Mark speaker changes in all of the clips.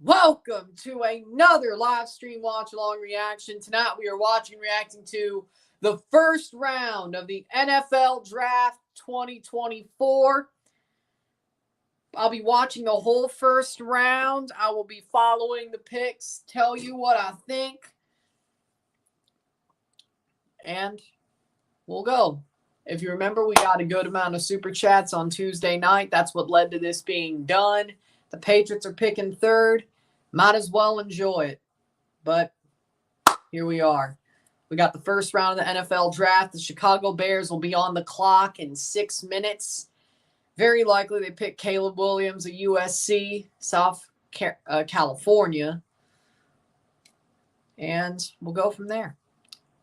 Speaker 1: Welcome to another live stream watch along reaction. Tonight we are reacting to the first round of the NFL Draft 2024. I'll be watching the whole first round. I will be following the picks, tell you what I think, and we'll go. If you remember, we got a good amount of super chats on Tuesday night. That's what led to this being done. The Patriots are picking third. Might as well enjoy it. But here we are. We got the first round of the NFL draft. The Chicago Bears will be on the clock in 6 minutes. Very likely they pick Caleb Williams of USC, South California. And we'll go from there.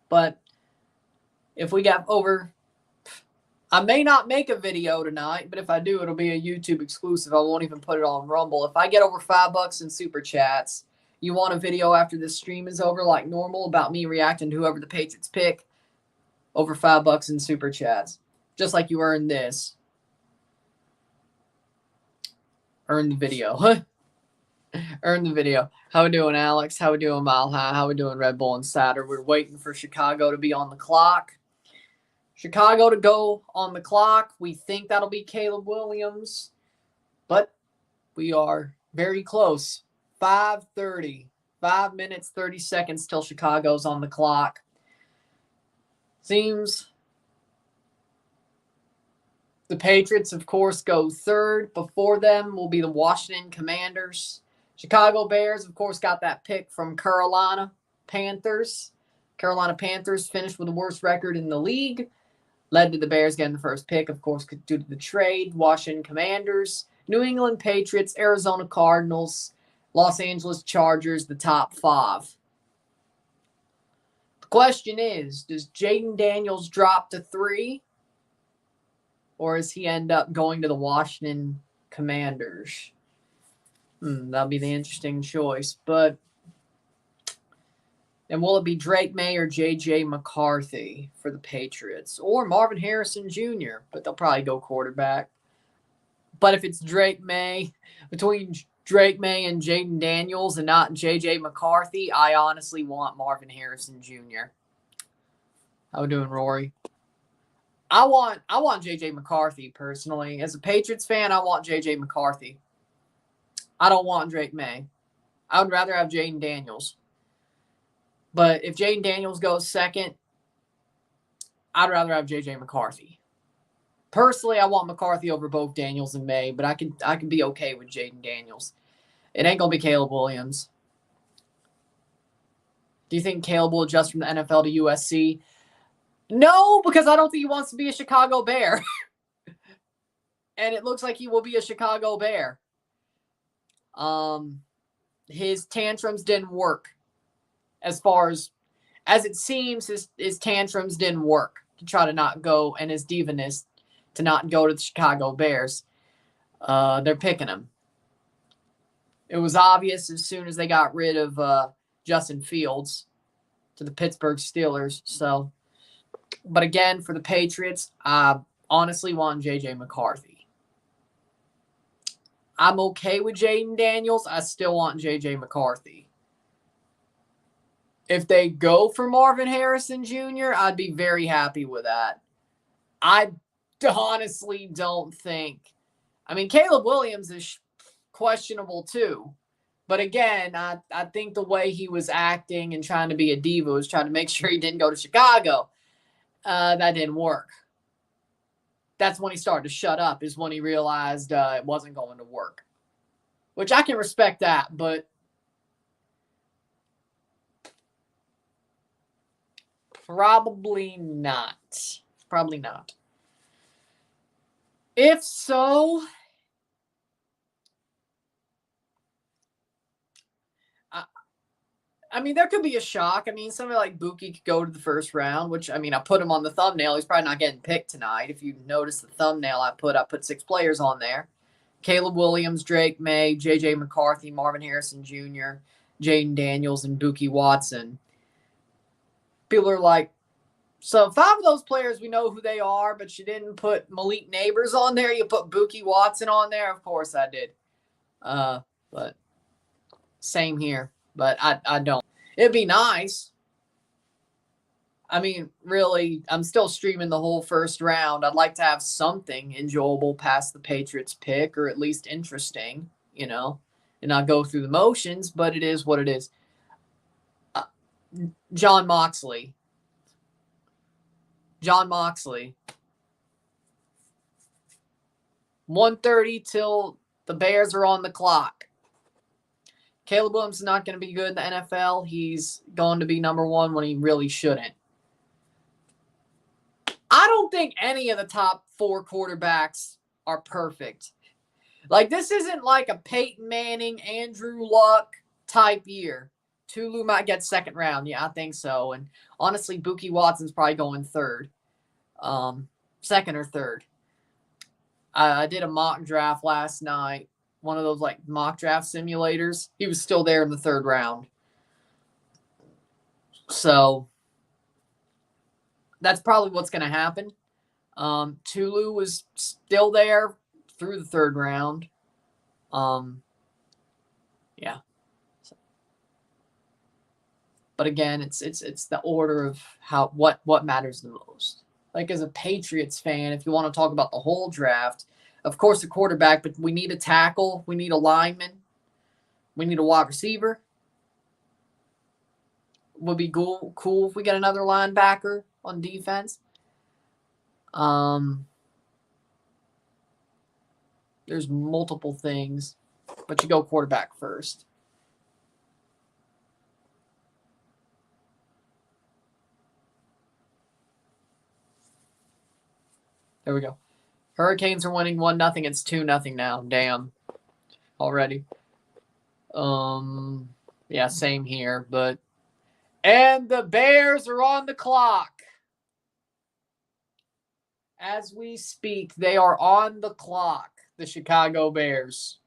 Speaker 1: But if we got over... I may not make a video tonight, but if I do, it'll be a YouTube exclusive. I won't even put it on Rumble. If I get over $5 in super chats, you want a video after this stream is over like normal about me reacting to whoever the Patriots pick, over $5 in super chats. Just like you earned this. Earn the video. Earn the video. How we doing, Alex? How we doing, Mile High? How we doing, Red Bull Insider? We're waiting for Chicago to be on the clock. Chicago to go on the clock. We think that'll be Caleb Williams, but we are very close. 5:30, 5 minutes, 30 seconds till Chicago's on the clock. Seems the Patriots, of course, go third. Before them will be the Washington Commanders. Chicago Bears, of course, got that pick from Carolina Panthers. Carolina Panthers finished with the worst record in the league. Led to the Bears getting the first pick, of course, due to the trade. Washington Commanders, New England Patriots, Arizona Cardinals, Los Angeles Chargers, the top 5. The question is, does Jaden Daniels drop to 3? Or does he end up going to the Washington Commanders? That'll be the interesting choice. But and will it be Drake May or J.J. McCarthy for the Patriots? Or Marvin Harrison Jr., but they'll probably go quarterback. But if it's Drake May, between Drake May and Jaden Daniels and not J.J. McCarthy, I honestly want Marvin Harrison Jr. How we doing, Rory? I want J.J. McCarthy, personally. As a Patriots fan, I want J.J. McCarthy. I don't want Drake May. I would rather have Jaden Daniels. But if Jaden Daniels goes second, I'd rather have J.J. McCarthy. Personally, I want McCarthy over both Daniels and May, but I can be okay with Jaden Daniels. It ain't going to be Caleb Williams. Do you think Caleb will adjust from the NFL to USC? No, because I don't think he wants to be a Chicago Bear. And it looks like he will be a Chicago Bear. His tantrums didn't work. As far as it seems, his tantrums didn't work to try to not go, and his divaness to not go to the Chicago Bears. They're picking him. It was obvious as soon as they got rid of Justin Fields to the Pittsburgh Steelers. So, but again, for the Patriots, I honestly want J.J. McCarthy. I'm okay with Jaden Daniels. I still want J.J. McCarthy. If they go for Marvin Harrison Jr., I'd be very happy with that. I honestly don't think... I mean, Caleb Williams is questionable too. But again, I think the way he was acting and trying to be a diva was trying to make sure he didn't go to Chicago. That didn't work. That's when he started to shut up, is when he realized it wasn't going to work. Which I can respect that, but... Probably not. Probably not. If so, I mean, there could be a shock. I mean, somebody like Buki could go to the first round, which, I mean, I put him on the thumbnail. He's probably not getting picked tonight. If you notice the thumbnail I put 6 players on there. Caleb Williams, Drake May, J.J. McCarthy, Marvin Harrison Jr., Jaden Daniels, and Buki Watson. People are like, so 5 of those players, we know who they are, but you didn't put Malik Neighbors on there. You put Buki Watson on there. Of course I did. But Same here, but I don't. It'd be nice. I mean, really, I'm still streaming the whole first round. I'd like to have something enjoyable past the Patriots pick, or at least interesting, you know, and not go through the motions, but it is what it is. John Moxley. 1:30 till the Bears are on the clock. Caleb Williams is not going to be good in the NFL. He's going to be number one when he really shouldn't. I don't think any of the top 4 quarterbacks are perfect. Like, this isn't like a Peyton Manning, Andrew Luck type year. Tulu might get second round. Yeah, I think so. And honestly, Buki Watson's probably going third. Second or third. I did a mock draft last night. One of those like mock draft simulators. He was still there in the third round. So that's probably what's going to happen. Tulu was still there through the third round. Yeah. But again, it's the order of what matters the most. Like, as a Patriots fan, if you want to talk about the whole draft, of course the quarterback, but we need a tackle, we need a lineman, we need a wide receiver. Would be cool if we get another linebacker on defense. There's multiple things, but you go quarterback first. There we go. Hurricanes are winning 1-0. It's 2-0 now. Damn. Already. Yeah, same here, but and the Bears are on the clock. As we speak, they are on the clock. The Chicago Bears.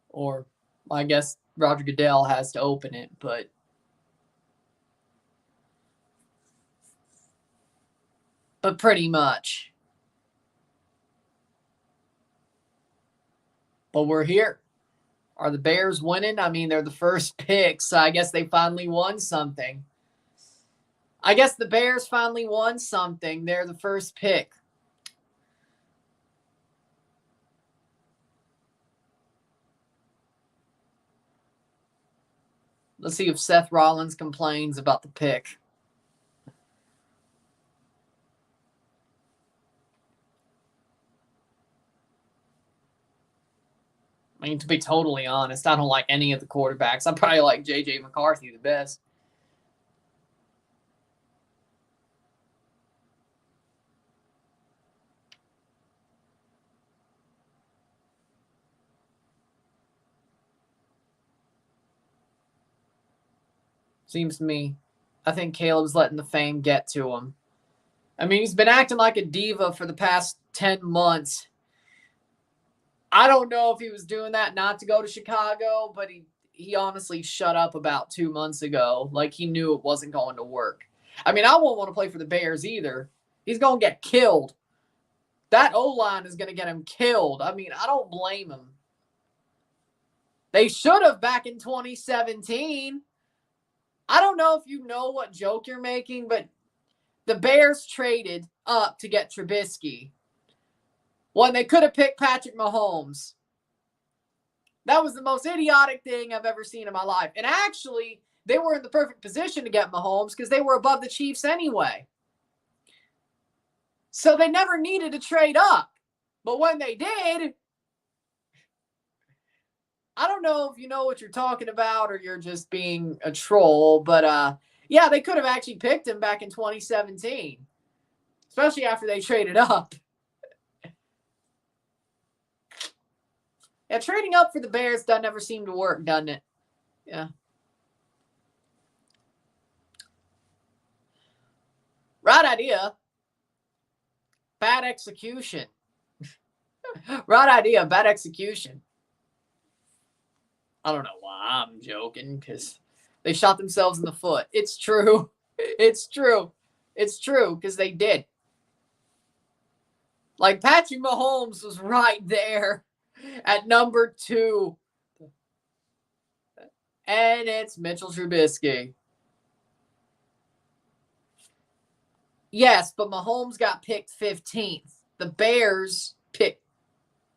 Speaker 1: Or I guess Roger Goodell has to open it, but pretty much. But we're here. Are the Bears winning? I mean, they're the first pick, so I guess they finally won something. I guess the Bears finally won something. They're the first pick. Let's see if Seth Rollins complains about the pick. I mean, to be totally honest, I don't like any of the quarterbacks. I probably like J.J. McCarthy the best. Seems to me. I think Caleb's letting the fame get to him. I mean, he's been acting like a diva for the past 10 months. I don't know if he was doing that not to go to Chicago, but he honestly shut up about 2 months ago. Like, he knew it wasn't going to work. I mean, I won't want to play for the Bears either. He's going to get killed. That O-line is going to get him killed. I mean, I don't blame him. They should have back in 2017. I don't know if you know what joke you're making, but the Bears traded up to get Trubisky when they could have picked Patrick Mahomes. That was the most idiotic thing I've ever seen in my life. And actually, they were in the perfect position to get Mahomes because they were above the Chiefs anyway. So they never needed to trade up. But when they did, I don't know if you know what you're talking about or you're just being a troll, but yeah, they could have actually picked him back in 2017, especially after they traded up. Yeah, trading up for the Bears doesn't ever seem to work, doesn't it? Yeah. Right idea. Bad execution. Right idea, bad execution. I don't know why I'm joking, because they shot themselves in the foot. It's true. It's true. It's true, because they did. Like, Patrick Mahomes was right there at number 2. And it's Mitchell Trubisky. Yes, but Mahomes got picked 15th. The Bears picked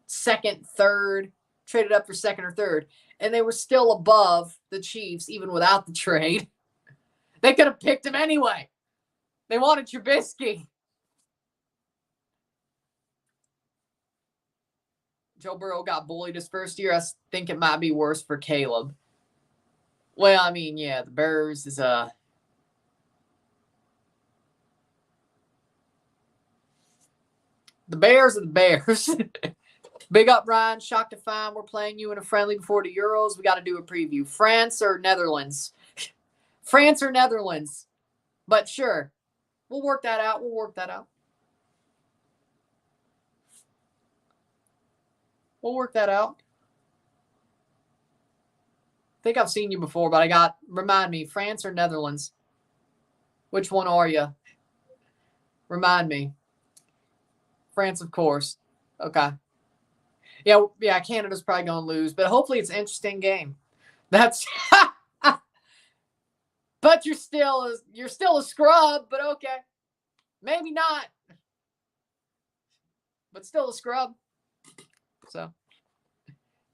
Speaker 1: 2nd, 3rd, traded up for 2nd or 3rd. And they were still above the Chiefs, even without the trade. They could have picked him anyway. They wanted Trubisky. Joe Burrow got bullied his first year. I think it might be worse for Caleb. Well, I mean, yeah, the Bears is the Bears are the Bears. Big up, Ryan. Shocked to find we're playing you in a friendly before the Euros. We got to do a preview. France or Netherlands? France or Netherlands? But sure, we'll work that out. We'll work that out. I think I've seen you before, but remind me, France or Netherlands? Which one are you? Remind me. France, of course. Okay. Yeah, Canada's probably going to lose, but hopefully it's an interesting game. That's but you're still a scrub, but okay. Maybe not. But still a scrub. So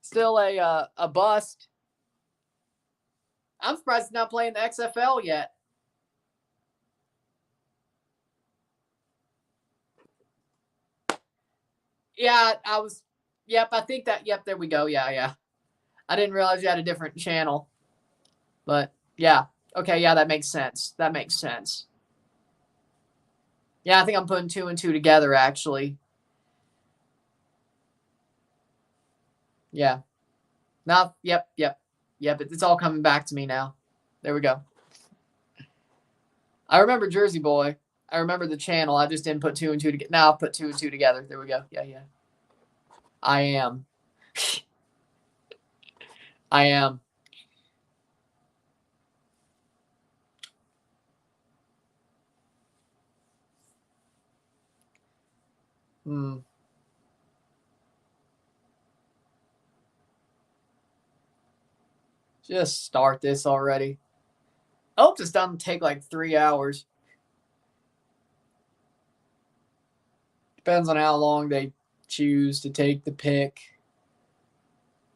Speaker 1: still a bust. I'm surprised he's not playing the XFL yet. Yeah, I think that, there we go. Yeah. I didn't realize you had a different channel. But, yeah. Okay, yeah, that makes sense. Yeah, I think I'm putting 2 and 2 together, actually. Yeah. No, yep. It's all coming back to me now. There we go. I remember Jersey Boy. I remember the channel. I just didn't put 2 and 2 together. Now I'll put 2 and 2 together. There we go. Yeah. I am. Just start this already. I hope this doesn't take like 3 hours. Depends on how long they choose to take the pick.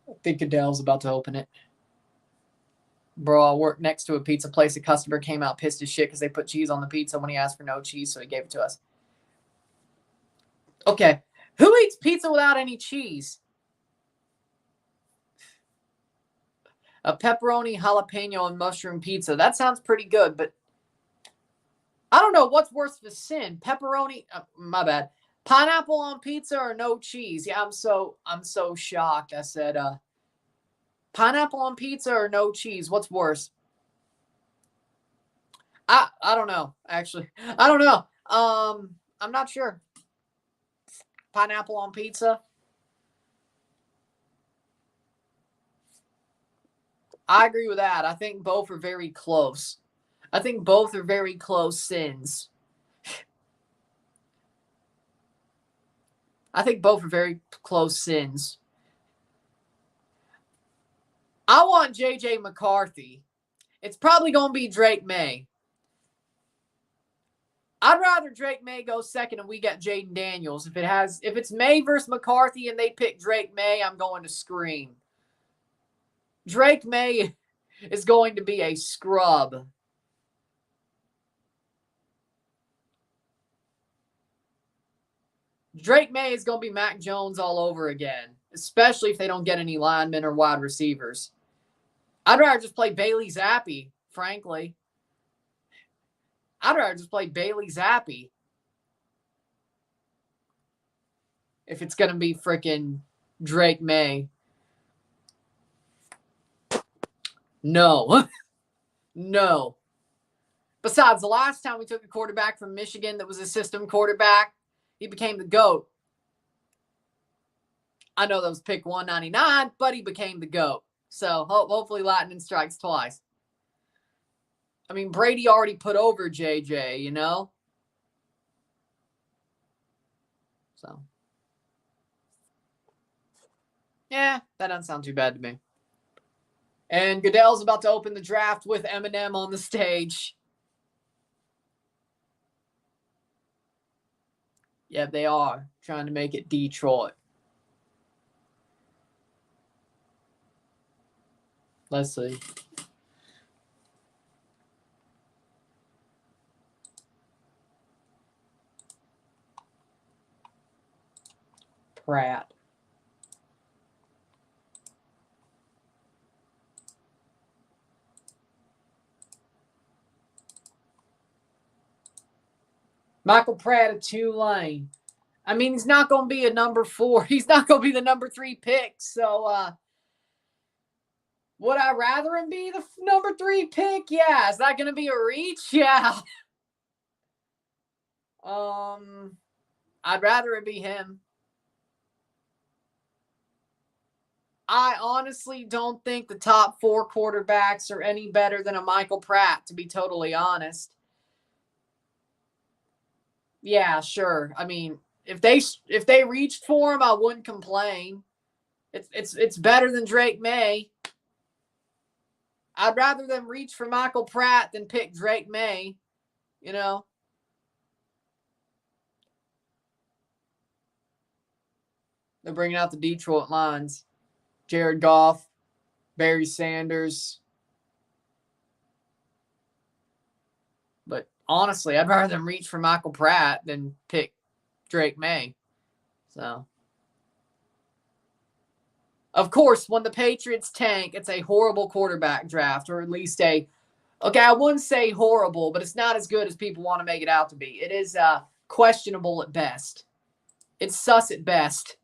Speaker 1: I think Adele's about to open it. Bro, I work next to a pizza place. A customer came out pissed as shit because they put cheese on the pizza when he asked for no cheese, so he gave it to us. Okay. Who eats pizza without any cheese? A pepperoni, jalapeno, and mushroom pizza. That sounds pretty good, but I don't know what's worse of a sin. Pepperoni, my bad. Pineapple on pizza or no cheese? Yeah, I'm so shocked. I said pineapple on pizza or no cheese? What's worse? I don't know, actually. I don't know. I'm not sure. Pineapple on pizza? I agree with that. I think both are very close. I think both are very close sins. I want J.J. McCarthy. It's probably going to be Drake May. I'd rather Drake May go second and we get Jaden Daniels. If it's May versus McCarthy and they pick Drake May, I'm going to scream. Drake May is going to be a scrub. Drake May is going to be Mac Jones all over again, especially if they don't get any linemen or wide receivers. I'd rather just play Bailey Zappi, frankly. I'd rather just play Bailey Zappi if it's going to be freaking Drake May. No. No. Besides, the last time we took a quarterback from Michigan that was a system quarterback, he became the GOAT. I know that was pick 199, but he became the GOAT. So hopefully lightning strikes twice. I mean, Brady already put over JJ, you know? So, yeah, that doesn't sound too bad to me. And Goodell's about to open the draft with Eminem on the stage. Yeah, they are trying to make it Detroit. Let's see. Pratt. Michael Pratt of Tulane. I mean, he's not going to be a number 4. He's not going to be the number 3 pick. So, would I rather him be the number 3 pick? Yeah. Is that going to be a reach? Yeah. I'd rather it be him. I honestly don't think the top 4 quarterbacks are any better than a Michael Pratt, to be totally honest. Yeah, sure. I mean, if they reached for him, I wouldn't complain. It's better than Drake May. I'd rather them reach for Michael Pratt than pick Drake May, you know. They're bringing out the Detroit Lions. Jared Goff, Barry Sanders. But honestly, I'd rather them reach for Michael Pratt than pick Drake May. So, of course, when the Patriots tank, it's a horrible quarterback draft, or at least I wouldn't say horrible, but it's not as good as people want to make it out to be. It is questionable at best. It's sus at best.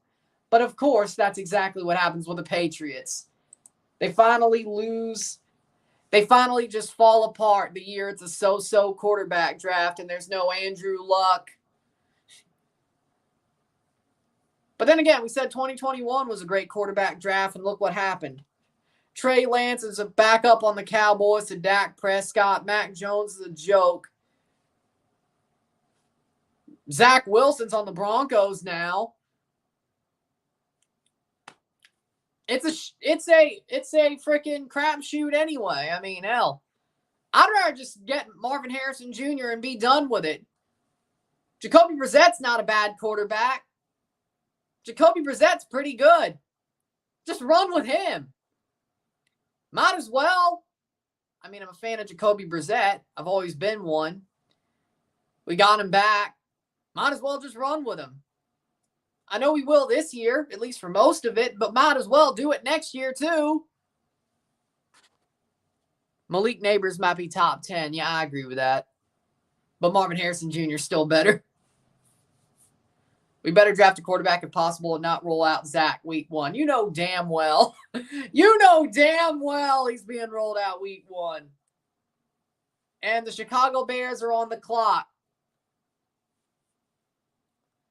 Speaker 1: But of course, that's exactly what happens with the Patriots. They finally lose. They finally just fall apart the year it's a so-so quarterback draft and there's no Andrew Luck. But then again, we said 2021 was a great quarterback draft, and look what happened. Trey Lance is a backup on the Cowboys to Dak Prescott. Mac Jones is a joke. Zach Wilson's on the Broncos now. It's a freaking crapshoot anyway. I mean, hell, I'd rather just get Marvin Harrison Jr. and be done with it. Jacoby Brissett's not a bad quarterback. Jacoby Brissett's pretty good. Just run with him. Might as well. I mean, I'm a fan of Jacoby Brissett. I've always been one. We got him back. Might as well just run with him. I know we will this year, at least for most of it, but might as well do it next year too. Malik Neighbors might be top 10. Yeah, I agree with that. But Marvin Harrison Jr. is still better. We better draft a quarterback if possible and not roll out Zach week 1. You know damn well. You know damn well he's being rolled out week 1. And the Chicago Bears are on the clock.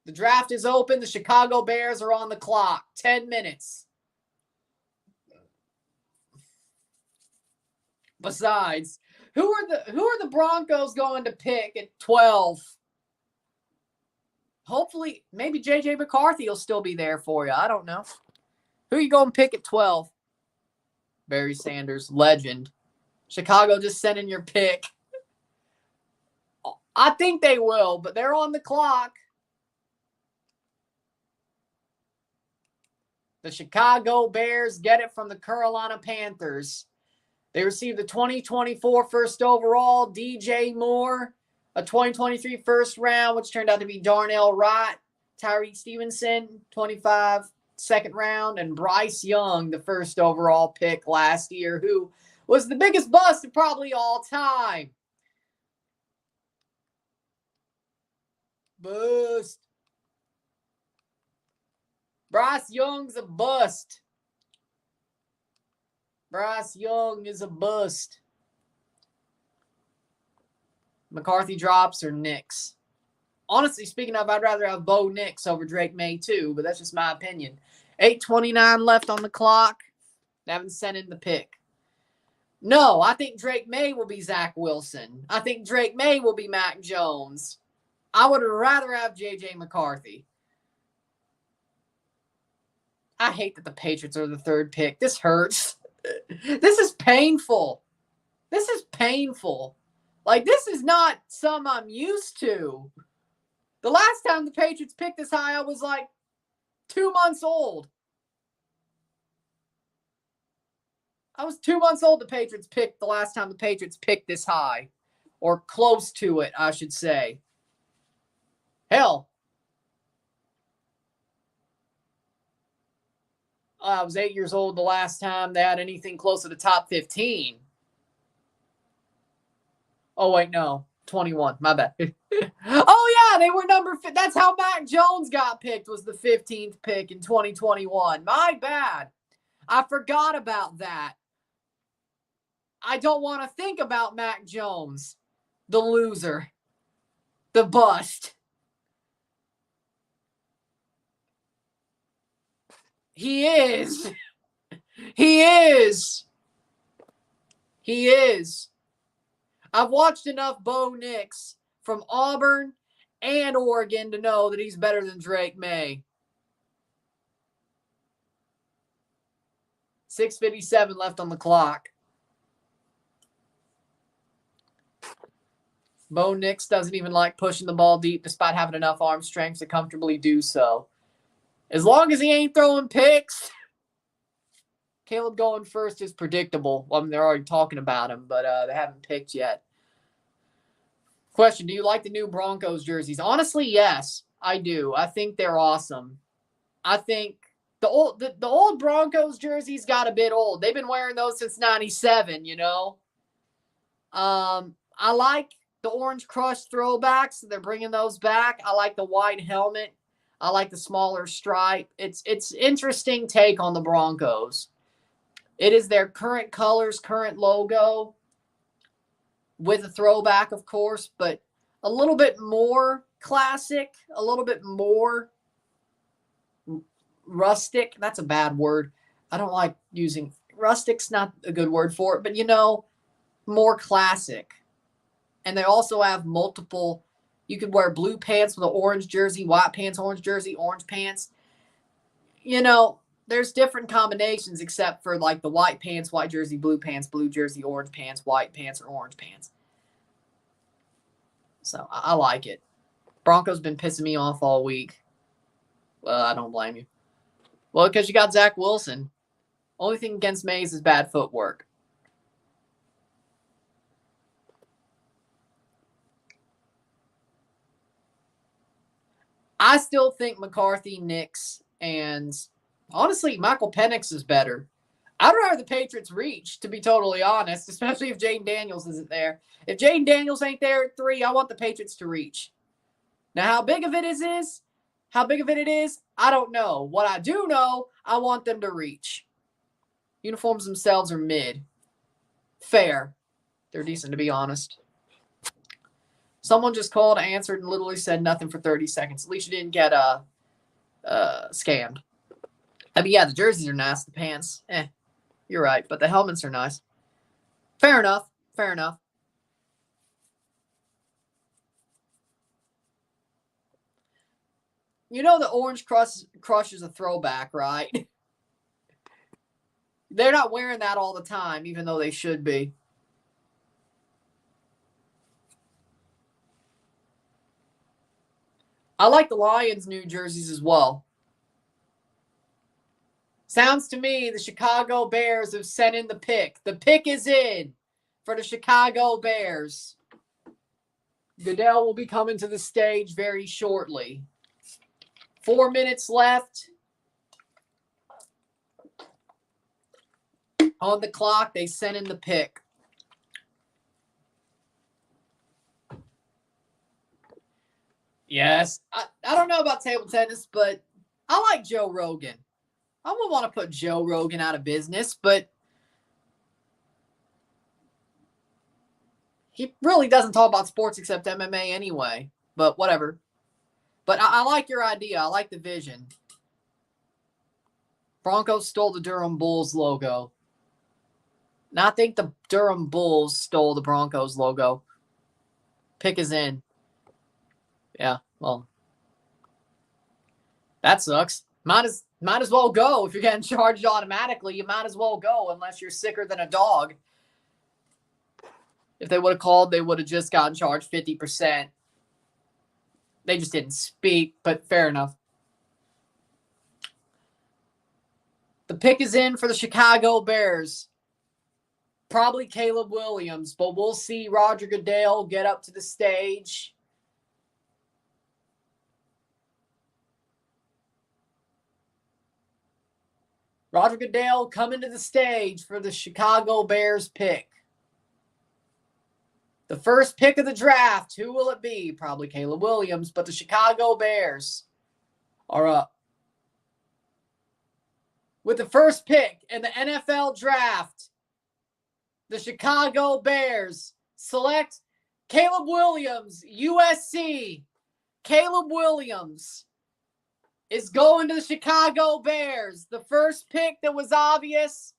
Speaker 1: The draft is open. The Chicago Bears are on the clock. 10 minutes. Besides, who are the Broncos going to pick at 12? Hopefully, maybe J.J. McCarthy will still be there for you. I don't know. Who are you going to pick at 12? Barry Sanders, legend. Chicago just sent in your pick. I think they will, but they're on the clock. The Chicago Bears get it from the Carolina Panthers. They received the 2024 first overall, DJ Moore, a 2023 first round, which turned out to be Darnell Wright, Tyreek Stevenson, 25 second round, and Bryce Young, the first overall pick last year, who was the biggest bust of probably all time. Bust. Bryce Young's a bust. Bryce Young is a bust. McCarthy drops or Nix. Honestly, speaking of, I'd rather have Bo Nix over Drake May too, but that's just my opinion. 8:29 left on the clock. They haven't sent in the pick. No, I think Drake May will be Zach Wilson. I think Drake May will be Mac Jones. I would rather have J.J. McCarthy. I hate that the Patriots are the 3rd pick. This hurts. This is painful. This is painful. Like, this is not something I'm used to. The last time the Patriots picked this high, I was like 2 months old. I was 2 months old the last time the Patriots picked this high. Or close to it, I should say. Hell. I was 8 years old the last time they had anything close to the top 15. Oh, wait, no. 21. My bad. Oh, yeah, they were number 5. That's how Mac Jones got picked, was the 15th pick in 2021. My bad. I forgot about that. I don't want to think about Mac Jones, the loser, the bust. He is. He is. He is. I've watched enough Bo Nix from Auburn and Oregon to know that he's better than Drake May. 6:57 left on the clock. Bo Nix doesn't even like pushing the ball deep despite having enough arm strength to comfortably do so. As long as he ain't throwing picks, Caleb going first is predictable. Well, I mean, they're already talking about him, but they haven't picked yet. Question, do you like the new Broncos jerseys? Honestly, yes, I do. I think they're awesome. I think the old Broncos jerseys got a bit old. They've been wearing those since 97, you know. I like the Orange Crush throwbacks. They're bringing those back. I like the white helmet. I like the smaller stripe. It's interesting take on the Broncos. It is their current colors, current logo, with a throwback, of course, but a little bit more classic, a little bit more rustic. That's a bad word. I don't like using rustic's not a good word for it, but you know, more classic. And they also have multiple. You could wear blue pants with an orange jersey, white pants, orange jersey, orange pants. You know, there's different combinations except for like the white pants, white jersey, blue jersey, orange pants, white pants, or orange pants. So I like it. Broncos been pissing me off all week. Well, I don't blame you. Well, because you got Zach Wilson. Only thing against Mays is bad footwork. I still think McCarthy, Nix, and honestly, Michael Penix is better. I'd rather the Patriots reach, to be totally honest, especially if Jaden Daniels isn't there. If Jaden Daniels ain't there at 3, I want the Patriots to reach. Now, how big of it is, I don't know. What I do know, I want them to reach. Uniforms themselves are mid. Fair. They're decent, to be honest. Someone just called, answered, and literally said nothing for 30 seconds. At least you didn't get scammed. I mean, yeah, the jerseys are nice. The pants, you're right. But the helmets are nice. Fair enough. Fair enough. You know the Orange Crush is a throwback, right? They're not wearing that all the time, even though they should be. I like the Lions' new jerseys as well. Sounds to me the Chicago Bears have sent in the pick. The pick is in for the Chicago Bears. Goodell will be coming to the stage very shortly. 4 minutes left on the clock. They sent in the pick. Yes. I don't know about table tennis, but I like Joe Rogan. I wouldn't want to put Joe Rogan out of business, but he really doesn't talk about sports except MMA anyway. But whatever. But I like your idea. I like the vision. Broncos stole the Durham Bulls logo. Now I think the Durham Bulls stole the Broncos logo. Pick is in. Yeah, well, that sucks. Might as Might as well go. If you're getting charged automatically, you might as well go unless you're sicker than a dog. If they would have called, they would have just gotten charged 50%. They just didn't speak, but fair enough. The pick is in for the Chicago Bears. Probably Caleb Williams, but we'll see Roger Goodell get up to the stage. Roger Goodell coming to the stage for the Chicago Bears pick. The first pick of the draft, who will it be? Probably Caleb Williams, but the Chicago Bears are up. With the first pick in the NFL draft, the Chicago Bears select Caleb Williams, USC. Caleb Williams is going to the Chicago Bears. The first pick that was obvious,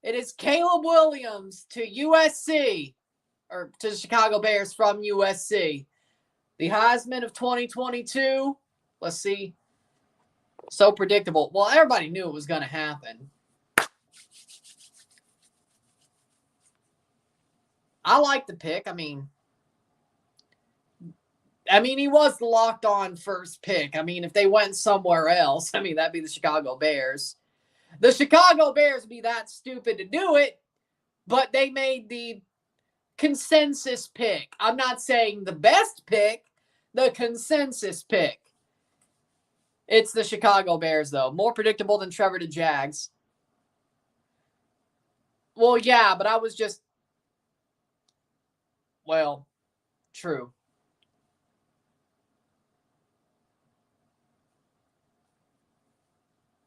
Speaker 1: it is Caleb Williams to USC, or to the Chicago Bears from USC. The Heisman of 2022. Let's see. So predictable. Well, everybody knew it was going to happen. I like the pick. I mean, he was the locked on first pick. I mean, if they went somewhere else, that'd be the Chicago Bears. The Chicago Bears would be that stupid to do it, but they made the consensus pick. I'm not saying the best pick, the consensus pick. It's the Chicago Bears, though. More predictable than Trevor to Jags. Well, yeah, but I was just... Well, true.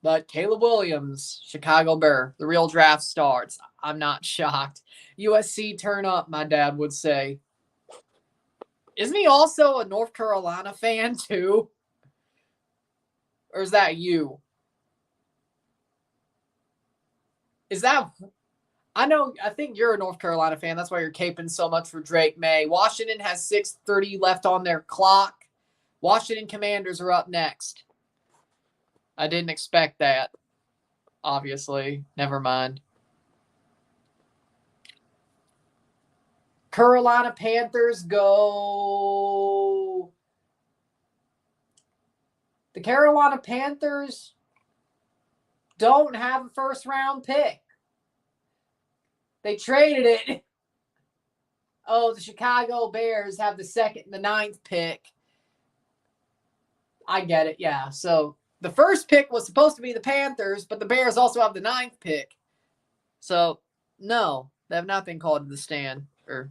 Speaker 1: But Caleb Williams, Chicago Bear, the real draft starts. I'm not shocked. USC turn up, my dad would say. Isn't he also a North Carolina fan, too? Or is that you? Is that... I think you're a North Carolina fan. That's why you're caping so much for Drake May. Washington has 6:30 left on their clock. Washington Commanders are up next. I didn't expect that, obviously. Never mind. Carolina Panthers go... The Carolina Panthers don't have a first-round pick. They traded it. Oh, the Chicago Bears have the 9th pick. I get it, yeah. So the first pick was supposed to be the Panthers, but the Bears also have the 9th pick. So, no, they have not been called to the stand or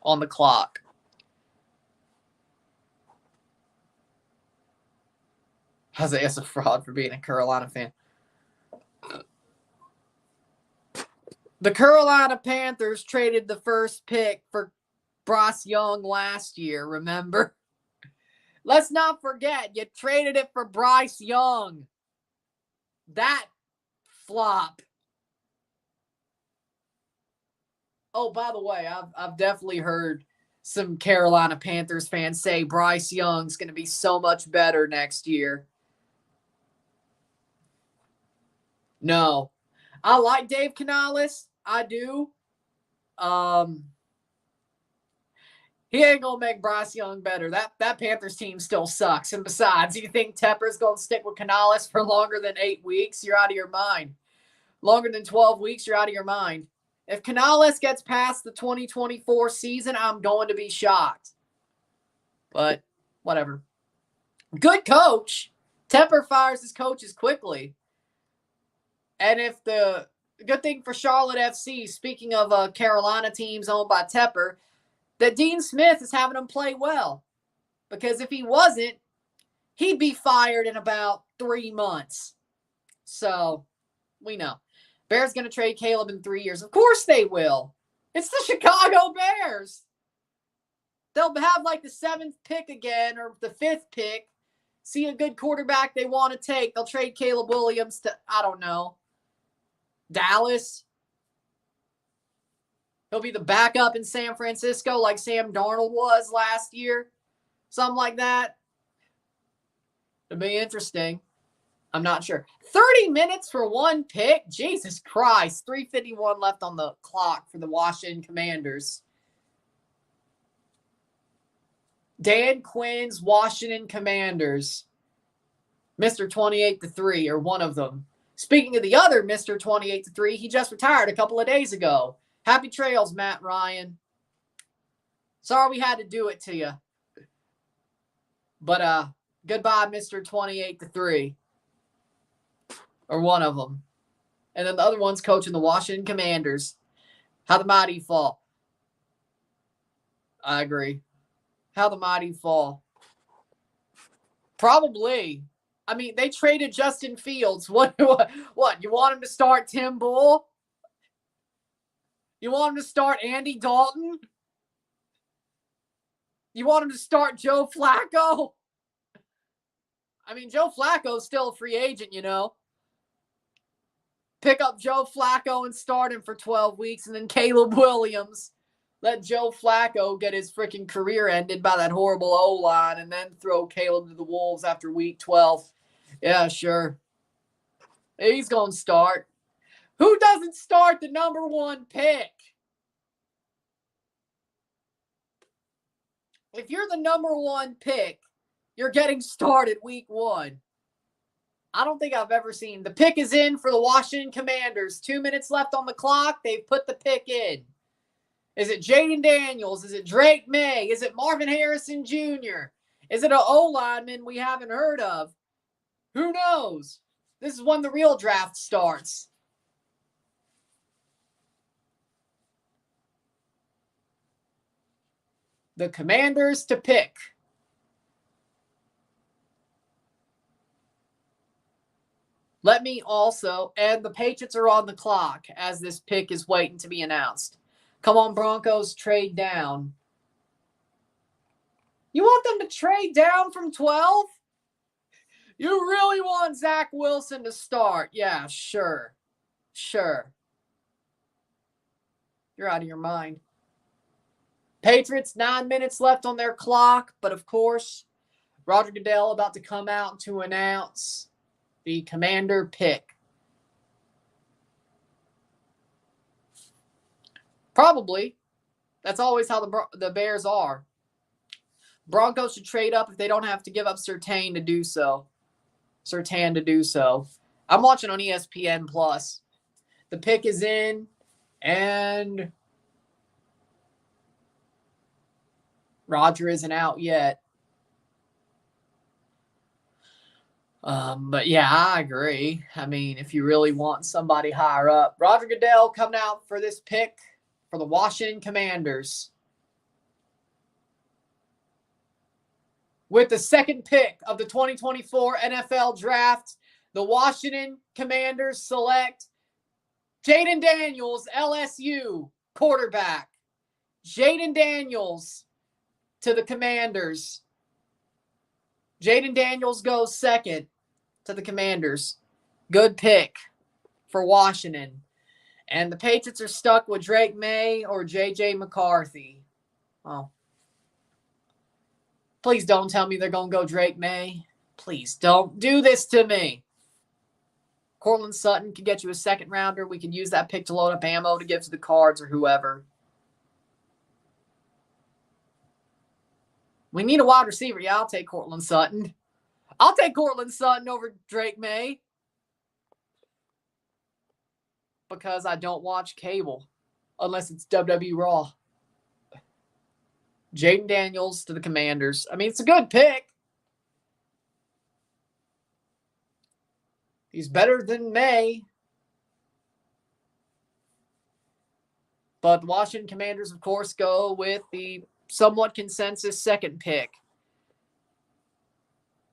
Speaker 1: on the clock. Isaiah's a fraud for being a Carolina fan. The Carolina Panthers traded the first pick for Bryce Young last year, remember? Let's not forget, you traded it for Bryce Young. That flop. Oh, by the way, I've definitely heard some Carolina Panthers fans say Bryce Young's going to be so much better next year. No. I like Dave Canales. I do. He ain't going to make Bryce Young better. That Panthers team still sucks. And besides, you think Tepper's going to stick with Canales for longer than 8 weeks? You're out of your mind. Longer than 12 weeks, you're out of your mind. If Canales gets past the 2024 season, I'm going to be shocked. But whatever. Good coach. Tepper fires his coaches quickly. And if the good thing for Charlotte FC, speaking of Carolina teams owned by Tepper, that Dean Smith is having them play well. Because if he wasn't, he'd be fired in about 3 months. So, we know. Bears going to trade Caleb in 3 years. Of course they will. It's the Chicago Bears. They'll have like the 7th pick again or the 5th pick. See a good quarterback they want to take. They'll trade Caleb Williams to, I don't know, Dallas. He'll be the backup in San Francisco like Sam Darnold was last year. Something like that. It'll be interesting. I'm not sure. 30 minutes for one pick? Jesus Christ. 3:51 left on the clock for the Washington Commanders. Dan Quinn's Washington Commanders. Mr. 28-3, or one of them. Speaking of the other Mr. 28-3, he just retired a couple of days ago. Happy trails, Matt Ryan. Sorry we had to do it to you. But goodbye, Mr. 28-3. Or one of them. And then the other one's coaching the Washington Commanders. How the mighty fall. I agree. How the mighty fall. Probably. I mean, they traded Justin Fields. What? You want him to start Tim Bull? You want him to start Andy Dalton? You want him to start Joe Flacco? I mean, Joe Flacco's still a free agent, you know. Pick up Joe Flacco and start him for 12 weeks, and then Caleb Williams. Let Joe Flacco get his freaking career ended by that horrible O-line, and then throw Caleb to the Wolves after week 12. Yeah, sure. He's going to start. Who doesn't start the number one pick? If you're the number one pick, you're getting started week 1. I don't think I've ever seen. The pick is in for the Washington Commanders. 2 minutes left on the clock. They've put the pick in. Is it Jaden Daniels? Is it Drake May? Is it Marvin Harrison Jr.? Is it an O-lineman we haven't heard of? Who knows? This is when the real draft starts. The Commanders to pick. Let me also, and the Patriots are on the clock as this pick is waiting to be announced. Come on, Broncos, trade down. You want them to trade down from 12? You really want Zach Wilson to start? Yeah, sure. Sure. You're out of your mind. Patriots, 9 minutes left on their clock, but of course, Roger Goodell about to come out to announce the Commander pick. Probably. That's always how the Bears are. Broncos should trade up if they don't have to give up Surtain to do so. I'm watching on ESPN Plus. The pick is in, and Roger isn't out yet. But yeah, I agree. I mean, if you really want somebody higher up, Roger Goodell coming out for this pick for the Washington Commanders. With the second pick of the 2024 NFL Draft, the Washington Commanders select Jaden Daniels, LSU, quarterback. Jaden Daniels to the Commanders. Jaden Daniels goes second to the Commanders. Good pick for Washington. And the Patriots are stuck with Drake May or J.J. McCarthy. Oh. Please don't tell me they're going to go Drake May. Please don't do this to me. Cortland Sutton can get you a second rounder. We can use that pick to load up ammo to give to the Cards or whoever. We need a wide receiver. Yeah, I'll take Cortland Sutton. I'll take Cortland Sutton over Drake May. Because I don't watch cable. Unless it's WWE Raw. Jaden Daniels to the Commanders. I mean, it's a good pick. He's better than May. But the Washington Commanders, of course, go with the somewhat consensus second pick.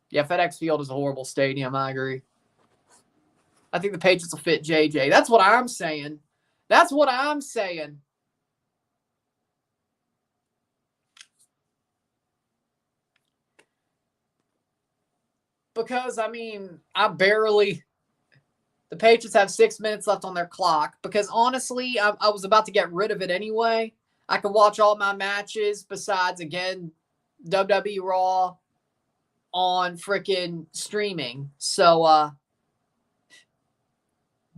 Speaker 1: Yeah, FedEx Field is a horrible stadium. I agree. I think the Patriots will fit JJ. That's what I'm saying. Because, I mean, the Patriots have 6 minutes left on their clock. Because, honestly, I was about to get rid of it anyway. I could watch all my matches besides, again, WWE Raw on freaking streaming. So,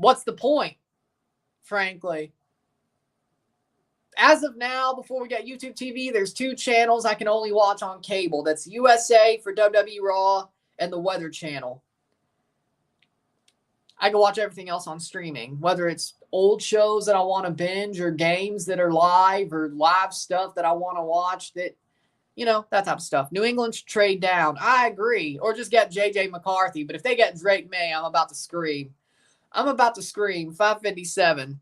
Speaker 1: what's the point, frankly? As of now, before we get YouTube TV, there's 2 channels I can only watch on cable. That's USA for WWE Raw and the Weather Channel. I can watch everything else on streaming, whether it's old shows that I want to binge or games that are live or live stuff that I want to watch, that, you know, that type of stuff. New England should trade down. I agree. Or just get J.J. McCarthy. But if they get Drake May, I'm about to scream. I'm about to scream. 557.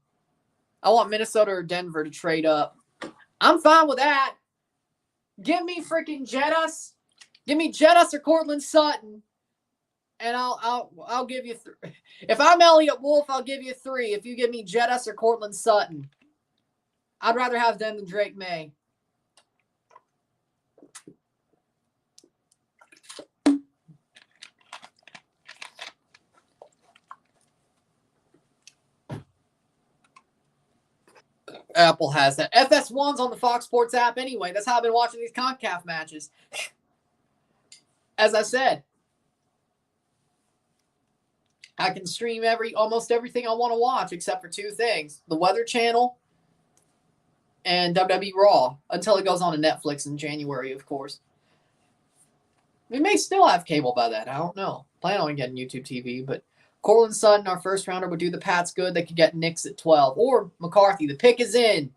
Speaker 1: I want Minnesota or Denver to trade up. I'm fine with that. Give me freaking Jettis. Give me Jettis or Cortland Sutton. And I'll give you 3. If I'm Elliott Wolff, I'll give you 3. If you give me Jettis or Cortland Sutton, I'd rather have them than Drake May. Apple has that. FS1's on the Fox Sports app anyway. That's how I've been watching these CONCACAF matches. As I said, I can stream almost everything I want to watch except for 2 things. The Weather Channel and WWE Raw, until it goes on to Netflix in January, of course. We may still have cable by then. I don't know. Plan on getting YouTube TV, but Cortland Sutton, our first rounder, would do the Pats good. They could get Knicks at 12. Or McCarthy. The pick is in.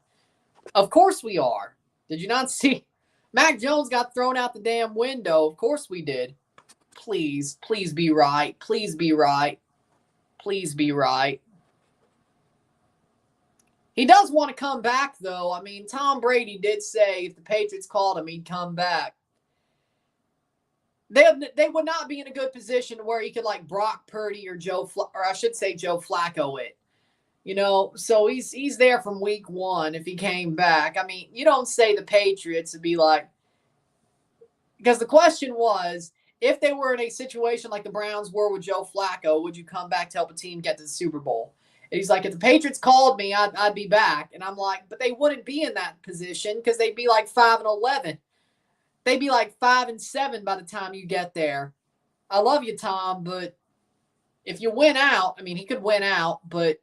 Speaker 1: Of course we are. Did you not see? Mac Jones got thrown out the damn window. Of course we did. Please be right. Please be right. Please be right. He does want to come back, though. I mean, Tom Brady did say if the Patriots called him, he'd come back. They would not be in a good position where he could like Brock Purdy or Joe Flacco it. You know, so he's there from week 1 if he came back. I mean, you don't say the Patriots would be like, because the question was, if they were in a situation like the Browns were with Joe Flacco, would you come back to help a team get to the Super Bowl? And he's like, if the Patriots called me, I'd be back. And I'm like, but they wouldn't be in that position because they'd be like 5-11. They'd be like 5-7 by the time you get there. I love you, Tom, but if you win out, I mean, he could win out, but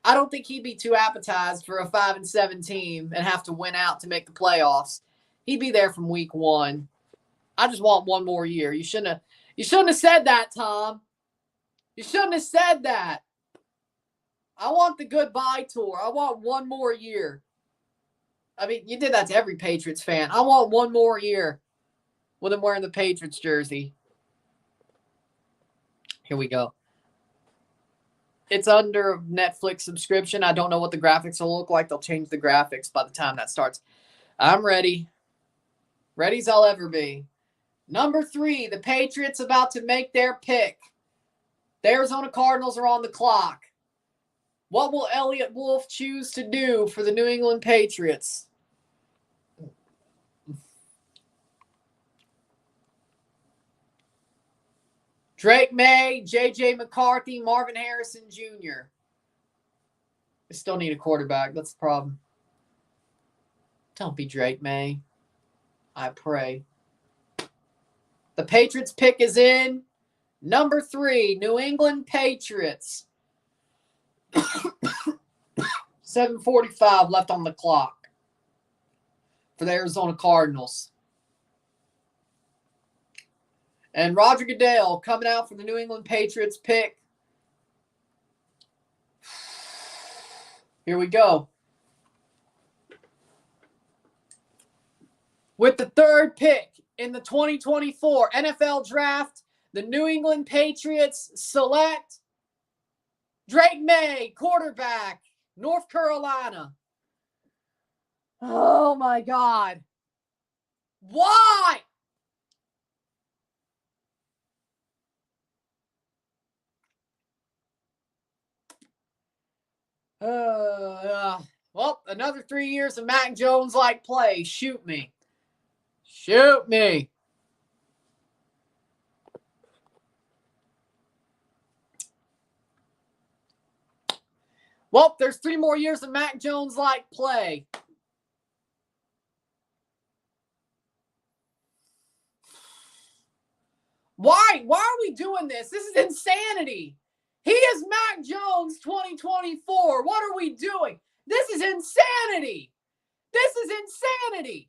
Speaker 1: I don't think he'd be too appetized for a 5-7 team and have to win out to make the playoffs. He'd be there from week 1. I just want 1 more year. You shouldn't have said that, Tom. You shouldn't have said that. I want the goodbye tour. I want 1 more year. I mean, you did that to every Patriots fan. I want 1 more year with him wearing the Patriots jersey. Here we go. It's under Netflix subscription. I don't know what the graphics will look like. They'll change the graphics by the time that starts. I'm ready. Ready as I'll ever be. Number 3, the Patriots about to make their pick. The Arizona Cardinals are on the clock. What will Elliott Wolff choose to do for the New England Patriots? Drake May, J.J. McCarthy, Marvin Harrison Jr. They still need a quarterback. That's the problem. Don't be Drake May. I pray. The Patriots pick is in. Number 3, New England Patriots. 7:45 left on the clock for the Arizona Cardinals. And Roger Goodell coming out for the New England Patriots pick. Here we go. With the 3rd pick in the 2024 NFL Draft, the New England Patriots select Drake May, quarterback, North Carolina. Oh, my God. Why? Well, another 3 years of Mac Jones-like play. Shoot me. Shoot me. Well, there's 3 more years of Mac Jones-like play. Why? Why are we doing this? This is insanity. He is Mac Jones 2024. What are we doing? This is insanity. This is insanity.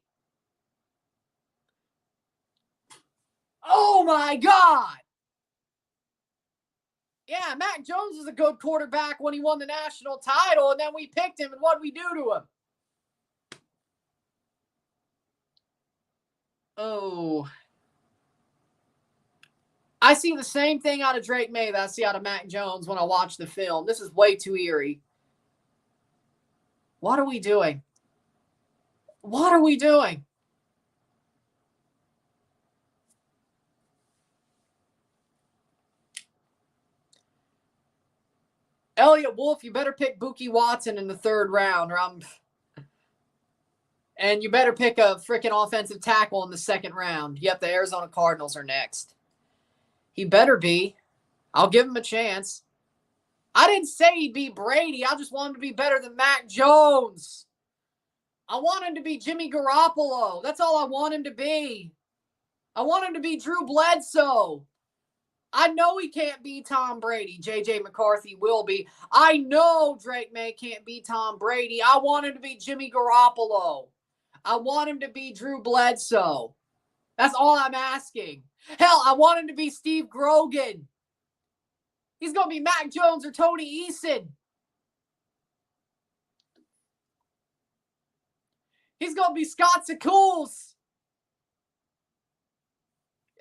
Speaker 1: Oh my God. Yeah, Mac Jones was a good quarterback when he won the national title, and then we picked him, and what did we do to him? Oh. I see the same thing out of Drake May that I see out of Mac Jones when I watch the film. This is way too eerie. What are we doing? What are we doing? Elliott Wolff, you better pick Buki Watson in the 3rd round, and you better pick a freaking offensive tackle in the 2nd round. Yep, the Arizona Cardinals are next. He better be. I'll give him a chance. I didn't say he'd be Brady. I just want him to be better than Mac Jones. I want him to be Jimmy Garoppolo. That's all I want him to be. I want him to be Drew Bledsoe. I know he can't be Tom Brady. J.J. McCarthy will be. I know Drake May can't be Tom Brady. I want him to be Jimmy Garoppolo. I want him to be Drew Bledsoe. That's all I'm asking. Hell, I want him to be Steve Grogan. He's going to be Mac Jones or Tony Eason. He's going to be Scott Secules.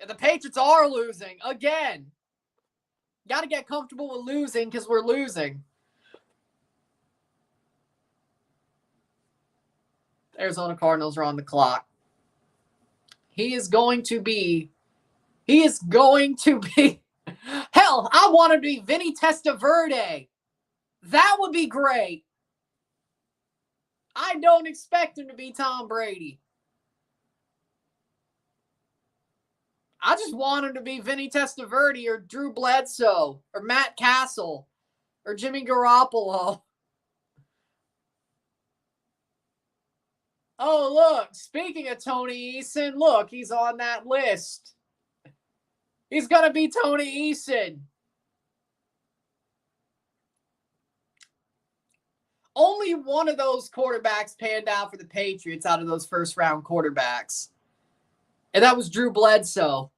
Speaker 1: The Patriots are losing again. Got to get comfortable with losing because we're losing. Arizona Cardinals are on the clock. He is going to be. Hell, I want him to be Vinny Testaverde. That would be great. I don't expect him to be Tom Brady. I just want him to be Vinny Testaverde or Drew Bledsoe or Matt Castle or Jimmy Garoppolo. Oh, look, speaking of Tony Eason, look, he's on that list. He's going to be Tony Eason. Only one of those quarterbacks panned out for the Patriots out of those 1st-round quarterbacks. And that was Drew Bledsoe.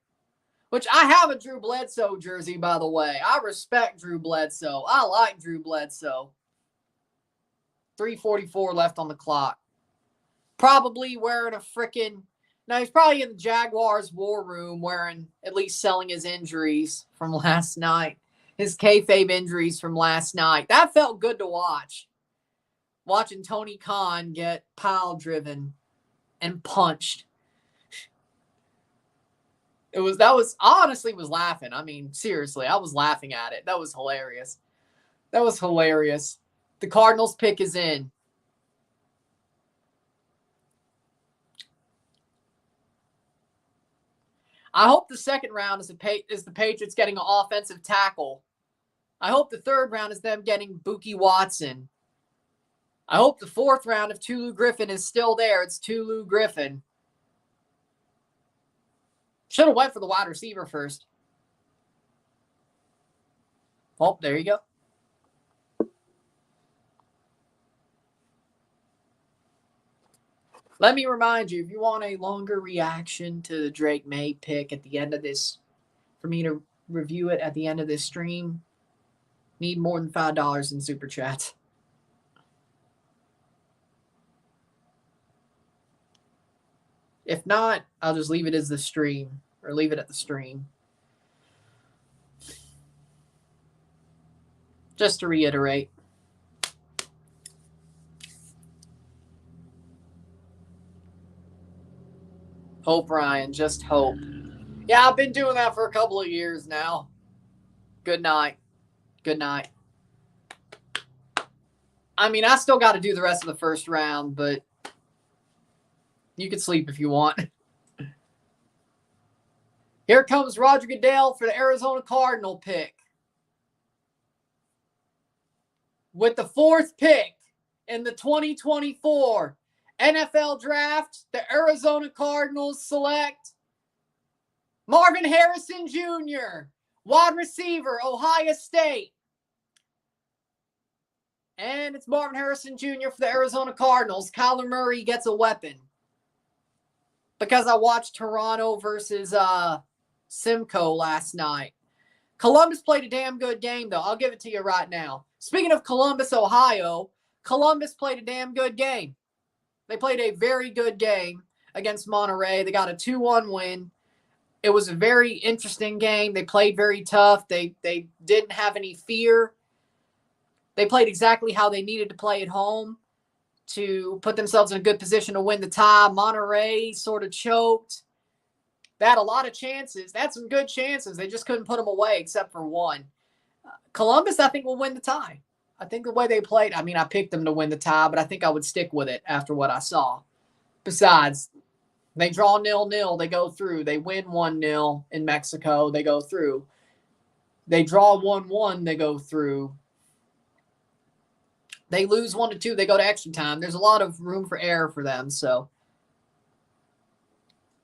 Speaker 1: Which I have a Drew Bledsoe jersey, by the way. I respect Drew Bledsoe. I like Drew Bledsoe. 3:44 left on the clock. Probably wearing a freaking... Now, he's probably in the Jaguars war room at least selling his injuries from last night. His kayfabe injuries from last night. That felt good to watch. Watching Tony Khan get pile-driven and punched. I honestly was laughing. I mean, seriously, I was laughing at it. That was hilarious. The Cardinals pick is in. I hope the 2nd round is the Patriots getting an offensive tackle. I hope the 3rd round is them getting Buki Watson. I hope the 4th round, if Tulu Griffin is still there, it's Tulu Griffin. Should have went for the wide receiver first. Oh, there you go. Let me remind you, if you want a longer reaction to the Drake May pick at the end of this, for me to review it at the end of this stream, need more than $5 in Super Chats. If not, I'll just leave it as the stream, or leave it at the stream. Just to reiterate. Hope, Ryan. Just hope. Yeah, I've been doing that for a couple of years now. Good night. Good night. I mean, I still got to do the rest of the 1st round, but you can sleep if you want. Here comes Roger Goodell for the Arizona Cardinal pick. With the 4th pick in the 2024 NFL Draft, the Arizona Cardinals select Marvin Harrison Jr., wide receiver, Ohio State. And it's Marvin Harrison Jr. for the Arizona Cardinals. Kyler Murray gets a weapon. Because I watched Toronto versus Simcoe last night. Columbus played a damn good game, though. I'll give it to you right now. Speaking of Columbus, Ohio, Columbus played a damn good game. They played a very good game against Monterey. They got a 2-1 win. It was a very interesting game. They played very tough. They didn't have any fear. They played exactly how they needed to play at home to put themselves in a good position to win the tie. Monterey sort of choked. They had a lot of chances. They had some good chances. They just couldn't put them away except for one. Columbus, I think, will win the tie. I think the way they played, I mean, I picked them to win the tie, but I think I would stick with it after what I saw. Besides, they draw 0-0, they go through. They win 1-0 in Mexico, they go through. They draw 1-1, they go through. They lose 1-2, they go to extra time. There's a lot of room for error for them, so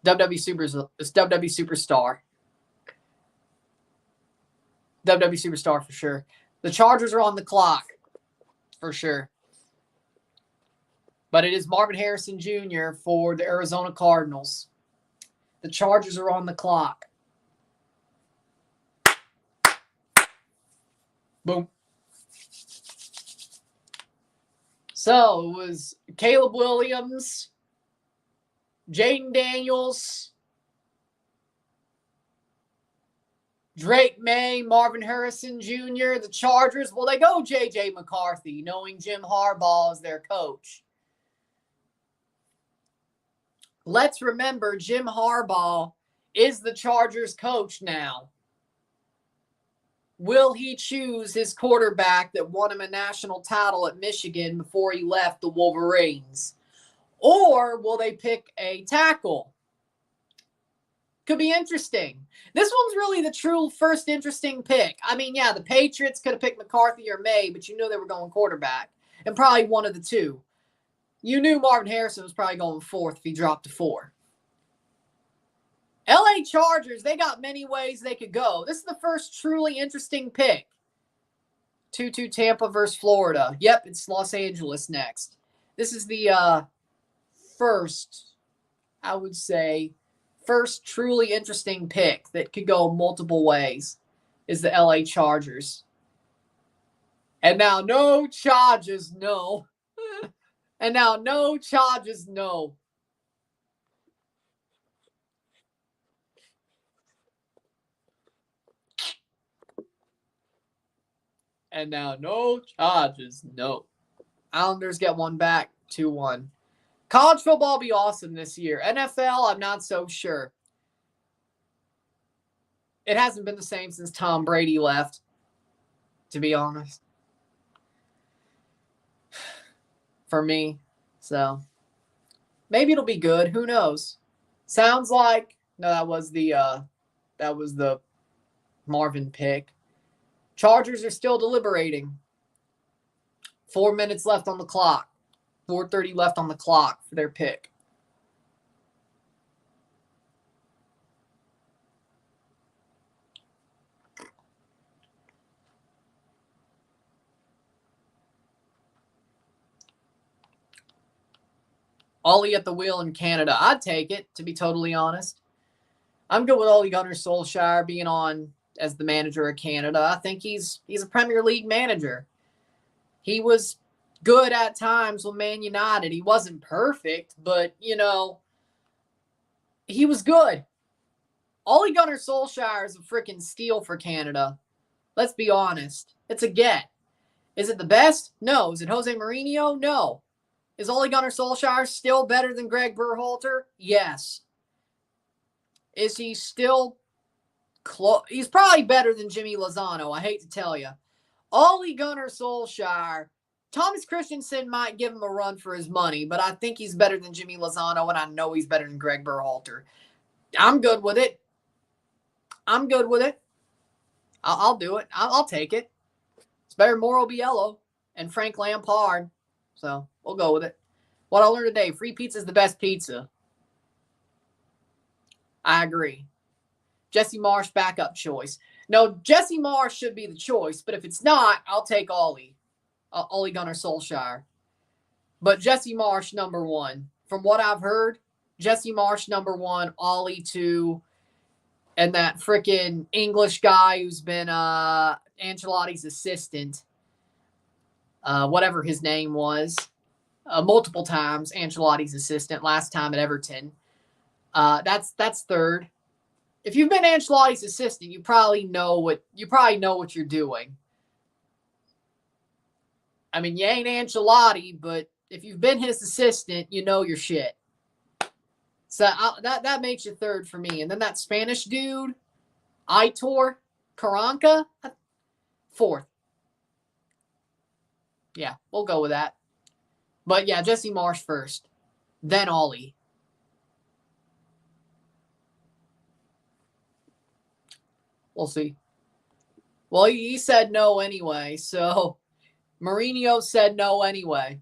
Speaker 1: WW Superstar. WW Superstar for sure. The Chargers are on the clock for sure. But it is Marvin Harrison Jr. for the Arizona Cardinals. The Chargers are on the clock. Boom. So it was Caleb Williams, Jaden Daniels, Drake May, Marvin Harrison Jr., the Chargers. Well, they go J.J. McCarthy, knowing Jim Harbaugh is their coach. Let's remember, Jim Harbaugh is the Chargers coach now. Will he choose his quarterback that won him a national title at Michigan before he left the Wolverines? Or will they pick a tackle? Could be interesting. This one's really the true first interesting pick. I mean, yeah, the Patriots could have picked McCarthy or May, but you knew they were going quarterback. And probably one of the two. You knew Marvin Harrison was probably going fourth if he dropped to 4. LA Chargers, they got many ways they could go. This is the first truly interesting pick. 2-2 Tampa versus Florida. Yep, it's Los Angeles next. This is the first, I would say, first truly interesting pick that could go multiple ways is the LA Chargers. And now no Chargers, no. And now no Chargers, no. And now no Chargers, no. Islanders get one back, 2-1. College football will be awesome this year. NFL, I'm not so sure. It hasn't been the same since Tom Brady left, to be honest. For me. So, maybe it'll be good. Who knows? Sounds like, no, that was the Marvin pick. Chargers are still deliberating. 4 minutes left on the clock. 4:30 left on the clock for their pick. Ollie at the wheel in Canada. I'd take it, to be totally honest. I'm good with Ole Gunnar Solskjaer being on as the manager of Canada. I think he's a Premier League manager. He was good at times with Man United. He wasn't perfect, but, you know, he was good. Ole Gunnar Solskjaer is a freaking steal for Canada. Let's be honest. It's a get. Is it the best? No. Is it Jose Mourinho? No. Is Ole Gunnar Solskjaer still better than Greg Berhalter? Yes. Is he still close? He's probably better than Jimmy Lozano, I hate to tell you. Ole Gunnar Solskjaer, Thomas Christensen might give him a run for his money, but I think he's better than Jimmy Lozano, and I know he's better than Greg Berhalter. I'm good with it. I'm good with it. I'll do it. I'll take it. It's better than Mauro Biello and Frank Lampard. So we'll go with it. What I learned today, free pizza is the best pizza. I agree. Jesse Marsh, backup choice. No, Jesse Marsh should be the choice, but if it's not, I'll take Ollie. Ole Gunnar Solskjaer. But Jesse Marsch, number 1. From what I've heard, Jesse Marsch, number 1, Ollie 2, and that freaking English guy who's been Ancelotti's assistant, whatever his name was, multiple times Ancelotti's assistant, last time at Everton. That's third. If you've been Ancelotti's assistant, you probably know what you're doing. I mean, you ain't Ancelotti, but if you've been his assistant, you know your shit. So that makes you third for me. And then that Spanish dude, Aitor Karanka, fourth. Yeah, we'll go with that. But yeah, Jesse Marsch first, then Ollie. We'll see. Well, he said no anyway, so Mourinho said no anyway.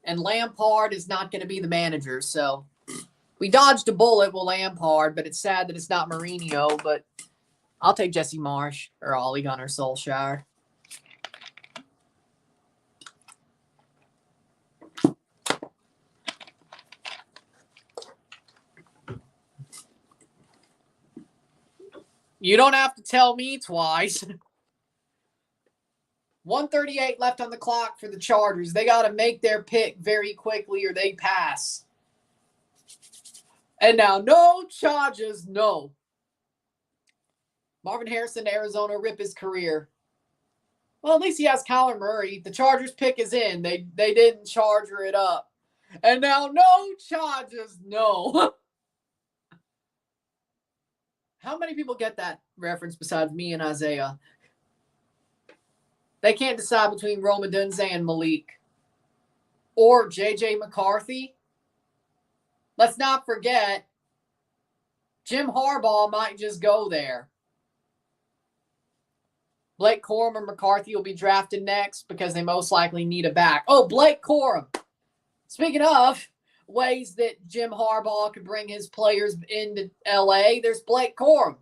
Speaker 1: And Lampard is not going to be the manager, so we dodged a bullet with Lampard, but it's sad that it's not Mourinho, but I'll take Jesse Marsch or Ole Gunnar Solskjaer. You don't have to tell me twice. 1:38 left on the clock for the Chargers. They got to make their pick very quickly or they pass. And now, no charges, no. Marvin Harrison to Arizona, rip his career. Well, at least he has Kyler Murray. The Chargers pick is in. They didn't charger it up. And now, no charges, no. How many people get that reference besides me and Isaiah? They can't decide between Roma Dunze and Malik. Or J.J. McCarthy. Let's not forget, Jim Harbaugh might just go there. Blake Corum or McCarthy will be drafted next because they most likely need a back. Oh, Blake Corum. Speaking of ways that Jim Harbaugh could bring his players into L.A., there's Blake Corum.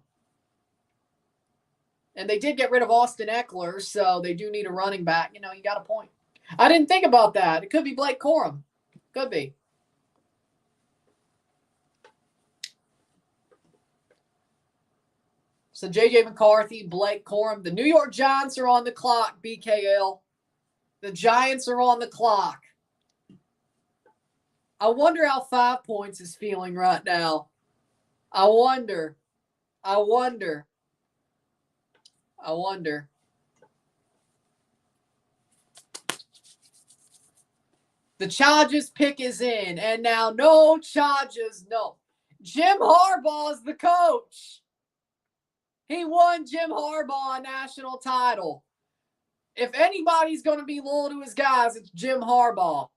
Speaker 1: And they did get rid of Austin Eckler, so they do need a running back. You know, you got a point. I didn't think about that. It could be Blake Corum. Could be. So J.J. McCarthy, Blake Corum. The New York Giants are on the clock, BKL. The Giants are on the clock. I wonder how 5 Points is feeling right now. I wonder. The Chargers pick is in, and now no Chargers, no. Jim Harbaugh is the coach. He won Jim Harbaugh a national title. If anybody's going to be loyal to his guys, it's Jim Harbaugh.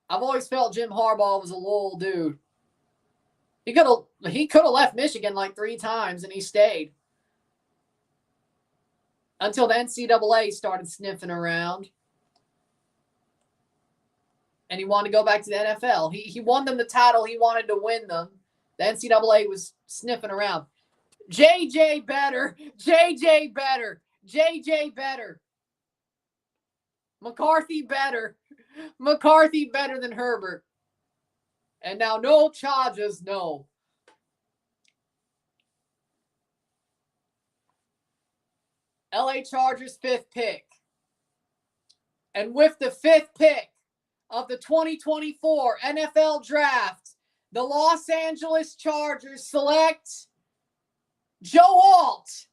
Speaker 1: I've always felt Jim Harbaugh was a loyal dude. He could have left Michigan like 3 times and he stayed. Until the NCAA started sniffing around. And he wanted to go back to the NFL. He won them the title. He wanted to win them. The NCAA was sniffing around. JJ better. McCarthy better. McCarthy better than Herbert. And now no charges, no. LA Chargers 5th pick. And with the 5th pick of the 2024 NFL Draft, the Los Angeles Chargers select Joe Alt,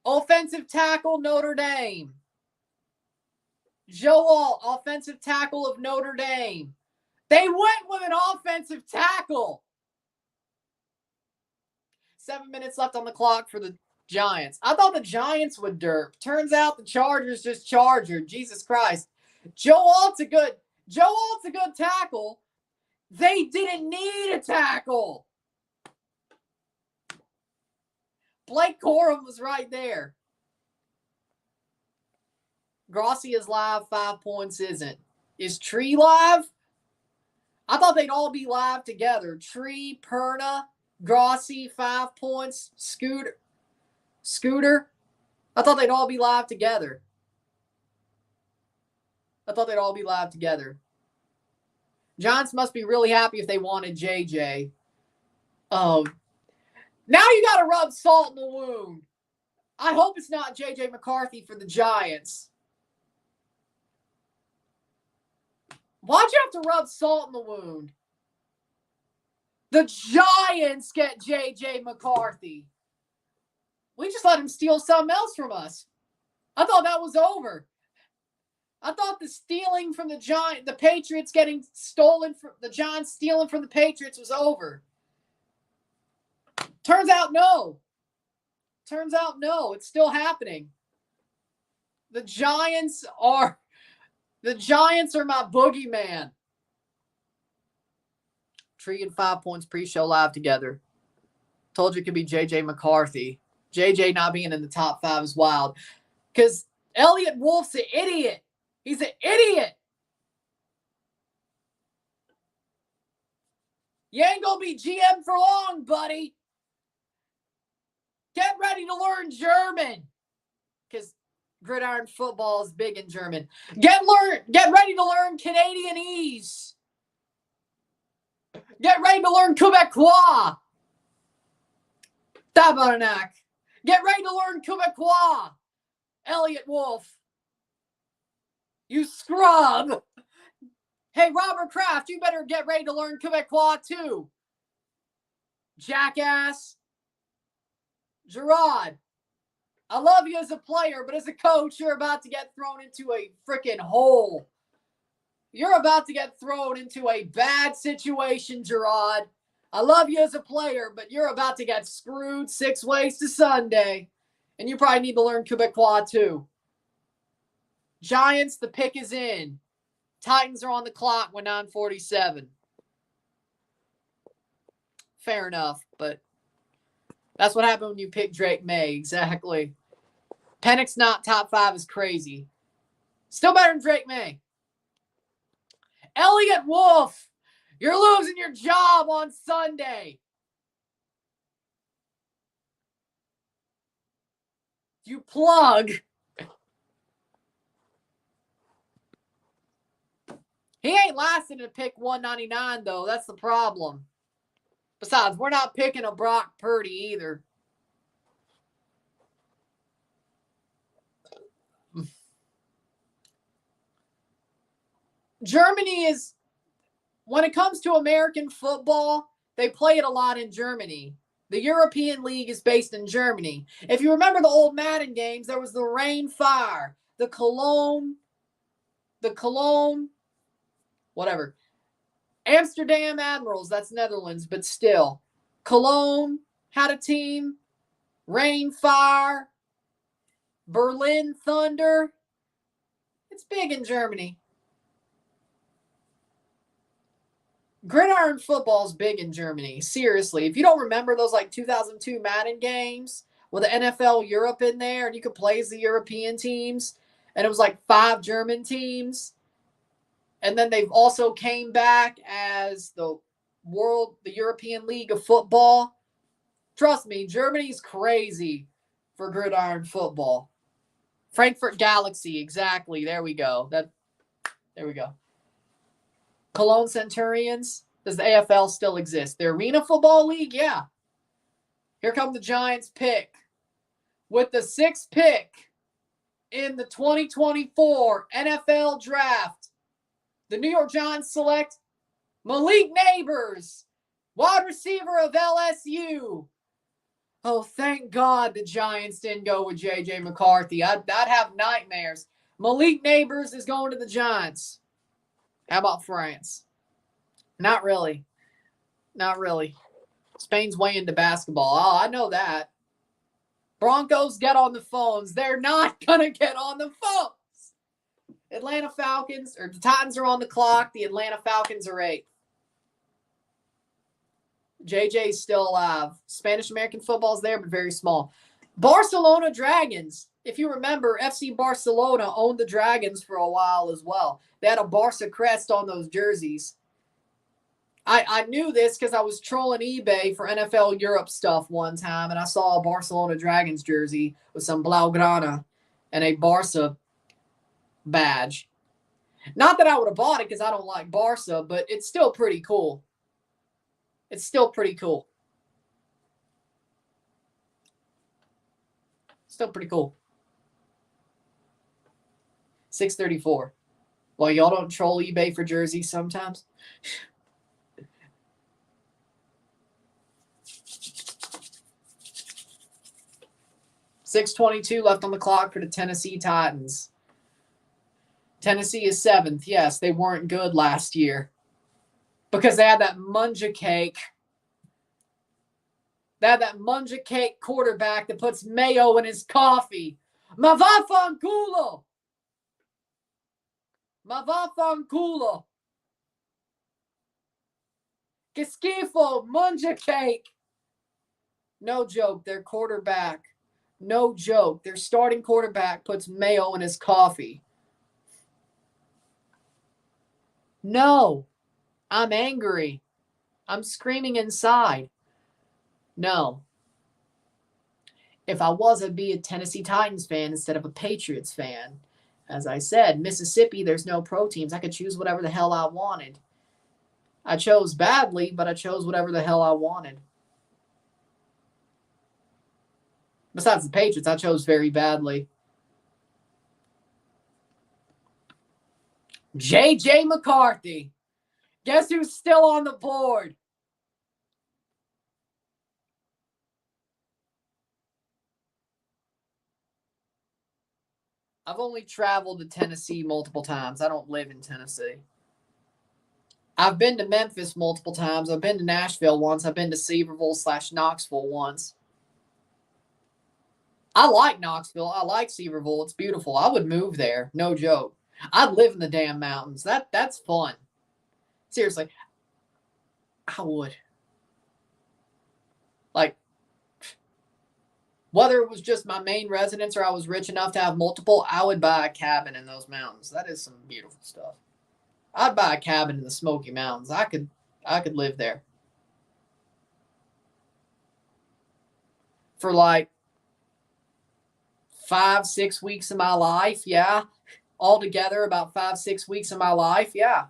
Speaker 1: offensive tackle, Notre Dame. Joe Alt, offensive tackle of Notre Dame. They went with an offensive tackle. 7 minutes left on the clock for the Giants. I thought the Giants would derp. Turns out the Chargers just chargered. Jesus Christ. Joe Alt's a good tackle. They didn't need a tackle. Blake Corum was right there. Grossi is live. 5 Points isn't. Is Tree live? I thought they'd all be live together. Tree, Perna, Grossi, 5 Points, Scooter. I thought they'd all be live together. Giants must be really happy if they wanted JJ. Now you got to rub salt in the wound. I hope it's not JJ McCarthy for the Giants. Why'd you have to rub salt in the wound? The Giants get JJ McCarthy. We just let him steal something else from us. I thought that was over. I thought the stealing from the Patriots getting stolen from the Giants stealing from the Patriots was over. Turns out no. It's still happening. The Giants are my boogeyman. Tree and 5 points pre-show live together. Told you it could be JJ McCarthy. JJ not being in the top 5 is wild. Because Elliott Wolff's an idiot. He's an idiot. You ain't going to be GM for long, buddy. Get ready to learn German. Because gridiron football is big in German. Get ready to learn Canadianese. Get ready to learn Quebecois. Tabarnak. Get ready to learn Quebecois. Elliott Wolff. You scrub. Hey, Robert Kraft, you better get ready to learn Quebecois too. Jackass. Girault. I love you as a player, but as a coach, you're about to get thrown into a freaking hole. You're about to get thrown into a bad situation, Girault. I love you as a player, but you're about to get screwed 6 ways to Sunday. And you probably need to learn Quebecois too. Giants, the pick is in. Titans are on the clock with 9:47. Fair enough, but that's what happened when you pick Drake May. Exactly. Penix not top 5 is crazy. Still better than Drake May. Elliott Wolff, you're losing your job on Sunday. You plug. He ain't lasting to pick 199, though. That's the problem. Besides, we're not picking a Brock Purdy either. Germany is, when it comes to American football, they play it a lot in Germany. The European League is based in Germany. If you remember the old Madden games, there was the Rain Fire, the Cologne, whatever. Amsterdam Admirals, that's Netherlands, but still. Cologne had a team. Rain Fire. Berlin Thunder. It's big in Germany. Gridiron football is big in Germany. Seriously. If you don't remember those like 2002 Madden games with the NFL Europe in there and you could play as the European teams and it was like 5 German teams. And then they've also came back as the European League of Football. Trust me, Germany's crazy for gridiron football. Frankfurt Galaxy, exactly. There we go. There we go. Cologne Centurions. Does the AFL still exist? The Arena Football League? Yeah. Here come the Giants pick. With the 6th pick in the 2024 NFL Draft, the New York Giants select Malik Neighbors, wide receiver of LSU. Oh, thank God the Giants didn't go with J.J. McCarthy. I'd have nightmares. Malik Neighbors is going to the Giants. How about France? Not really. Spain's way into basketball. Oh, I know that. Broncos, get on the phones. They're not going to get on the phones. Atlanta Falcons, or the Titans are on the clock. The Atlanta Falcons are 8th. JJ's still alive. Spanish-American football's there, but very small. Barcelona Dragons. If you remember, FC Barcelona owned the Dragons for a while as well. They had a Barca crest on those jerseys. I knew this because I was trolling eBay for NFL Europe stuff one time, and I saw a Barcelona Dragons jersey with some Blaugrana and a Barca badge. Not that I would have bought it because I don't like Barca, but it's still pretty cool. It's still pretty cool. Still pretty cool. 634. Well, y'all don't troll eBay for jerseys sometimes? $6:22 left on the clock for the Tennessee Titans. Tennessee is 7th. Yes, they weren't good last year because they had that munja cake. They had that munja cake quarterback that puts mayo in his coffee. Mavafanculo. Mavafanculo. Que schifo, munja cake. No joke, their quarterback. No joke, their starting quarterback puts mayo in his coffee. No, I'm angry. I'm screaming inside. No. If I was, I'd be a Tennessee Titans fan instead of a Patriots fan. As I said, Mississippi, there's no pro teams. I could choose whatever the hell I wanted. I chose badly, but I chose whatever the hell I wanted. Besides the Patriots, I chose very badly. J.J. McCarthy. Guess who's still on the board? I've only traveled to Tennessee multiple times. I don't live in Tennessee. I've been to Memphis multiple times. I've been to Nashville once. I've been to Sevierville/Knoxville once. I like Knoxville. I like Sevierville. It's beautiful. I would move there. No joke. I'd live in the damn mountains. That's fun. Seriously. I would. Like, whether it was just my main residence or I was rich enough to have multiple, I would buy a cabin in those mountains. That is some beautiful stuff. I'd buy a cabin in the Smoky Mountains. I could live there. For like 5-6 weeks of my life, yeah. Altogether, about 5-6 weeks of my life, yeah.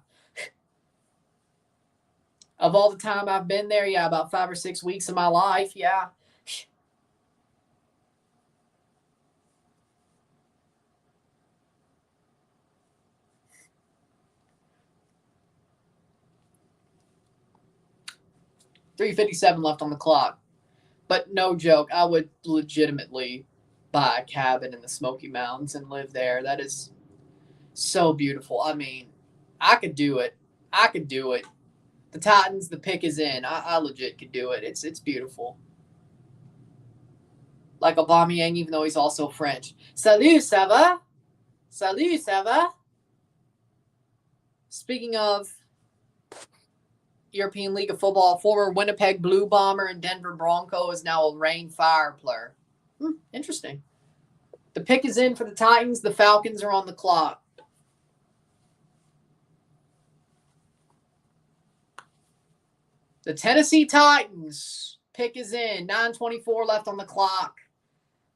Speaker 1: Of all the time I've been there, yeah, about 5 or 6 weeks of my life, yeah. $3:57 left on the clock. But no joke, I would legitimately buy a cabin in the Smoky Mountains and live there. That is so beautiful. I mean, I could do it. I could do it. The Titans, the pick is in. I legit could do it. It's beautiful. Like Aubameyang, even though he's also French. Salut, ça va? Salut, ça va? Speaking of European League of Football, former Winnipeg Blue Bomber and Denver Bronco is now a Reign Fire player. Interesting. The pick is in for the Titans. The Falcons are on the clock. The Tennessee Titans pick is in. 9:24 left on the clock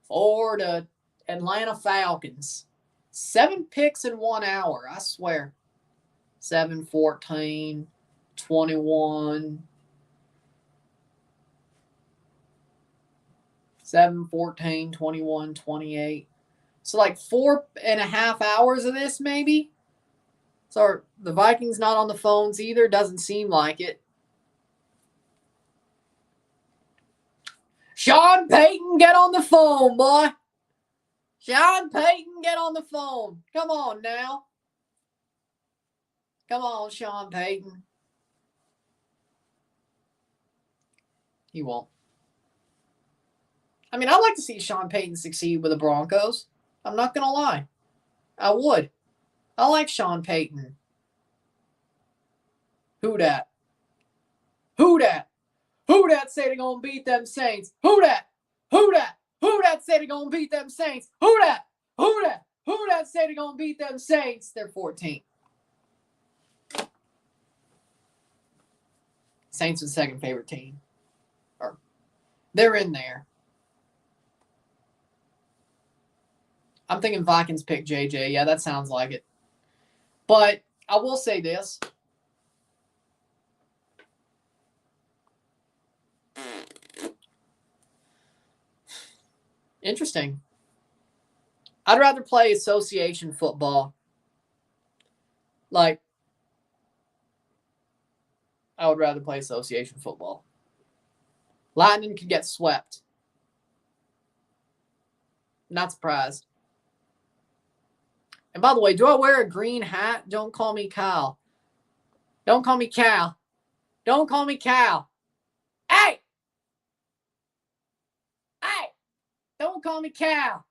Speaker 1: for the Atlanta Falcons. 7 picks in 1 hour, I swear. 7, 14, 21. 7, 14, 21, 28. So like 4.5 hours of this, maybe? So the Vikings not on the phones either. Doesn't seem like it. Sean Payton, get on the phone, boy. Sean Payton, get on the phone. Come on now. Come on, Sean Payton. He won't. I mean, I'd like to see Sean Payton succeed with the Broncos. I'm not going to lie. I would. I like Sean Payton. Who dat? Who dat? Who dat say they gonna beat them Saints? Who dat? Who dat? Who dat say they gonna beat them Saints? Who dat? Who dat? Who dat say they gonna beat them Saints? They're 14. Saints are the second favorite team. Or they're in there. I'm thinking Vikings pick JJ. Yeah, that sounds like it. But I will say this. Interesting. I'd rather play association football. Like, I would rather play association football. Lightning could get swept. Not surprised. And by the way, do I wear a green hat? Don't call me Kyle. Don't call me Cal. Don't call me Cal. Hey! Hey! Don't call me Cal.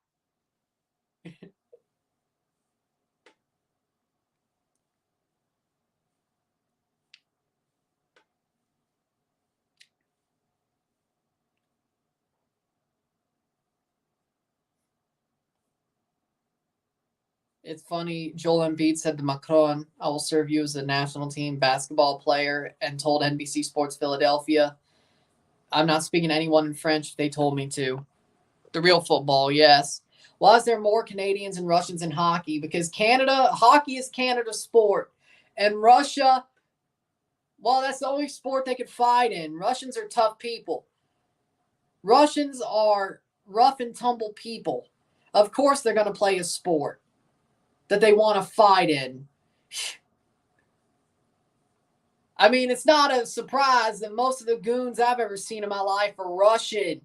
Speaker 1: It's funny, Joel Embiid said to Macron, I will serve you as a national team basketball player, and told NBC Sports Philadelphia, I'm not speaking to anyone in French. They told me to. The real football, yes. Why is there more Canadians and Russians in hockey? Because hockey is Canada's sport. And Russia, well, that's the only sport they could fight in. Russians are tough people. Russians are rough and tumble people. Of course they're going to play a sport that they want to fight in. I mean, it's not a surprise that most of the goons I've ever seen in my life are Russian.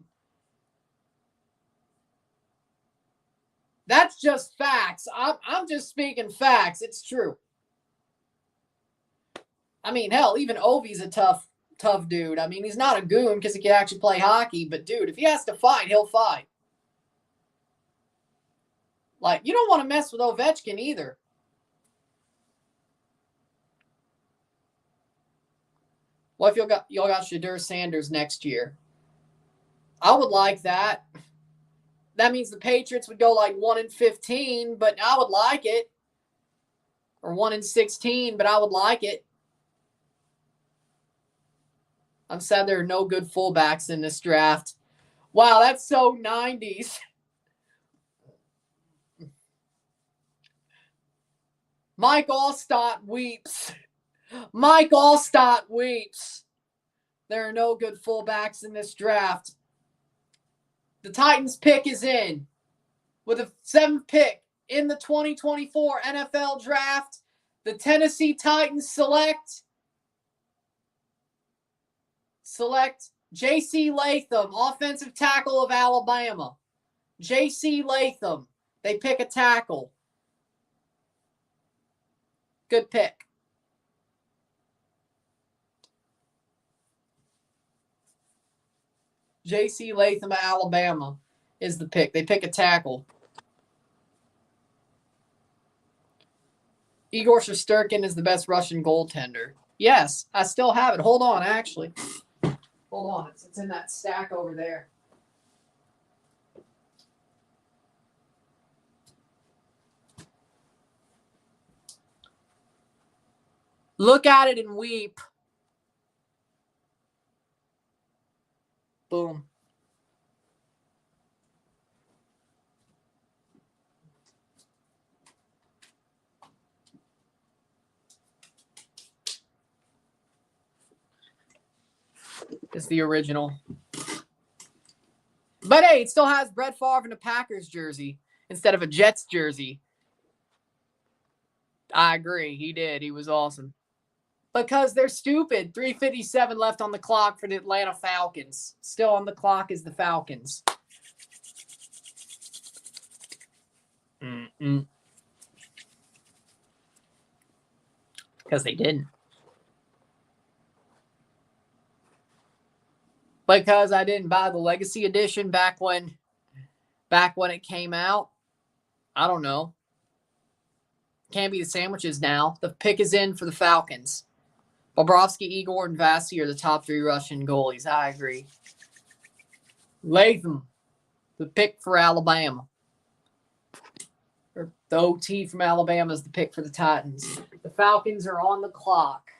Speaker 1: That's just facts. I'm just speaking facts. It's true. I mean, hell, even Ovi's a tough dude. I mean, he's not a goon because he can actually play hockey. But, dude, if he has to fight, he'll fight. Like, you don't want to mess with Ovechkin either. What if y'all got Shadur Sanders next year? I would like that. That means the Patriots would go like 1-15, but I would like it. Or 1-16, but I would like it. I'm sad there are no good fullbacks in this draft. Wow, that's so 90s. Mike Allstott weeps. Mike Allstott weeps. There are no good fullbacks in this draft. The Titans pick is in. With the 7th pick in the 2024 NFL Draft, the Tennessee Titans select J.C. Latham, offensive tackle of Alabama. J.C. Latham. They pick a tackle. Good pick. J.C. Latham of Alabama is the pick. They pick a tackle. Igor Shesterkin is the best Russian goaltender. Yes, I still have it. Hold on, actually. Hold on. It's in that stack over there. Look at it and weep. Boom. It's the original. But hey, it still has Brett Favre in a Packers jersey instead of a Jets jersey. I agree. He did. He was awesome. Because they're stupid. 3:57 left on the clock for the Atlanta Falcons. Still on the clock is the Falcons. Because they didn't. Because I didn't buy the Legacy Edition back when it came out. I don't know. Can't be the sandwiches now. The pick is in for the Falcons. Bobrovsky, Igor, and Vasi are the top 3 Russian goalies. I agree. Latham, the pick for Alabama. Or the OT from Alabama is the pick for the Titans. The Falcons are on the clock.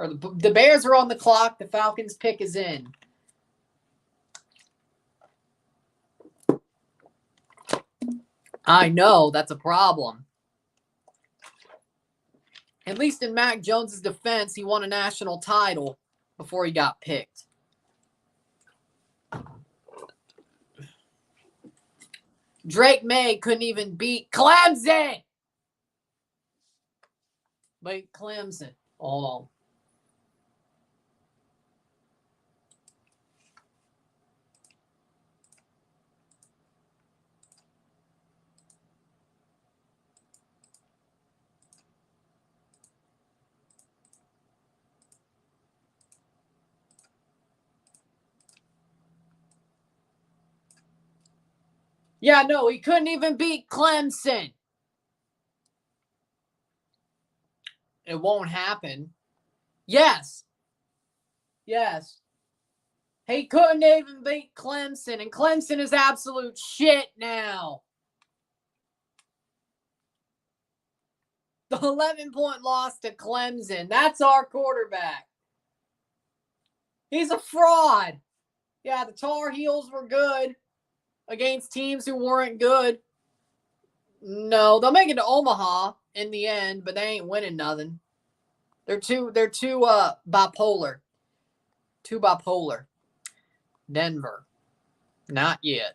Speaker 1: Or the Bears are on the clock. The Falcons pick is in. I know, that's a problem. At least in Mac Jones' defense, he won a national title before he got picked. Drake May couldn't even beat Clemson. Wait, Clemson. Hold on. Yeah, no, he couldn't even beat Clemson. It won't happen. Yes. Yes. He couldn't even beat Clemson, and Clemson is absolute shit now. The 11-point loss to Clemson. That's our quarterback. He's a fraud. Yeah, the Tar Heels were good against teams who weren't good. No, they'll make it to Omaha in the end, but they ain't winning nothing. They're too bipolar. Too bipolar. Denver. Not yet.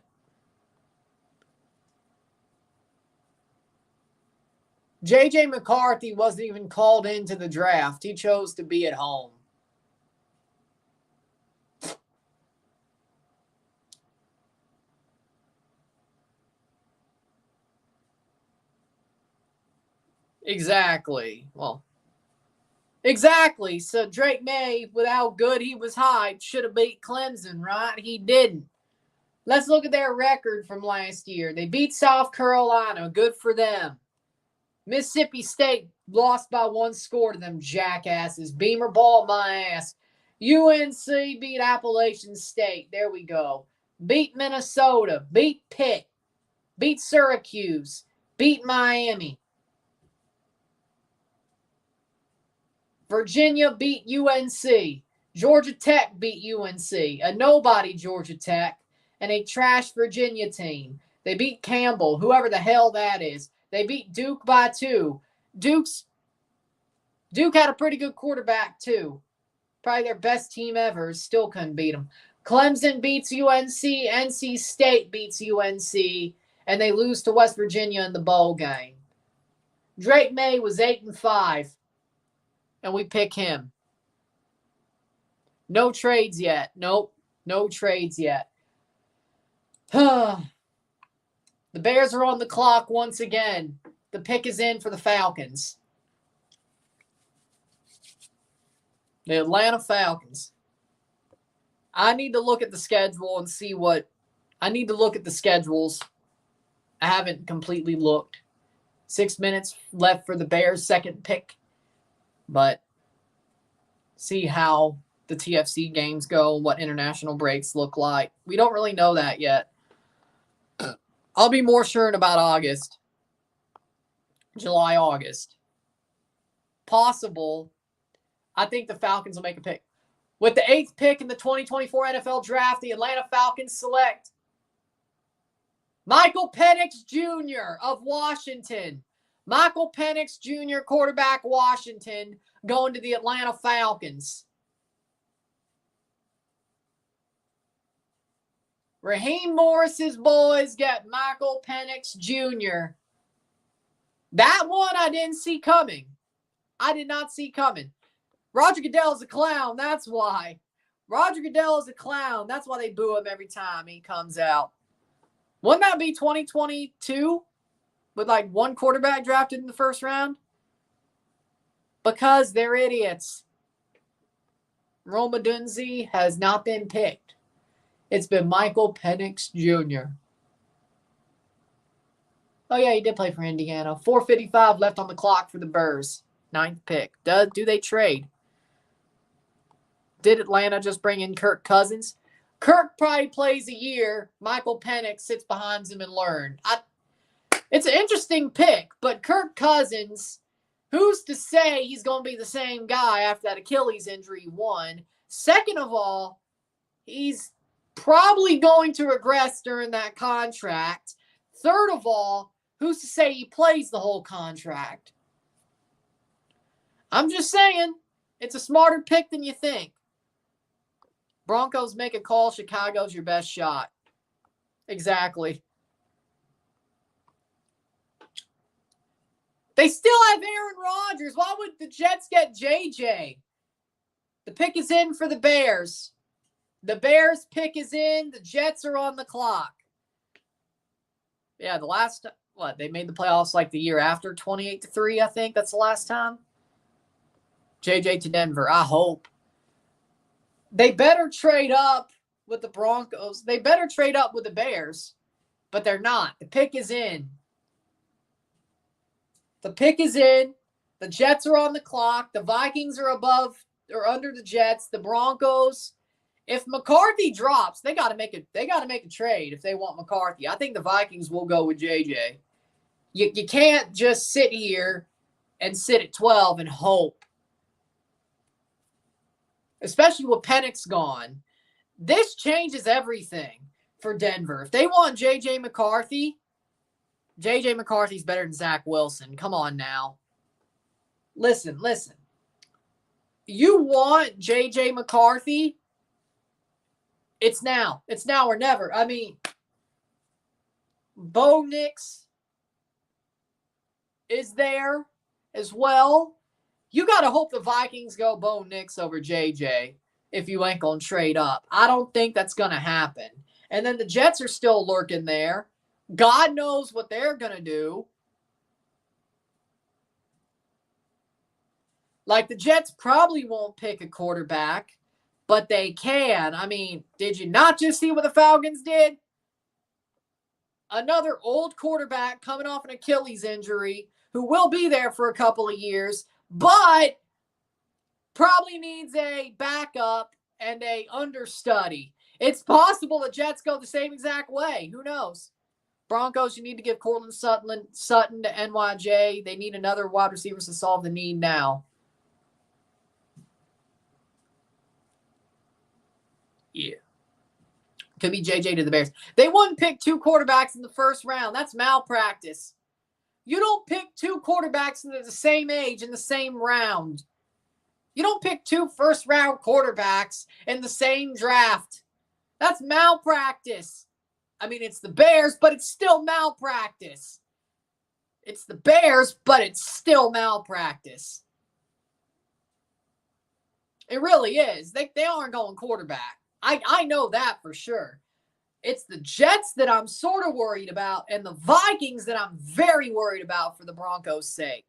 Speaker 1: J.J. McCarthy wasn't even called into the draft. He chose to be at home. Exactly. Well, exactly. So Drake May, with how good he was hyped, should have beat Clemson, right? He didn't. Let's look at their record from last year. They beat South Carolina. Good for them. Mississippi State lost by 1 score to them jackasses. Beamer balled my ass. UNC beat Appalachian State. There we go. Beat Minnesota. Beat Pitt. Beat Syracuse. Beat Miami. Virginia beat UNC. Georgia Tech beat UNC. A nobody Georgia Tech. And a trash Virginia team. They beat Campbell, whoever the hell that is. They beat Duke by 2. Duke had a pretty good quarterback, too. Probably their best team ever. Still couldn't beat them. Clemson beats UNC. NC State beats UNC. And they lose to West Virginia in the bowl game. Drake May was 8-5. And we pick him. No trades yet. Nope. No trades yet. The Bears are on the clock once again. The pick is in for the Falcons. The Atlanta Falcons. I need to look at the schedule and see what... I need to look at the schedules. I haven't completely looked. 6 minutes left for the Bears' second pick. But see how the TFC games go, what international breaks look like. We don't really know that yet. I'll be more sure in about August. July, August. Possible. I think the Falcons will make a pick. With the 8th pick in the 2024 NFL Draft, the Atlanta Falcons select Michael Penix Jr. of Washington. Michael Penix Jr., quarterback, Washington, going to the Atlanta Falcons. Raheem Morris's boys get Michael Penix Jr. That one I didn't see coming. I did not see coming. Roger Goodell's a clown. That's why. Roger Goodell is a clown. That's why they boo him every time he comes out. Wouldn't that be 2022 with like one quarterback drafted in the first round? Because they're idiots. Roma Dunze has not been picked. It's been Michael Penix Jr. Oh, yeah, he did play for Indiana. 4:55 left on the clock for the Bears. 9th pick. Do they trade? Did Atlanta just bring in Kirk Cousins? Kirk probably plays a year. Michael Penix sits behind him and learns. It's an interesting pick, but Kirk Cousins, who's to say he's going to be the same guy after that Achilles injury? One. Second of all, he's probably going to regress during that contract. Third of all, who's to say he plays the whole contract? I'm just saying, it's a smarter pick than you think. Broncos make a call. Chicago's your best shot. Exactly. They still have Aaron Rodgers. Why would the Jets get JJ? The pick is in for the Bears. The Bears pick is in. The Jets are on the clock. Yeah, the last, they made the playoffs like the year after, 28-3, I think. That's the last time. JJ to Denver, I hope. They better trade up with the Broncos. They better trade up with the Bears, but they're not. The pick is in. The pick is in. The Jets are on the clock. The Vikings are above or under the Jets. The Broncos, if McCarthy drops, they got to make a trade if they want McCarthy. I think the Vikings will go with JJ. You can't just sit here and sit at 12 and hope. Especially with Penix gone. This changes everything for Denver. If they want J.J. McCarthy's better than Zach Wilson. Come on now. Listen. You want J.J. McCarthy? It's now. It's now or never. I mean, Bo Nix is there as well. You got to hope the Vikings go Bo Nix over JJ if you ain't going to trade up. I don't think that's going to happen. And then the Jets are still lurking there. God knows what they're going to do. Like, the Jets probably won't pick a quarterback, but they can. I mean, did you not just see what the Falcons did? Another old quarterback coming off an Achilles injury who will be there for a couple of years, but probably needs a backup and a understudy. It's possible the Jets go the same exact way. Who knows? Broncos, you need to give Cortland Sutton to NYJ. They need another wide receiver to solve the need now. Yeah. Could be JJ to the Bears. They wouldn't pick two quarterbacks in the first round. That's malpractice. You don't pick two quarterbacks that are the same age in the same round. You don't pick two first-round quarterbacks in the same draft. That's malpractice. I mean, it's the Bears, but it's still malpractice. It's the Bears, but it's still malpractice. It really is. They aren't going quarterback. I know that for sure. It's the Jets that I'm sort of worried about and the Vikings that I'm very worried about for the Broncos' sake.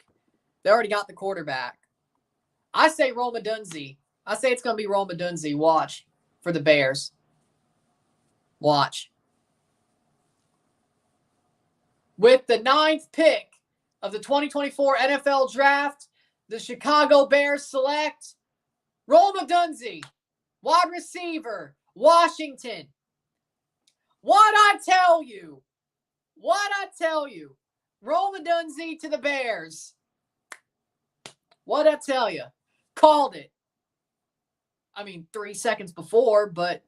Speaker 1: They already got the quarterback. I say Roma Dunze. I say it's going to be Roma Dunze. Watch for the Bears. Watch. With the 9th pick of the 2024 NFL Draft, the Chicago Bears select Roma Dunze, wide receiver, Washington. What'd I tell you? Roma Dunze to the Bears. What'd I tell you? Called it. I mean, 3 seconds before, but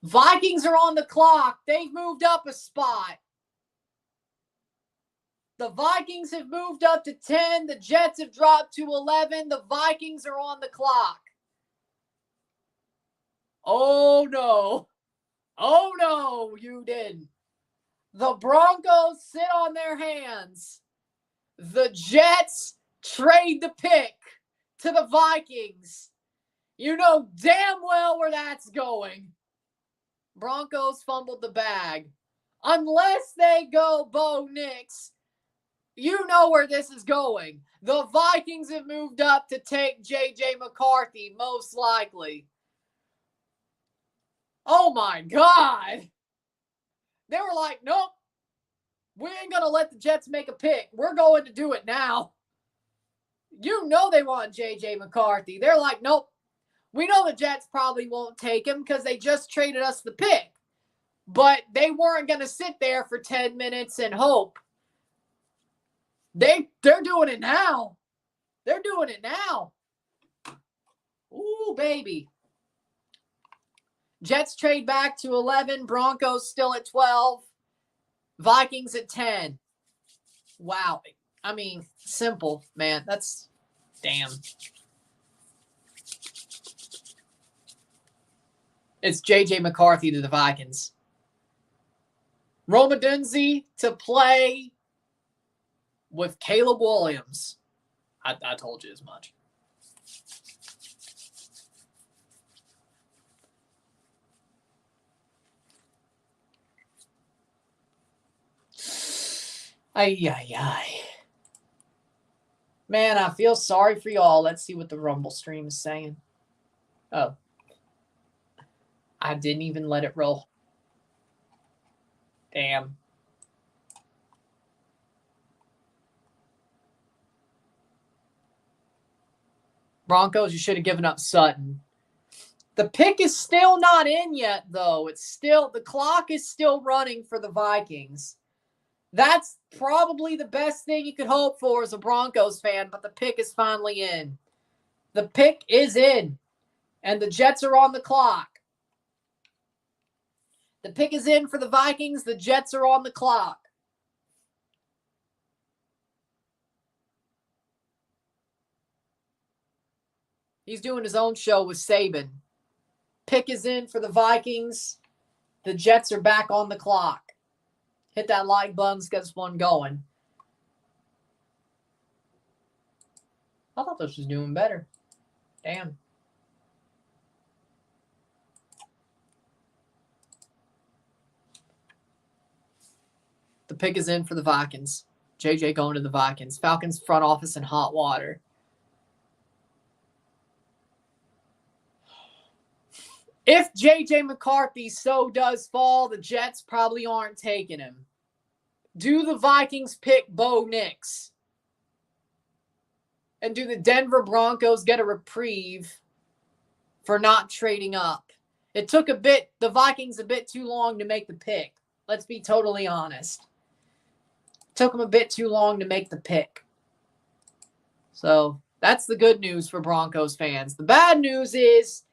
Speaker 1: Vikings are on the clock. They've moved up a spot. The Vikings have moved up to 10. The Jets have dropped to 11. The Vikings are on the clock. Oh, no. Oh, no, you didn't. The Broncos sit on their hands. The Jets trade the pick to the Vikings. You know damn well where that's going. Broncos fumbled the bag. Unless they go Bo Nix, you know where this is going. The Vikings have moved up to take J.J. McCarthy, most likely. Oh, my God. They were like, nope. We ain't going to let the Jets make a pick. We're going to do it now. You know they want J.J. McCarthy. They're like, nope. We know the Jets probably won't take him because they just traded us the pick. But they weren't going to sit there for 10 minutes and hope. They're doing it now. They're doing it now. Ooh, baby. Jets trade back to 11. Broncos still at 12. Vikings at 10. Wow. I mean, simple, man. That's damn. It's J.J. McCarthy to the Vikings. Roma Dunze to play with Caleb Williams. I told you as much. Ay. Man, I feel sorry for y'all. Let's see what the Rumble stream is saying. Oh. I didn't even let it roll. Damn. Broncos, you should have given up Sutton. The pick is still not in yet, though. The clock is still running for the Vikings. That's probably the best thing you could hope for as a Broncos fan, but the pick is finally in. The pick is in, and the Jets are on the clock. The pick is in for the Vikings. The Jets are on the clock. He's doing his own show with Saban. Pick is in for the Vikings. The Jets are back on the clock. Hit that like button. Let's get this one going. I thought this was doing better. Damn. The pick is in for the Vikings. JJ going to the Vikings. Falcons front office in hot water. If JJ McCarthy so does fall, the Jets probably aren't taking him. Do the Vikings pick Bo Nix? And do the Denver Broncos get a reprieve for not trading up? It took the Vikings a bit too long to make the pick. Let's be totally honest. It took them a bit too long to make the pick. So that's the good news for Broncos fans. The bad news is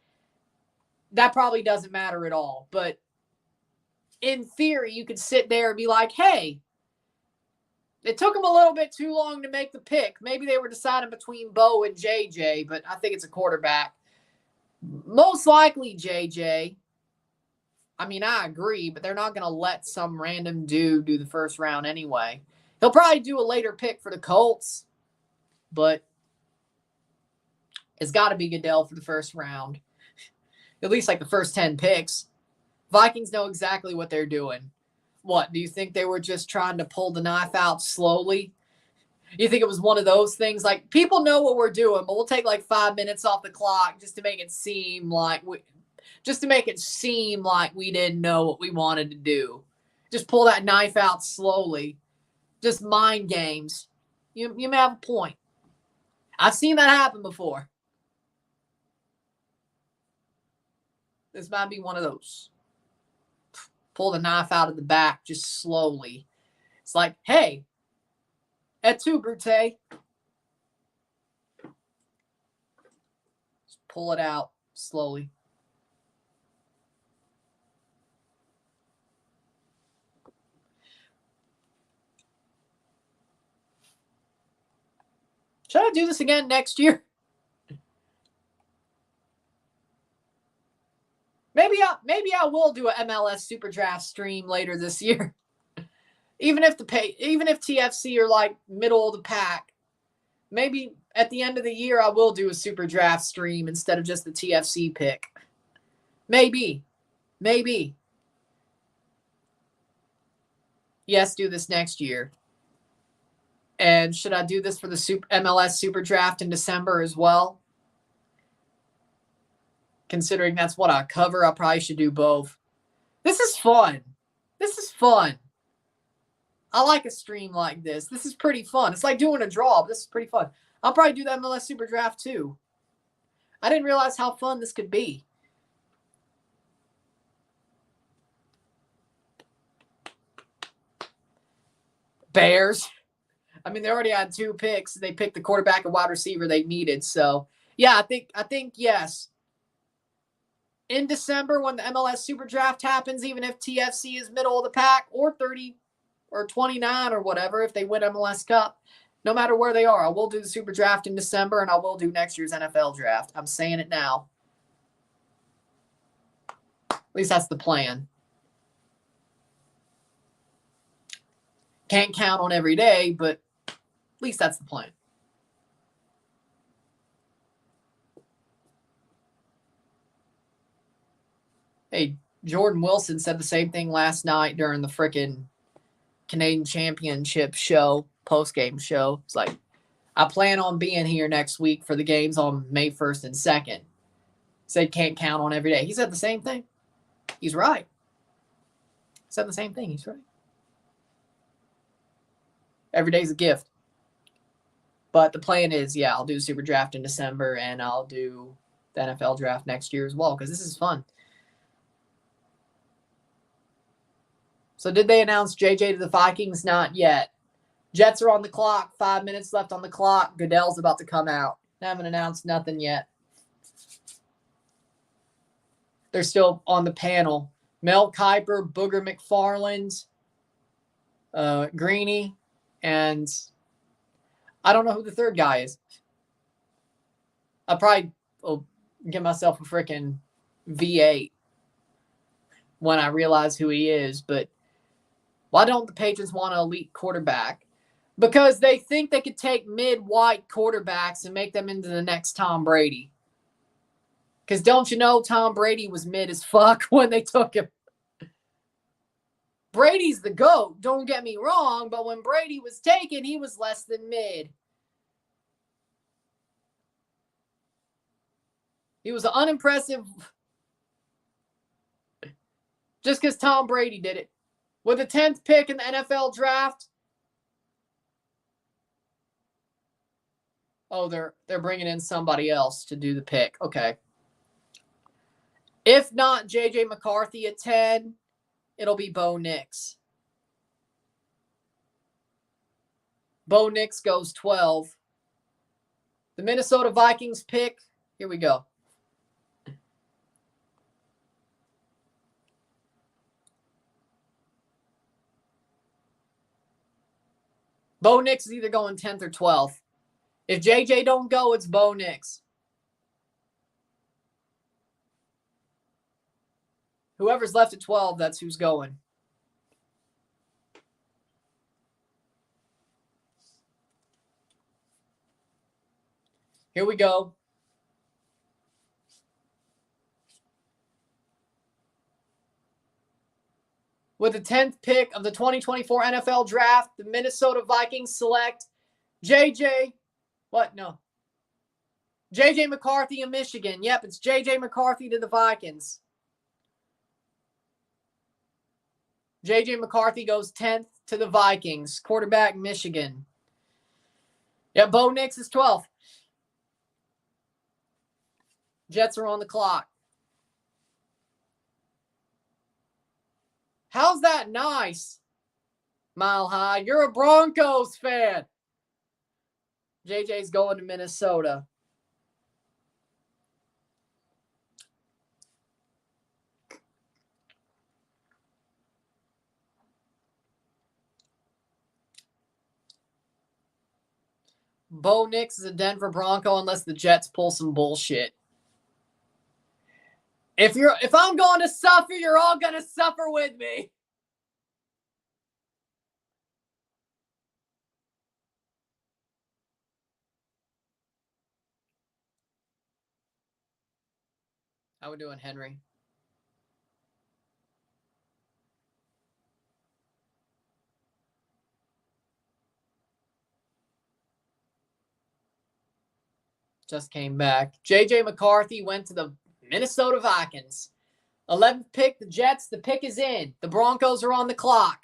Speaker 1: that probably doesn't matter at all. But in theory, you could sit there and be like, hey, it took them a little bit too long to make the pick. Maybe they were deciding between Bo and JJ, but I think it's a quarterback. Most likely JJ. I mean, I agree, but they're not going to let some random dude do the first round anyway. He'll probably do a later pick for the Colts, but it's got to be Goodell for the first round. At least like the first 10 picks. Vikings know exactly what they're doing. What, do you think they were just trying to pull the knife out slowly? You think it was one of those things? Like, people know what we're doing, but we'll take like 5 minutes off the clock just to make it seem like we didn't know what we wanted to do. Just pull that knife out slowly. Just mind games. You may have a point. I've seen that happen before. This might be one of those. Pull the knife out of the back just slowly. It's like, hey, et tu, Brute? Just pull it out slowly. Should I do this again next year? Maybe I will do an MLS Super Draft stream later this year. Even if TFC are like middle of the pack, maybe at the end of the year I will do a Super Draft stream instead of just the TFC pick. Maybe. Yes, do this next year. And should I do this for the MLS Super Draft in December as well? Considering that's what I cover, I probably should do both. This is fun. I like a stream like this. This is pretty fun. It's like doing a draw, but this is pretty fun. I'll probably do that MLS Super Draft too. I didn't realize how fun this could be. Bears. I mean, they already had 2 picks. They picked the quarterback and wide receiver they needed. So, yeah, I think yes. In December, when the MLS Super Draft happens, even if TFC is middle of the pack or 30 or 29 or whatever, if they win MLS Cup, no matter where they are, I will do the Super Draft in December, and I will do next year's NFL Draft. I'm saying it now. At least that's the plan. Can't count on every day, but at least that's the plan. Hey, Jordan Wilson said the same thing last night during the frickin' Canadian Championship show, post-game show. It's like, I plan on being here next week for the games on May 1st and 2nd. Said can't count on every day. He said the same thing. He's right. Said the same thing. He's right. Every day's a gift. But the plan is, yeah, I'll do Super Draft in December, and I'll do the NFL Draft next year as well, because this is fun. So did they announce JJ to the Vikings? Not yet. Jets are on the clock. 5 minutes left on the clock. Goodell's about to come out. They haven't announced nothing yet. They're still on the panel. Mel Kiper, Booger McFarland, Greeny, and I don't know who the third guy is. I probably will get myself a freaking V8 when I realize who he is. But why don't the Patriots want an elite quarterback? Because they think they could take mid-white quarterbacks and make them into the next Tom Brady. Because don't you know Tom Brady was mid as fuck when they took him? Brady's the GOAT, don't get me wrong, but when Brady was taken, he was less than mid. He was unimpressive just because Tom Brady did it. With the 10th pick in the NFL draft, oh, they're bringing in somebody else to do the pick. Okay. If not J.J. McCarthy at 10, it'll be Bo Nix. Bo Nix goes 12. The Minnesota Vikings pick, here we go. Bo Nix is either going 10th or 12th. If JJ don't go, it's Bo Nix. Whoever's left at 12, that's who's going. Here we go. With the 10th pick of the 2024 NFL Draft, the Minnesota Vikings select JJ. What? No. JJ McCarthy of Michigan. Yep, it's JJ McCarthy to the Vikings. JJ McCarthy goes 10th to the Vikings. Quarterback, Michigan. Yep, Bo Nix is 12th. Jets are on the clock. How's that nice? Mile High. You're a Broncos fan. JJ's going to Minnesota. Bo Nix is a Denver Bronco unless the Jets pull some bullshit. If I'm going to suffer, you're all going to suffer with me. How we doing, Henry? Just came back. JJ McCarthy went to the Minnesota Vikings. 11th pick, the Jets. The pick is in. The Broncos are on the clock.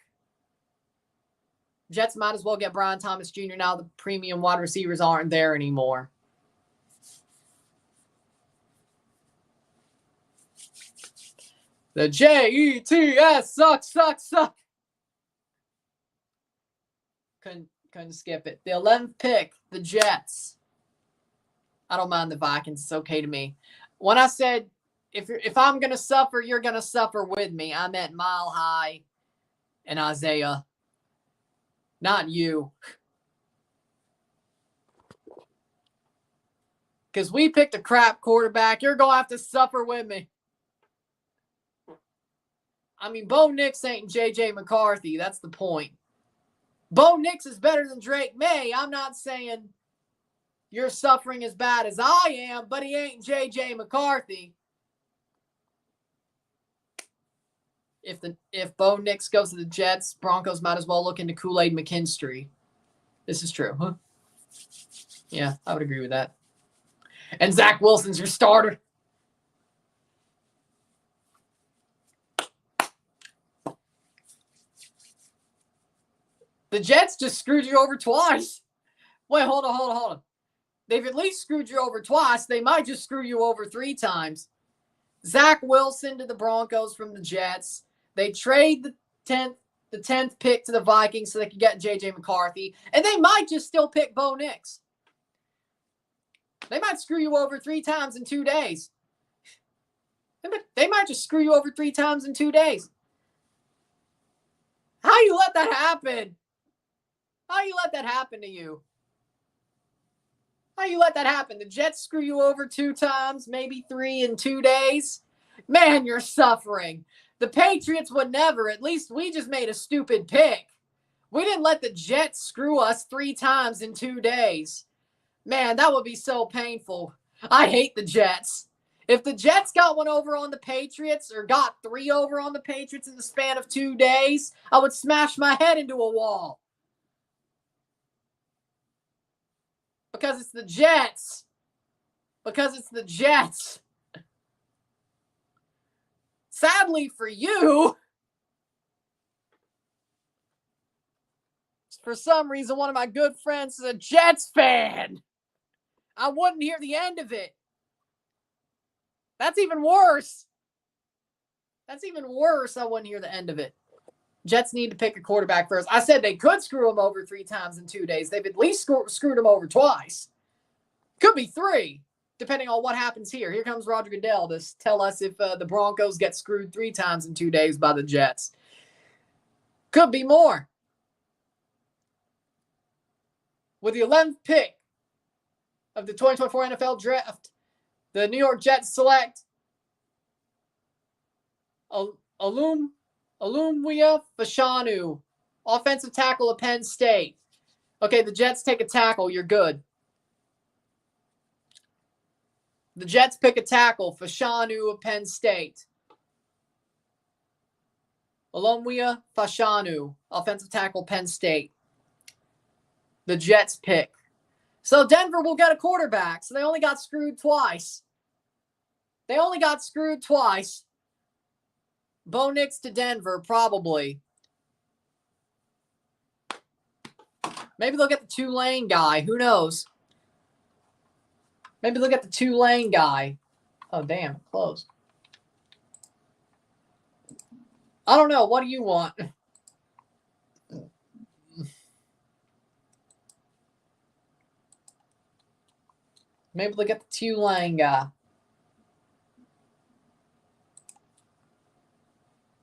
Speaker 1: Jets might as well get Brian Thomas Jr. now the premium wide receivers aren't there anymore. The Jets suck. Couldn't skip it. The 11th pick, the Jets. I don't mind the Vikings. It's okay to me. When I said, if I'm going to suffer, you're going to suffer with me, I meant Mile High and Isaiah. Not you. Because we picked a crap quarterback. You're going to have to suffer with me. I mean, Bo Nix ain't J.J. McCarthy. That's the point. Bo Nix is better than Drake May. I'm not saying you're suffering as bad as I am, but he ain't J.J. McCarthy. If Bo Nix goes to the Jets, Broncos might as well look into Kool-Aid McKinstry. This is true, huh? Yeah, I would agree with that. And Zach Wilson's your starter. The Jets just screwed you over twice. Wait, hold on. They've at least screwed you over twice. They might just screw you over 3 times. Zach Wilson to the Broncos from the Jets. They trade the 10th pick to the Vikings so they can get J.J. McCarthy. And they might just still pick Bo Nix. They might screw you over 3 times in 2 days. They might just screw you over 3 times in 2 days. How you let that happen? How you let that happen to you? How you let that happen? The Jets screw you over 2 times, maybe 3 in 2 days? Man, you're suffering. The Patriots would never. At least we just made a stupid pick. We didn't let the Jets screw us 3 times in 2 days. Man, that would be so painful. I hate the Jets. If the Jets got one over on the Patriots or got 3 over on the Patriots in the span of 2 days, I would smash my head into a wall. Because it's the Jets. Because it's the Jets. Sadly for you, for some reason, one of my good friends is a Jets fan. I wouldn't hear the end of it. That's even worse. I wouldn't hear the end of it. Jets need to pick a quarterback first. I said they could screw him over 3 times in 2 days. They've at least screwed him over twice. Could be 3, depending on what happens here. Here comes Roger Goodell to tell us if the Broncos get screwed 3 times in 2 days by the Jets. Could be more. With the 11th pick of the 2024 NFL Draft, the New York Jets select Olumwia Fashanu, offensive tackle of Penn State. Okay, the Jets take a tackle. You're good. The Jets pick a tackle, Fashanu of Penn State. Olumwia Fashanu, offensive tackle, Penn State. The Jets pick. So Denver will get a quarterback. So they only got screwed twice. Bo Nix to Denver, probably. Maybe they'll get the Tulane guy. Who knows? Maybe they'll get the Tulane guy. Oh, damn. Close. I don't know. What do you want? Maybe they'll get the Tulane guy.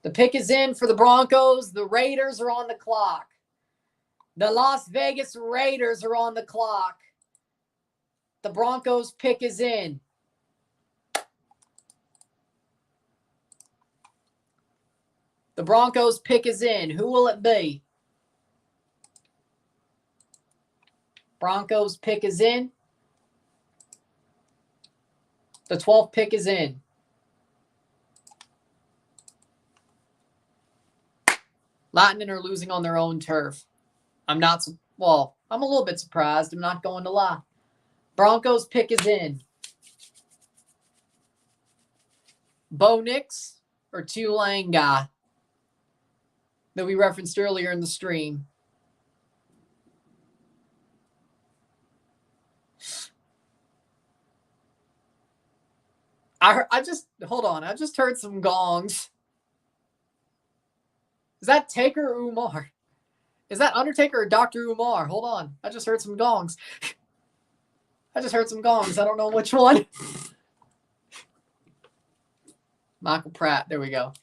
Speaker 1: The pick is in for the Broncos. The Raiders are on the clock. The Las Vegas Raiders are on the clock. The Broncos pick is in. The Broncos pick is in. Who will it be? Broncos pick is in. The 12th pick is in. Lightning are losing on their own turf. I'm a little bit surprised. I'm not going to lie. Broncos pick is in. Bo Nix or Tulane guy that we referenced earlier in the stream. I just heard some gongs. Is that Taker or Umar? Is that Undertaker or Dr. Umar? Hold on. I just heard some gongs. I don't know which one. Michael Pratt. There we go.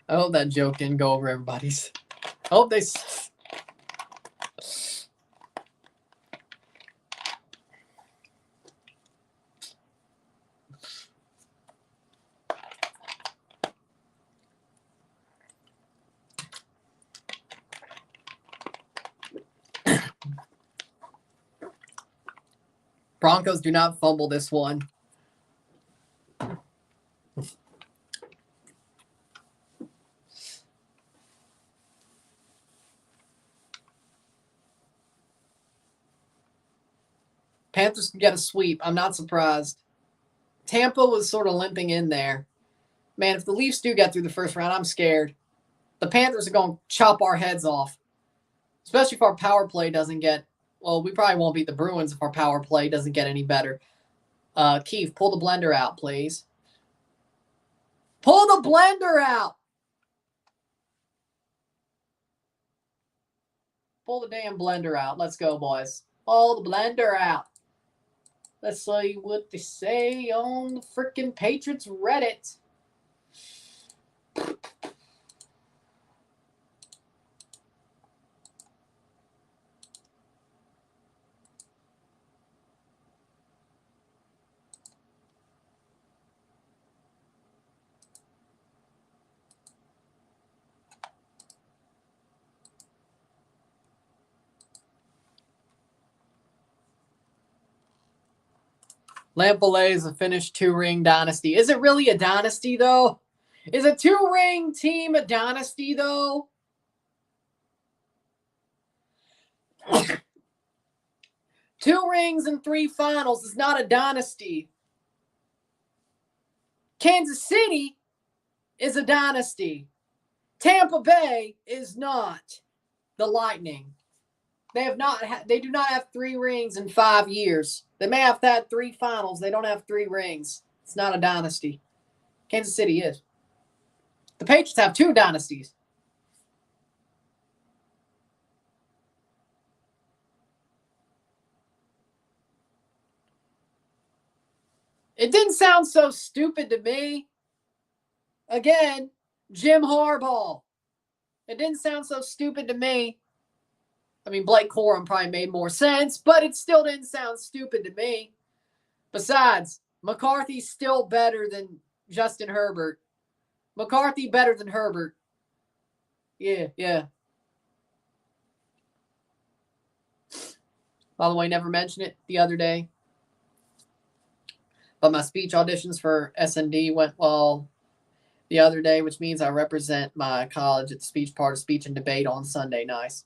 Speaker 1: I hope that joke didn't go over everybody's. I hope they... Broncos do not fumble this one. Panthers can get a sweep. I'm not surprised. Tampa was sort of limping in there. Man, if the Leafs do get through the first round, I'm scared. The Panthers are going to chop our heads off. Especially if our power play doesn't get... Well, we probably won't beat the Bruins if our power play doesn't get any better. Keith, pull the blender out, please. Pull the blender out! Pull the damn blender out. Let's go, boys. Pull the blender out. Let's see what they say on the freaking Patriots Reddit. Lampolet is a finished 2-ring dynasty. Is it really a dynasty, though? Is a 2-ring team a dynasty, though? Two rings and 3 finals is not a dynasty. Kansas City is a dynasty. Tampa Bay is not. The Lightning. They do not have 3 rings in 5 years. They may have had 3 finals. They don't have 3 rings. It's not a dynasty. Kansas City is. The Patriots have 2 dynasties. It didn't sound so stupid to me. Again, Jim Harbaugh. It didn't sound so stupid to me. I mean, Blake Corum probably made more sense, but it still didn't sound stupid to me. Besides, McCarthy's still better than Justin Herbert. McCarthy better than Herbert. Yeah. By the way, never mentioned it the other day. But my speech auditions for SND went well the other day, which means I represent my college at the speech part of speech and debate on Sunday. Nice.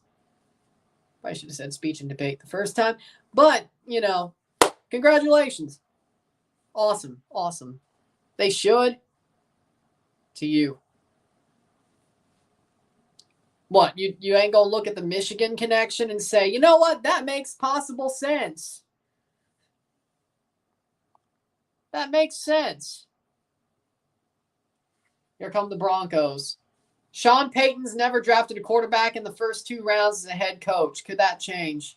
Speaker 1: I should have said speech and debate the first time. But, congratulations. Awesome. They should. To you. What, you ain't going to look at the Michigan connection and say, you know what, that makes possible sense. That makes sense. Here come the Broncos. Sean Payton's never drafted a quarterback in the first 2 rounds as a head coach. Could that change?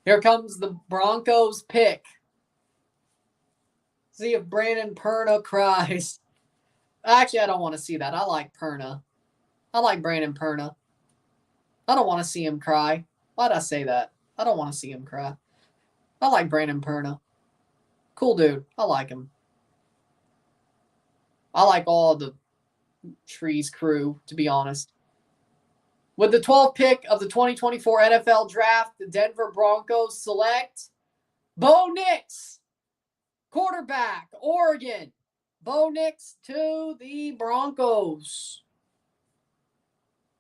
Speaker 1: Here comes the Broncos pick. See if Brandon Perna cries. Actually, I don't want to see that. I like Perna. I like Brandon Perna. I don't want to see him cry. Why'd I say that? I don't want to see him cry. I like Brandon Perna. Cool dude. I like him. I like all the Trees crew, to be honest. With the 12th pick of the 2024 NFL Draft, the Denver Broncos select Bo Nix, quarterback, Oregon. Bo Nix to the Broncos.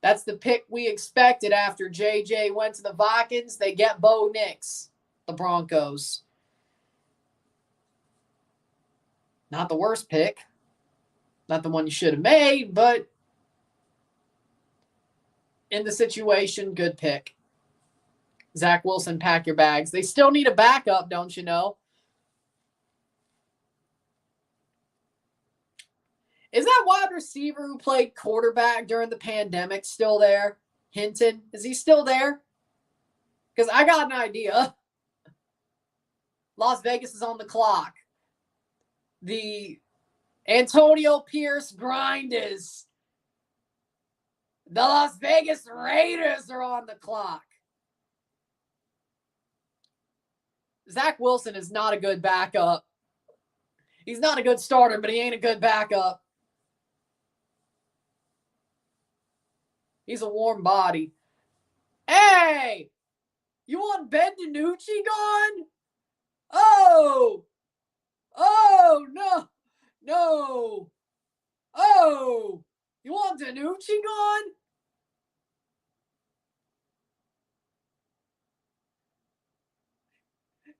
Speaker 1: That's the pick we expected after JJ went to the Vikings. They get Bo Nix, the Broncos. Not the worst pick. Not the one you should have made, but in the situation, good pick. Zach Wilson, pack your bags. They still need a backup, don't you know? Is that wide receiver who played quarterback during the pandemic still there? Hinton? Is he still there? Because I got an idea. Las Vegas is on the clock. The Antonio Pierce grind is. The Las Vegas Raiders are on the clock. Zach Wilson is not a good backup. He's not a good starter, but he ain't a good backup. He's a warm body. Hey! You want Ben DiNucci gone? Oh! Oh, no! No! Oh! You want DiNucci gone?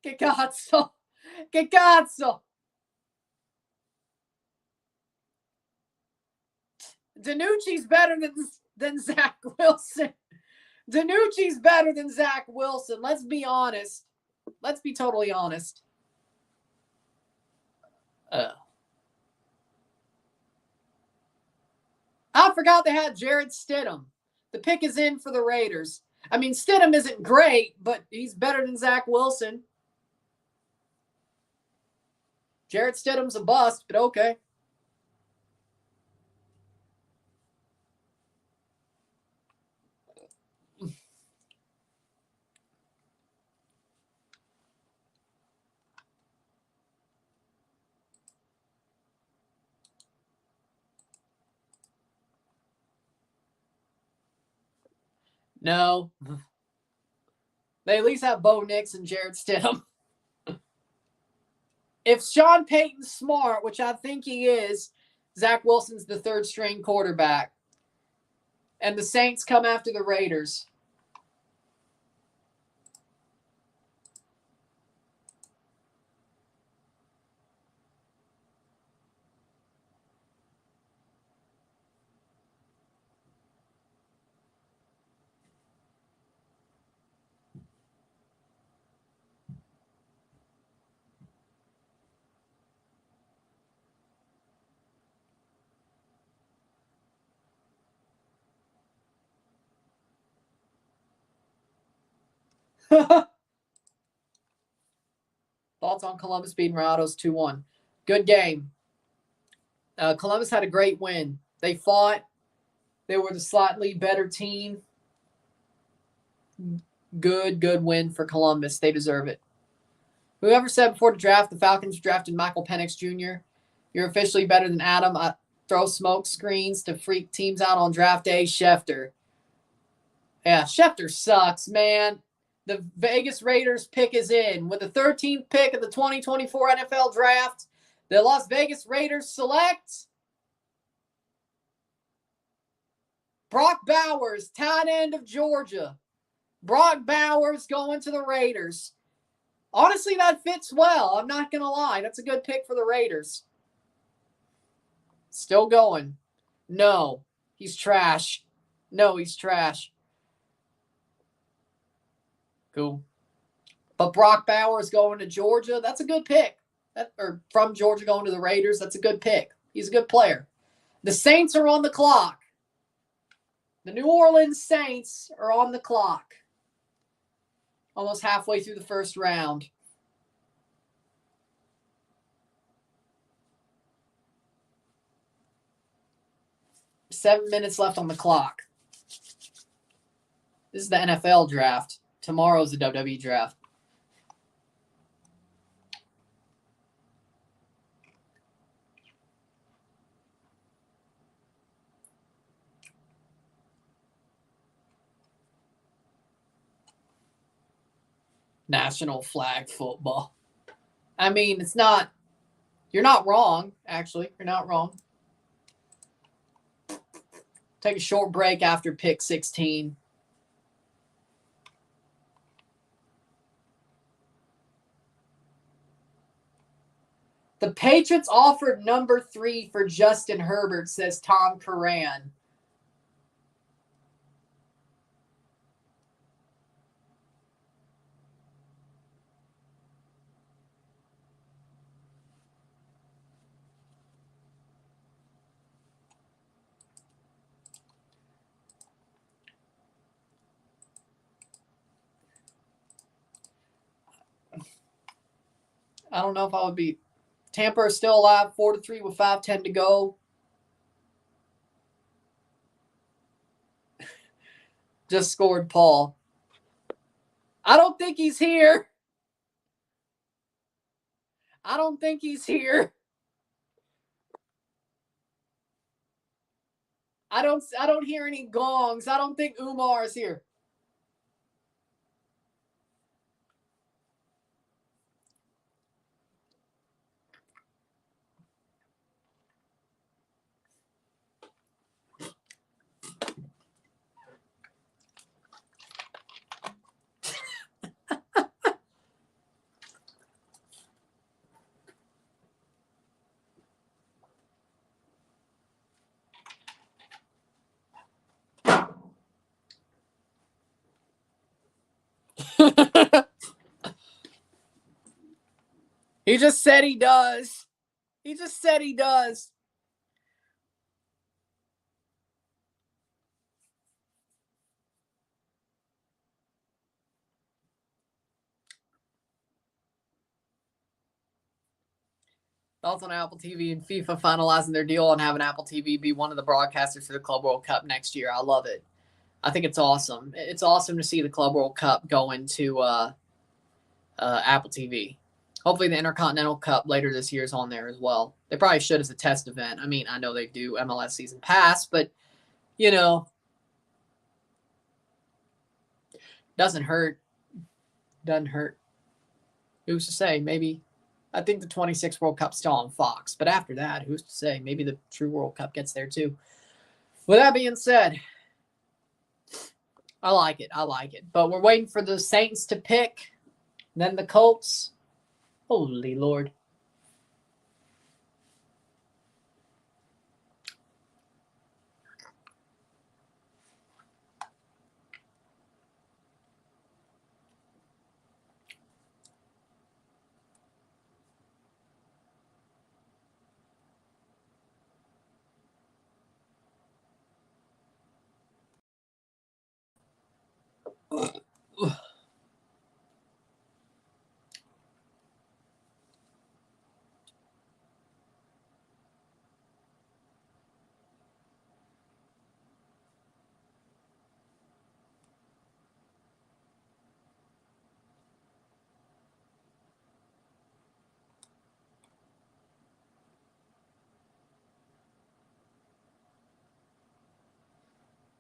Speaker 1: Che cazzo! Che cazzo! DiNucci's better than Zach Wilson. DiNucci's better than Zach Wilson. Let's be honest. Let's be totally honest. I forgot they had Jarrett Stidham. The pick is in for the Raiders. I mean, Stidham isn't great, but he's better than Zach Wilson. Jarrett Stidham's a bust, but okay. No. They at least have Bo Nix and Jarrett Stidham. If Sean Payton's smart, which I think he is, Zach Wilson's the third string quarterback. And the Saints come after the Raiders. Thoughts on Columbus beating Rayados 2-1. Good game. Columbus had a great win. They fought. They were the slightly better team. Good win for Columbus. They deserve it. Whoever said before the draft the Falcons drafted Michael Penix Jr., you're officially better than Adam. I throw smoke screens to freak teams out on draft day. Schefter. Yeah, Schefter sucks, man. The Vegas Raiders pick is in. With the 13th pick of the 2024 NFL Draft, the Las Vegas Raiders select Brock Bowers, tight end of Georgia. Brock Bowers going to the Raiders. Honestly, that fits well. I'm not going to lie. That's a good pick for the Raiders. Still going. No, he's trash. No, he's trash. Cool. But Brock Bowers going to Georgia, that's a good pick. Or from Georgia going to the Raiders, that's a good pick. He's a good player. The Saints are on the clock. The New Orleans Saints are on the clock. Almost halfway through the first round. Seven minutes left on the clock. This is the NFL draft. Tomorrow's the WWE draft. National flag football. I mean, it's not. You're not wrong, actually. You're not wrong. Take a short break after pick 16. The Patriots offered number 3 for Justin Herbert, says Tom Curran. I don't know if I would be. Tampa is still alive, 4-3 with 5:10 to go. Just scored Paul. I don't think he's here. I don't think he's here. I don't hear any gongs. I don't think Umar is here. He just said he does. He just said he does. Thoughts on Apple TV and FIFA finalizing their deal and having Apple TV be one of the broadcasters for the Club World Cup next year. I love it. I think it's awesome. It's awesome to see the Club World Cup going to Apple TV. Hopefully the Intercontinental Cup later this year is on there as well. They probably should as a test event. I mean, I know they do MLS Season Pass, but, you know, doesn't hurt. Doesn't hurt. Who's to say? Maybe. I think the 26 World Cup's still on Fox. But after that, who's to say? Maybe the true World Cup gets there too. With that being said, I like it. I like it. But we're waiting for the Saints to pick. Then the Colts. Holy Lord.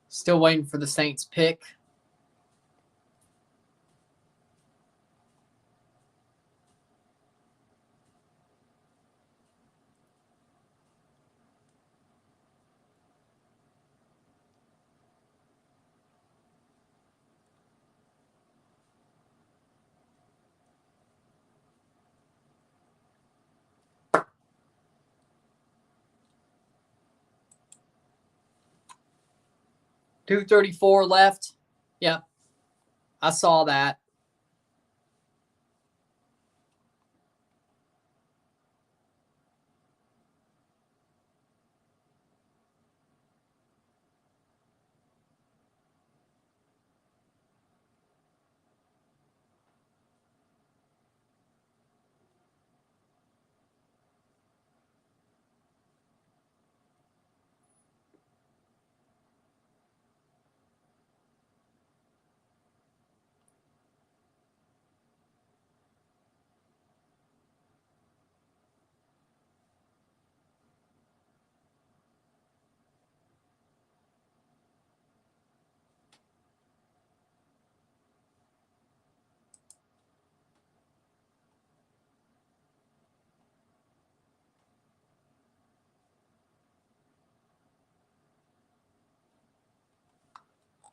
Speaker 1: Still waiting for the Saints pick. .234 left. Yep. I saw that.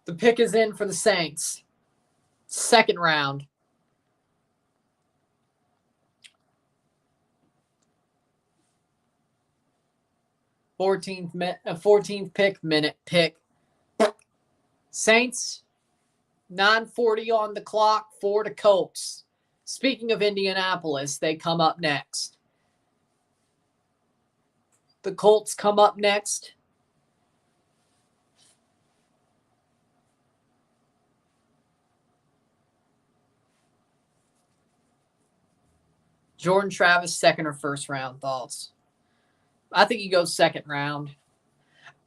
Speaker 1: The pick is in for the Saints. Second round. 14th pick. Saints, 9:40 on the clock for the Colts. Speaking of Indianapolis, they come up next. The Colts come up next. Jordan Travis, second or first round thoughts? I think he goes second round.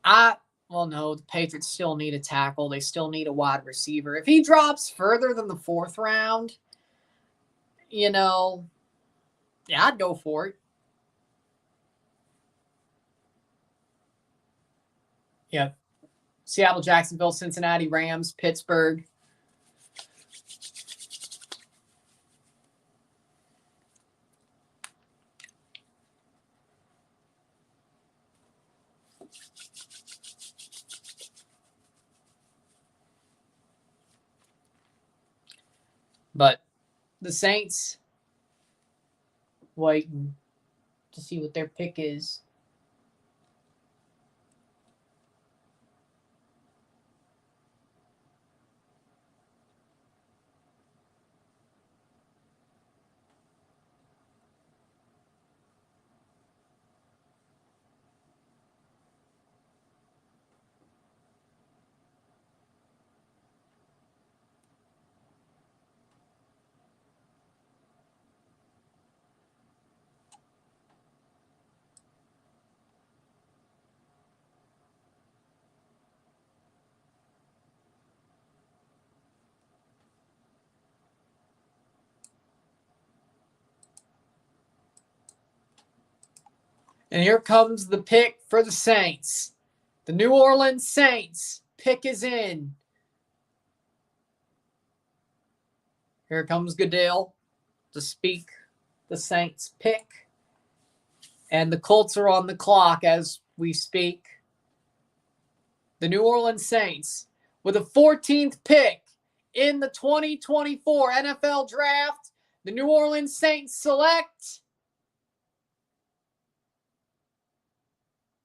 Speaker 1: Well, no, the Patriots still need a tackle. They still need a wide receiver. If he drops further than the fourth round, yeah, I'd go for it. Yeah. Seattle, Jacksonville, Cincinnati, Rams, Pittsburgh. But the Saints waiting to see what their pick is. And here comes the pick for the Saints. The New Orleans Saints. Pick is in. Here comes Goodell to speak the Saints pick. And the Colts are on the clock as we speak. The New Orleans Saints with a 14th pick in the 2024 NFL Draft. The New Orleans Saints select.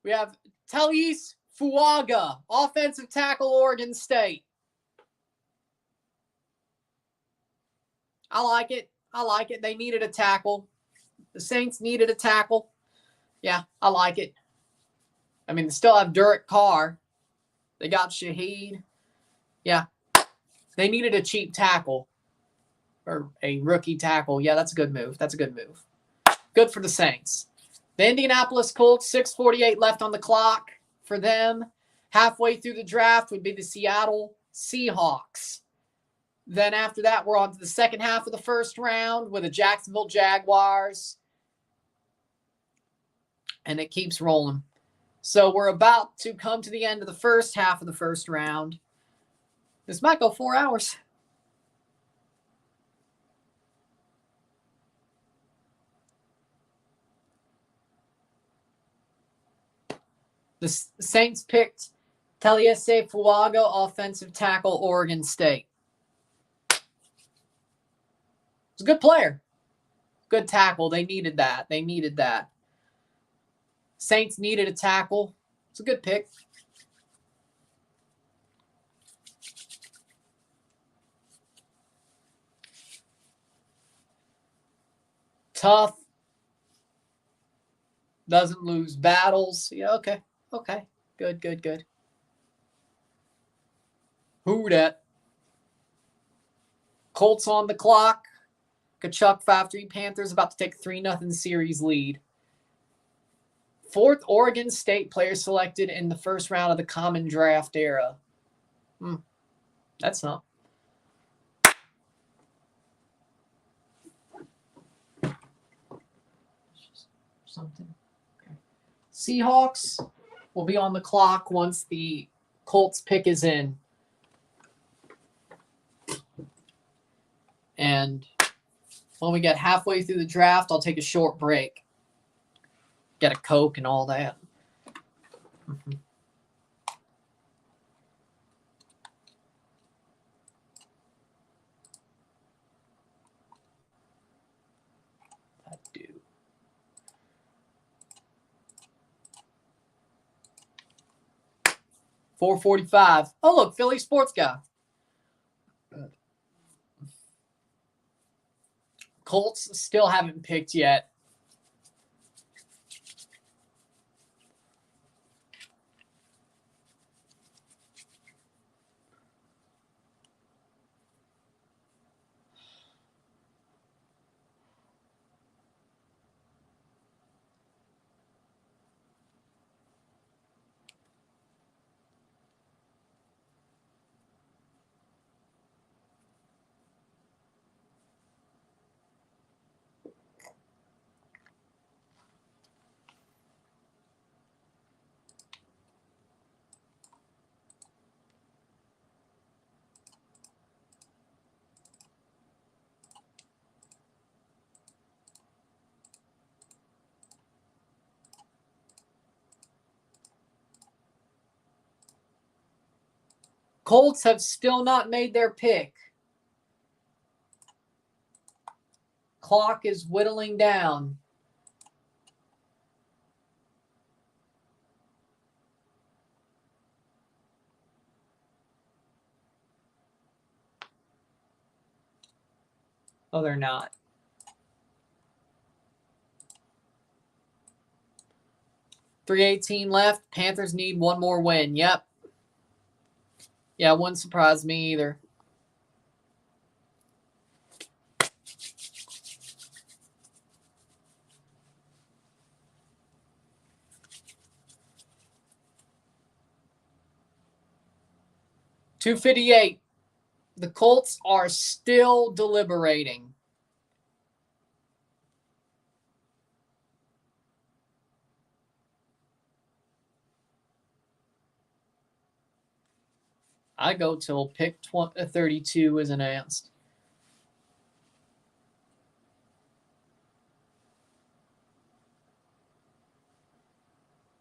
Speaker 1: We have Talise Fuaga, offensive tackle, Oregon State. I like it. They needed a tackle. The Saints needed a tackle. Yeah, I like it. I mean, they still have Derek Carr. They got Shaheed. Yeah, they needed a cheap tackle or a rookie tackle. Yeah, that's a good move. Good for the Saints. The Indianapolis Colts, 6:48 left on the clock for them. Halfway through the draft would be the Seattle Seahawks. Then after that, we're on to the second half of the first round with the Jacksonville Jaguars. And it keeps rolling. So we're about to come to the end of the first half of the first round. This might go 4 hours. The Saints picked Talise Fuaga, offensive tackle, Oregon State. He's a good player. Good tackle. They needed that. Saints needed a tackle. It's a good pick. Tough. Doesn't lose battles. Yeah, okay. Good. Who dat? Colts on the clock. Kachuk 5-3 Panthers about to take a 3-0 series lead. Fourth Oregon State player selected in the first round of the common draft era. That's not. Something. Okay. Seahawks will be on the clock once the Colts pick is in. And when we get halfway through the draft, I'll take a short break. Get a Coke and all that. 445. Oh, look, Philly Sports Guy. Colts still haven't picked yet. Colts have still not made their pick. Clock is whittling down. Oh, they're not. .318 left. Panthers need one more win. Yep. Yeah, it wouldn't surprise me either. .258. The Colts are still deliberating. I go till pick 32 is announced.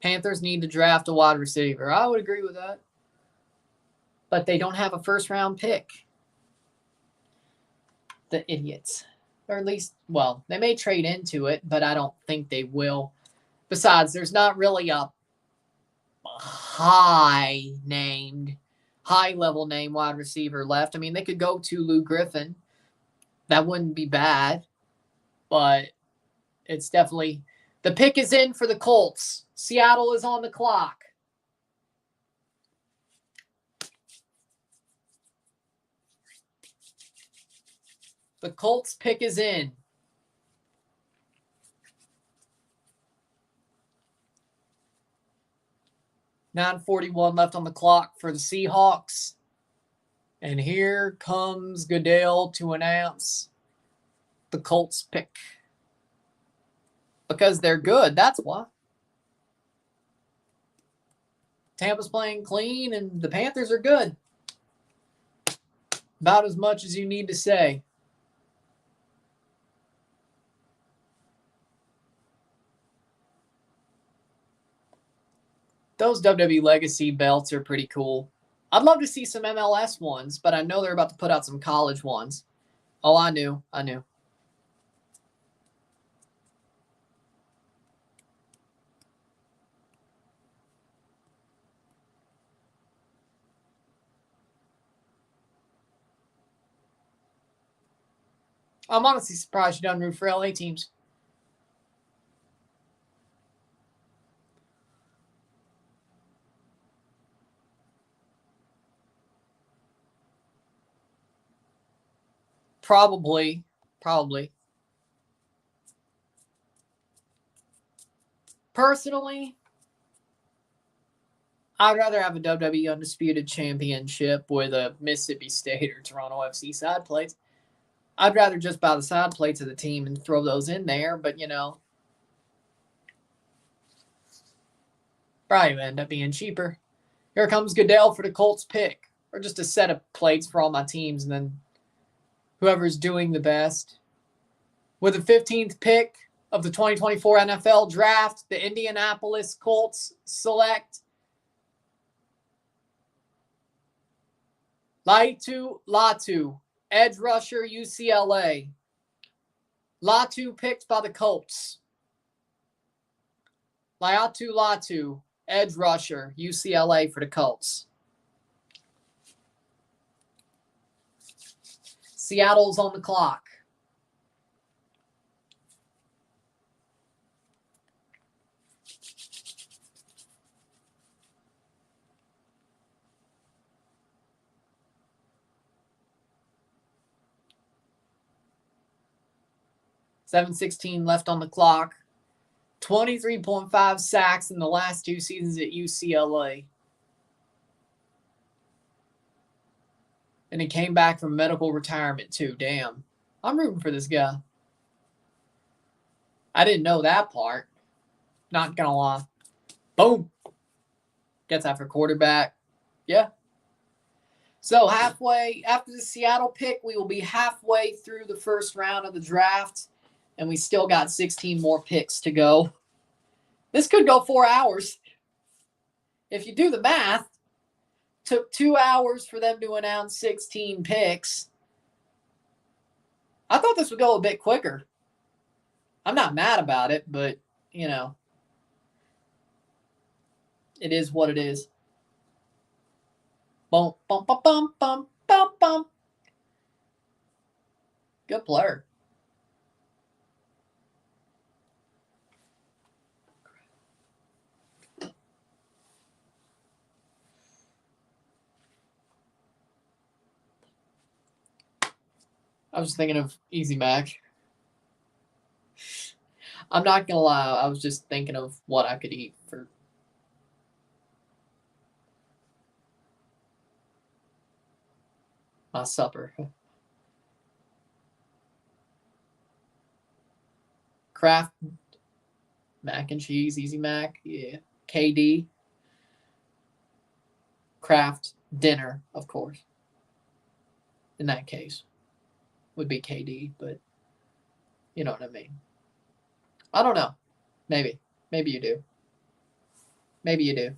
Speaker 1: Panthers need to draft a wide receiver. I would agree with that. But they don't have a first-round pick. The idiots. Or at least, well, they may trade into it, but I don't think they will. Besides, there's not really a high-level name wide receiver left. I mean, they could go to Lou Griffin. That wouldn't be bad. But it's definitely... The pick is in for the Colts. Seattle is on the clock. The Colts pick is in. .941 left on the clock for the Seahawks. And here comes Goodell to announce the Colts pick. Because they're good, that's why. Tampa's playing clean and the Panthers are good. About as much as you need to say. Those WWE Legacy belts are pretty cool. I'd love to see some MLS ones, but I know they're about to put out some college ones. Oh, I knew. I'm honestly surprised you don't root for LA teams. Probably. Personally, I'd rather have a WWE Undisputed Championship with a Mississippi State or Toronto FC side plates. I'd rather just buy the side plates of the team and throw those in there, but, probably end up being cheaper. Here comes Goodell for the Colts pick. Or just a set of plates for all my teams, and then whoever's doing the best. With the 15th pick of the 2024 NFL Draft, the Indianapolis Colts select Latu, edge rusher, UCLA. Latu picked by the Colts. Latu, edge rusher, UCLA for the Colts. Seattle's on the clock. .716 left on the clock. 23.5 sacks in the last 2 seasons at UCLA. And he came back from medical retirement too. Damn. I'm rooting for this guy. I didn't know that part. Not gonna lie. Boom. Gets after quarterback. Yeah. So halfway, after the Seattle pick, we will be halfway through the first round of the draft. And we still got 16 more picks to go. This could go 4 hours. If you do the math, took 2 hours for them to announce 16 picks. I thought this would go a bit quicker. I'm not mad about it, but, you know, it is what it is. Bum, bum, bum, bum, bum, bum, bum. Good player. I was thinking of Easy Mac. I'm not going to lie. I was just thinking of what I could eat for my supper. Kraft mac and cheese, Easy Mac. Yeah. KD. Kraft dinner, of course. In that case. Would be KD, but you know what I mean. I don't know. Maybe. Maybe you do. Maybe you do.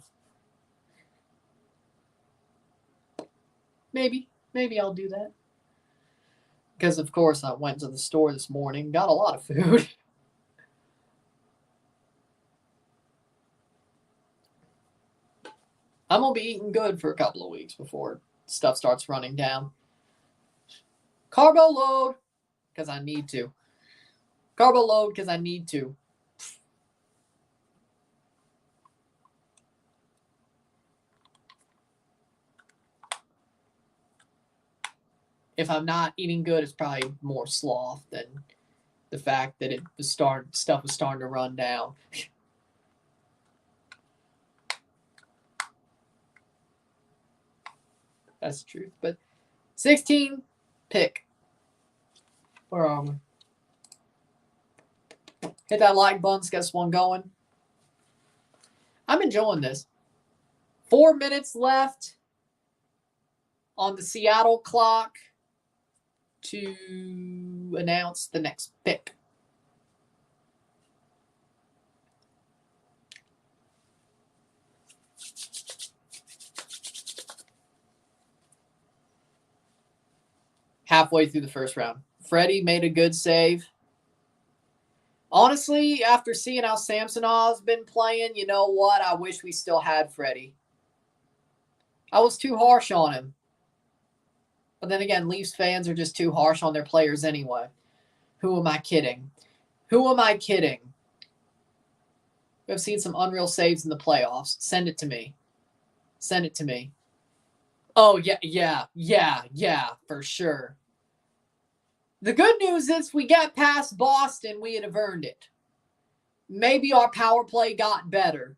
Speaker 1: Maybe. Maybe I'll do that. Because, of course, I went to the store this morning. Got a lot of food. I'm going to be eating good for a couple of weeks before stuff starts running down. Carbo load, because I need to. Carbo load, because I need to. If I'm not eating good, it's probably more sloth than the fact that stuff was starting to run down. That's the truth. But 16 pick. Where are we? Hit that like button. Get this one going. I'm enjoying this. 4 minutes left on the Seattle clock to announce the next pick. Halfway through the first round. Freddie made a good save. Honestly, after seeing how Samsonov's been playing, you know what? I wish we still had Freddie. I was too harsh on him. But then again, Leafs fans are just too harsh on their players anyway. Who am I kidding? Who am I kidding? We've seen some unreal saves in the playoffs. Send it to me. Send it to me. Oh, yeah, for sure. The good news is we got past Boston, we would have earned it. Maybe our power play got better.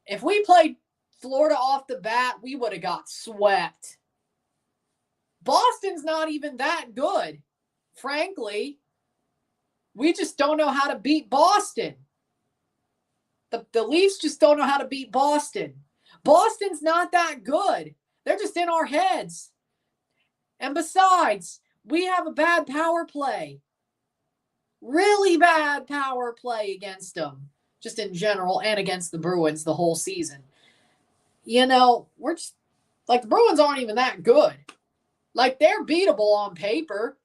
Speaker 1: If we played Florida off the bat, we would have got swept. Boston's not even that good. Frankly, we just don't know how to beat Boston. The Leafs just don't know how to beat Boston. Boston's not that good. They're just in our heads. And besides, we have a bad power play. Really bad power play against them. Just in general and against the Bruins the whole season. You know, we're just, like, the Bruins aren't even that good. Like, they're beatable on paper.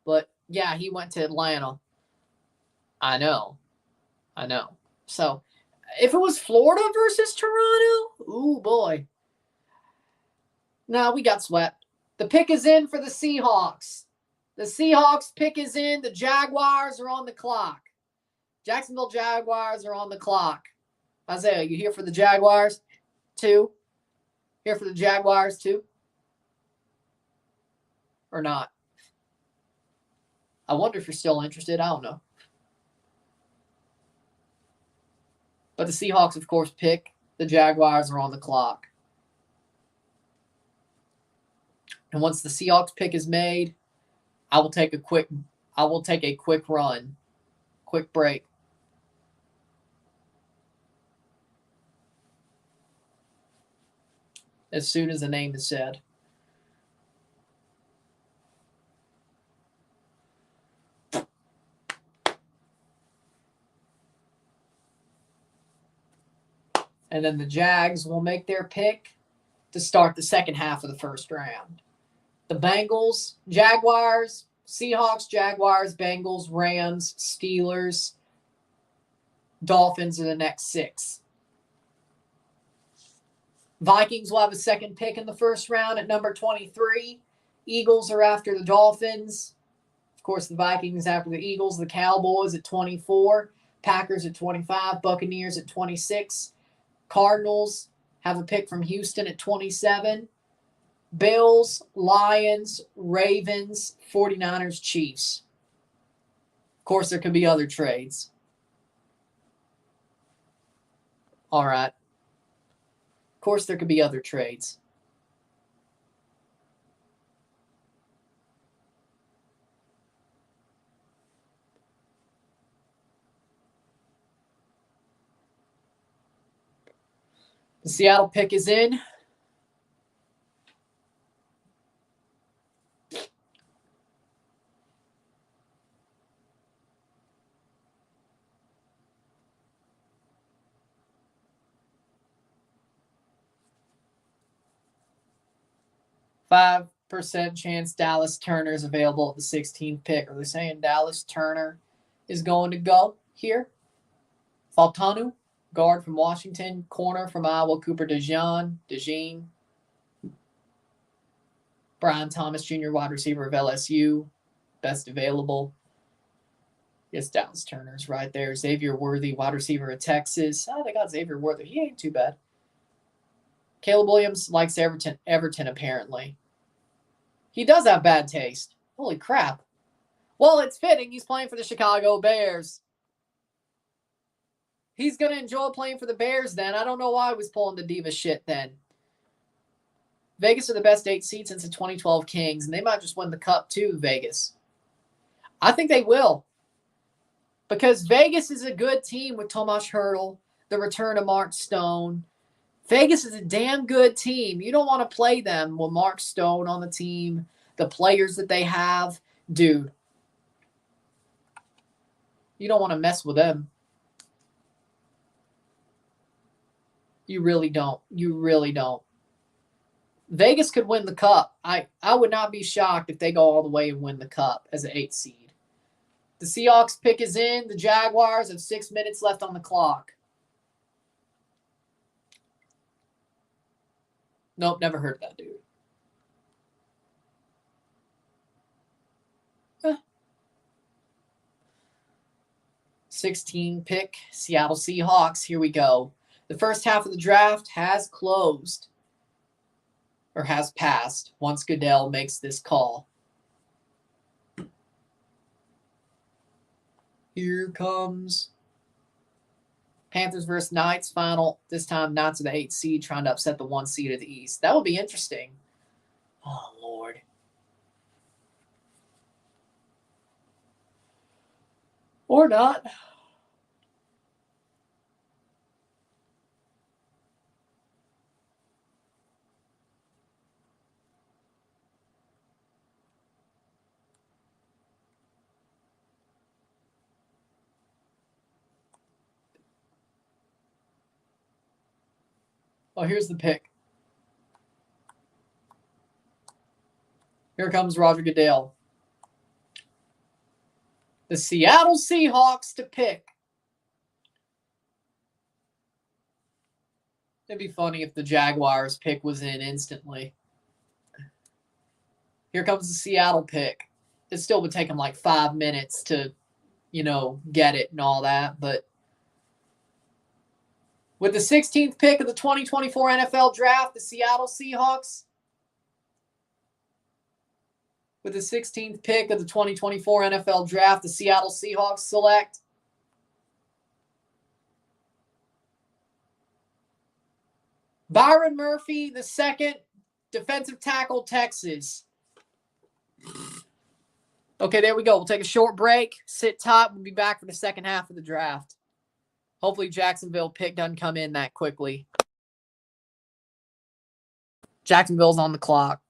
Speaker 1: But, yeah, he went to Atlanta. I know. So, if it was Florida versus Toronto, ooh, boy. No, we got swept. The pick is in for the Seahawks. The Seahawks pick is in. The Jaguars are on the clock. Jacksonville Jaguars are on the clock. Isaiah, you here for the Jaguars too? Here for the Jaguars too? Or not? I wonder if you're still interested. I don't know. But the Seahawks, of course, pick. The Jaguars are on the clock. And once the Seahawks pick is made, I will take a quick run. Quick break. As soon as the name is said. And then the Jags will make their pick to start the second half of the first round. The Bengals, Jaguars, Seahawks, Jaguars, Bengals, Rams, Steelers, Dolphins are the next 6. Vikings will have a second pick in the first round at number 23. Eagles are after the Dolphins. Of course, the Vikings after the Eagles. The Cowboys at 24. Packers at 25. Buccaneers at 26. Cardinals have a pick from Houston at 27. Bills, Lions, Ravens, 49ers, Chiefs. Of course, there could be other trades. All right. Of course, there could be other trades. The Seattle pick is in. %5 chance Dallas Turner is available at the 16th pick. Are they saying Dallas Turner is going to go here? Faltanu, guard from Washington. Corner from Iowa, Cooper DeJean. Brian Thomas Jr., wide receiver of LSU. Best available. Yes, Dallas Turner's right there. Xavier Worthy, wide receiver of Texas. Oh, they got Xavier Worthy. He ain't too bad. Caleb Williams likes Everton apparently. He does have bad taste. Holy crap. Well, it's fitting. He's playing for the Chicago Bears. He's going to enjoy playing for the Bears then. I don't know why he was pulling the diva shit then. Vegas are the best 8 seed since the 2012 Kings, and they might just win the Cup too, Vegas. I think they will. Because Vegas is a good team with Tomas Hertl, the return of Mark Stone. Vegas is a damn good team. You don't want to play them with Mark Stone on the team, the players that they have. Dude, you don't want to mess with them. You really don't. You really don't. Vegas could win the Cup. I would not be shocked if they go all the way and win the Cup as an 8 seed. The Seahawks pick is in. The Jaguars have 6 minutes left on the clock. Nope, never heard of that dude. Huh. 16 pick, Seattle Seahawks. Here we go. The first half of the draft has closed. Or has passed once Goodell makes this call. Here comes Panthers versus Knights final. This time Knights are the 8 seed trying to upset the 1 seed of the East. That would be interesting. Oh, Lord. Or not. Oh, here's the pick. Here comes Roger Goodell. The Seattle Seahawks to pick. It'd be funny if the Jaguars pick was in instantly. Here comes the Seattle pick. It still would take them like 5 minutes to, get it and all that. But with the 16th pick of the 2024 NFL Draft, the Seattle Seahawks. With the 16th pick of the 2024 NFL Draft, the Seattle Seahawks select Byron Murphy, the second, defensive tackle, Texas. Okay, there we go. We'll take a short break. Sit tight. We'll be back for the second half of the draft. Hopefully Jacksonville pick doesn't come in that quickly. Jacksonville's on the clock.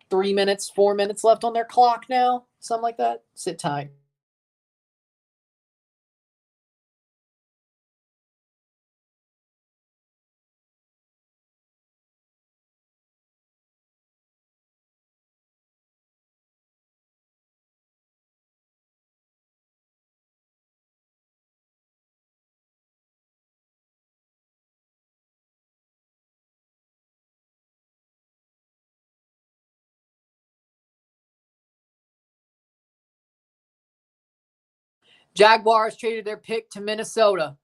Speaker 1: 3 minutes, 4 minutes left on their clock now. Something like that. Sit tight. Jaguars traded their pick to Minnesota.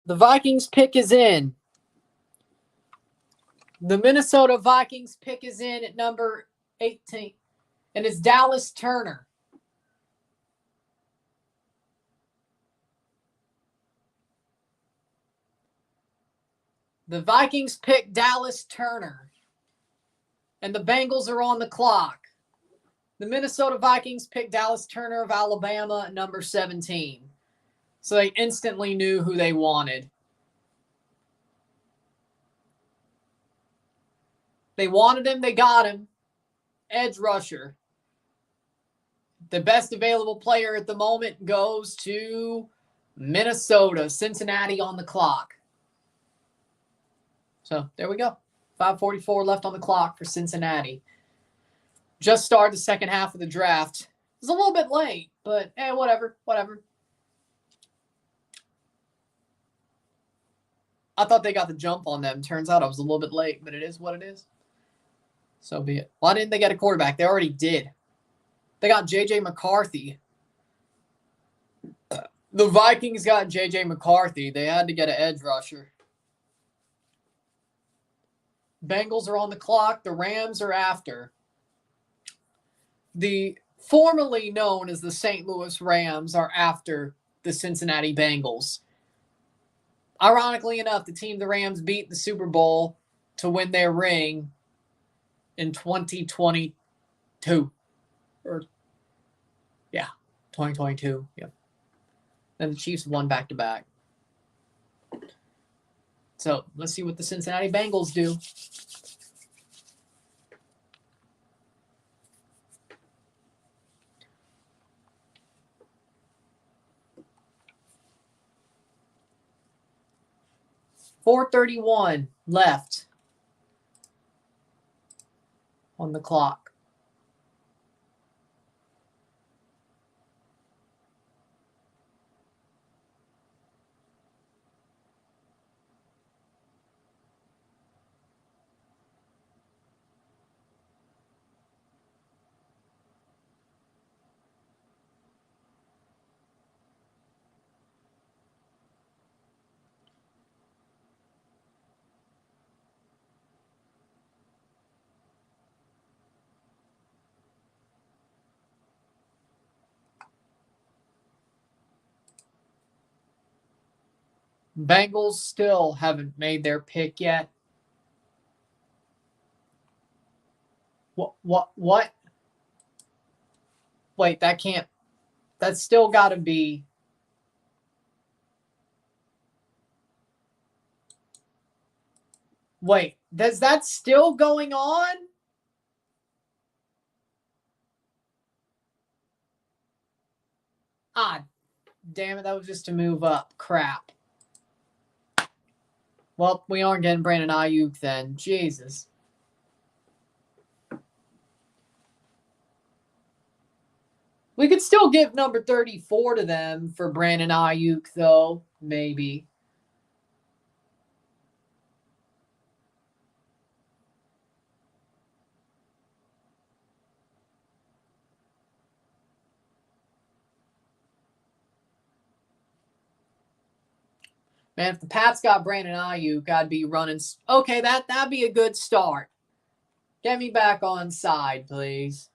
Speaker 1: The Vikings pick is in. The Minnesota Vikings pick is in at number 18. And it's Dallas Turner. The Vikings pick Dallas Turner. And the Bengals are on the clock. The Minnesota Vikings pick Dallas Turner of Alabama at number 17. So they instantly knew who they wanted. They wanted him, they got him. Edge rusher. The best available player at the moment goes to Minnesota. Cincinnati on the clock. So there we go. 5:44 left on the clock for Cincinnati. Just started the second half of the draft. It was a little bit late, but whatever. I thought they got the jump on them. Turns out I was a little bit late, but it is what it is. So be it. Why didn't they get a quarterback? They already did. They got J.J. McCarthy. The Vikings got J.J. McCarthy. They had to get an edge rusher. Bengals are on the clock. The Rams are after. The formerly known as the St. Louis Rams are after the Cincinnati Bengals. Ironically enough, the team the Rams beat the Super Bowl to win their ring in 2022. Or, yeah, 2022. Yeah. And the Chiefs won back-to-back. So let's see what the Cincinnati Bengals do. .431 left on the clock. Bengals still haven't made their pick yet. What? Wait, that can't. That's still got to be. Wait, is that still going on? Ah, damn it, that was just to move up. Crap. Well, we aren't getting Brandon Ayuk then. Jesus. We could still give number 34 to them for Brandon Ayuk, though. Maybe. Man, if the Pats got Brandon Ayuk, I'd be running. Okay, that'd be a good start. Get me back on side, please.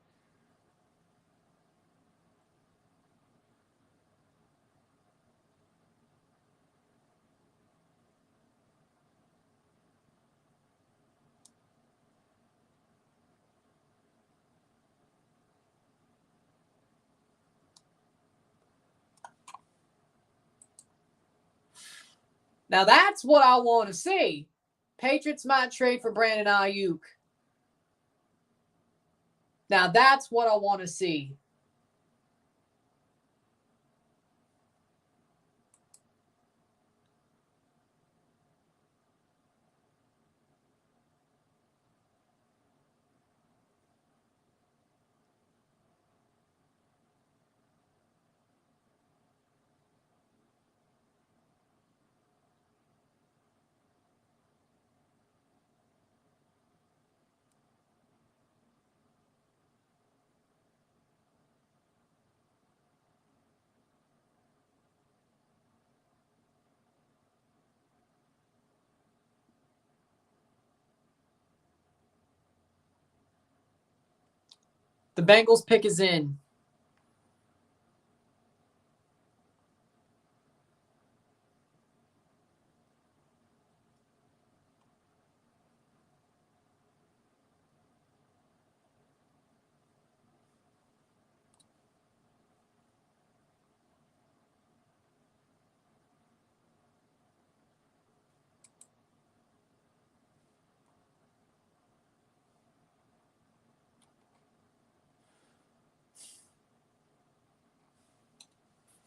Speaker 1: Now that's what I want to see. Patriots might trade for Brandon Ayuk. Now that's what I want to see. The Bengals pick is in.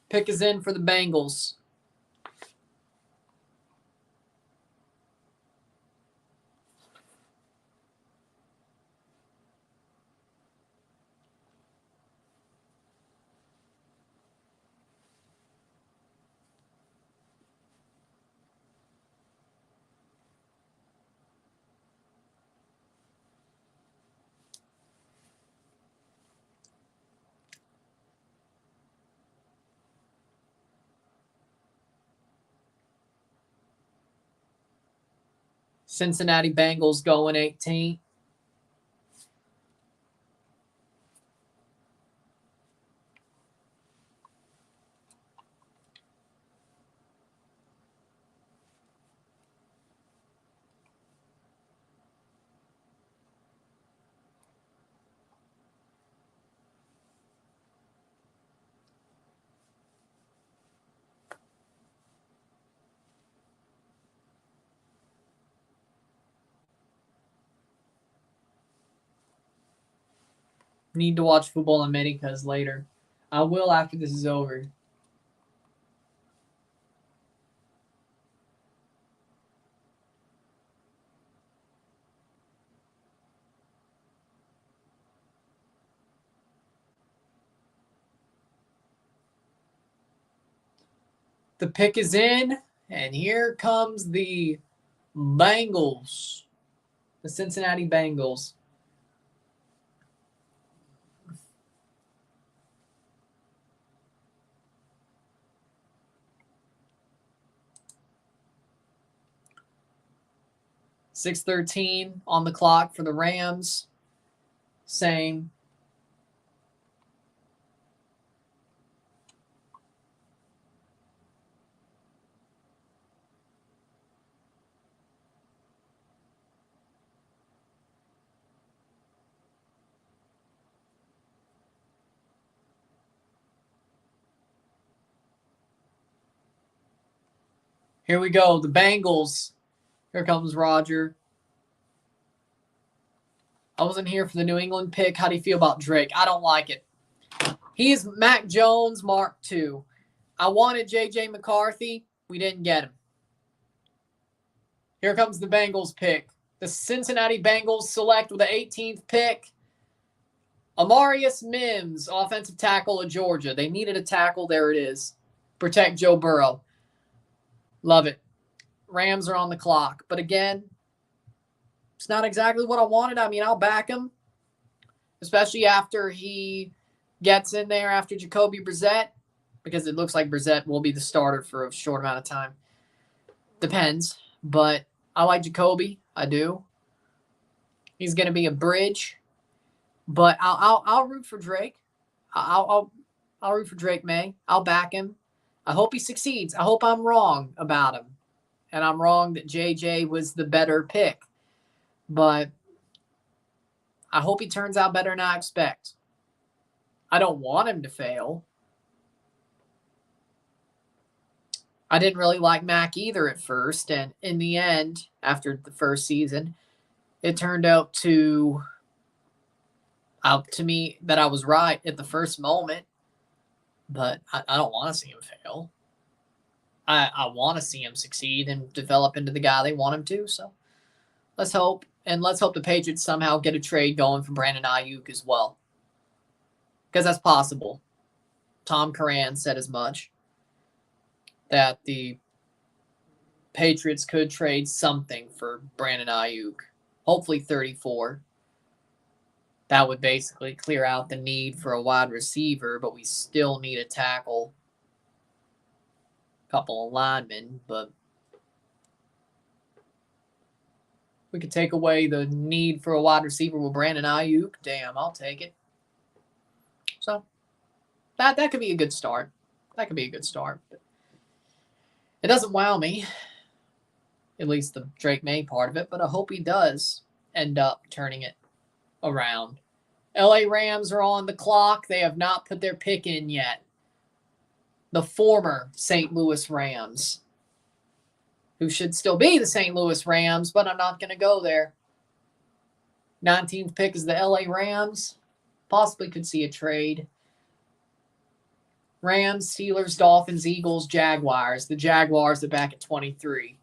Speaker 1: Pick is in for the Bengals. Cincinnati Bengals going 18. Need to watch Football Americas later. I will after this is over. The pick is in, and here comes the Bengals. The Cincinnati Bengals. $6:13 on the clock for the Rams. Same. Here we go. The Bengals. Here comes Roger. I wasn't here for the New England pick. How do you feel about Drake? I don't like it. He is Mac Jones Mark II. I wanted J.J. McCarthy. We didn't get him. Here comes the Bengals pick. The Cincinnati Bengals select with the 18th pick. Amarius Mims, offensive tackle of Georgia. They needed a tackle. There it is. Protect Joe Burrow. Love it. Rams are on the clock. But again, it's not exactly what I wanted. I mean, I'll back him, especially after he gets in there after Jacoby Brissett, because it looks like Brissett will be the starter for a short amount of time. Depends, but I like Jacoby. I do. He's going to be a bridge, but I'll root for Drake. I'll root for Drake May. I'll back him. I hope he succeeds. I hope I'm wrong about him, and I'm wrong that JJ was the better pick, but I hope he turns out better than I expect. I don't want him to fail. I didn't really like Mac either at first, and in the end, after the first season, it turned out to me that I was right at the first moment, but I don't want to see him fail. I want to see him succeed and develop into the guy they want him to, so let's hope. And let's hope the Patriots somehow get a trade going for Brandon Ayuk as well, because that's possible. Tom Curran said as much, that the Patriots could trade something for Brandon Ayuk. Hopefully 34. That would basically clear out the need for a wide receiver, but we still need a tackle. A couple of linemen, but we could take away the need for a wide receiver with Brandon Ayuk. Damn, I'll take it. So that could be a good start. That could be a good start. But it doesn't wow me, at least the Drake May part of it, but I hope he does end up turning it around. LA Rams are on the clock. They have not put their pick in yet. The former St. Louis Rams, who should still be the St. Louis Rams, but I'm not going to go there. 19th pick is the LA Rams. Possibly could see a trade. Rams, Steelers, Dolphins, Eagles, Jaguars. The Jaguars are back at 23.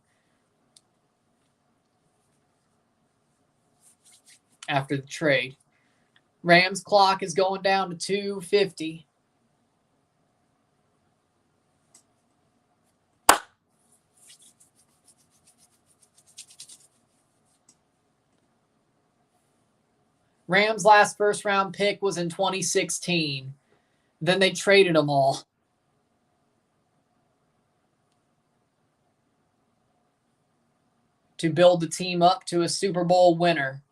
Speaker 1: After the trade. Rams clock is going down to 2:50. Rams' last first-round pick was in 2016. Then they traded them all. to build the team up to a Super Bowl winner.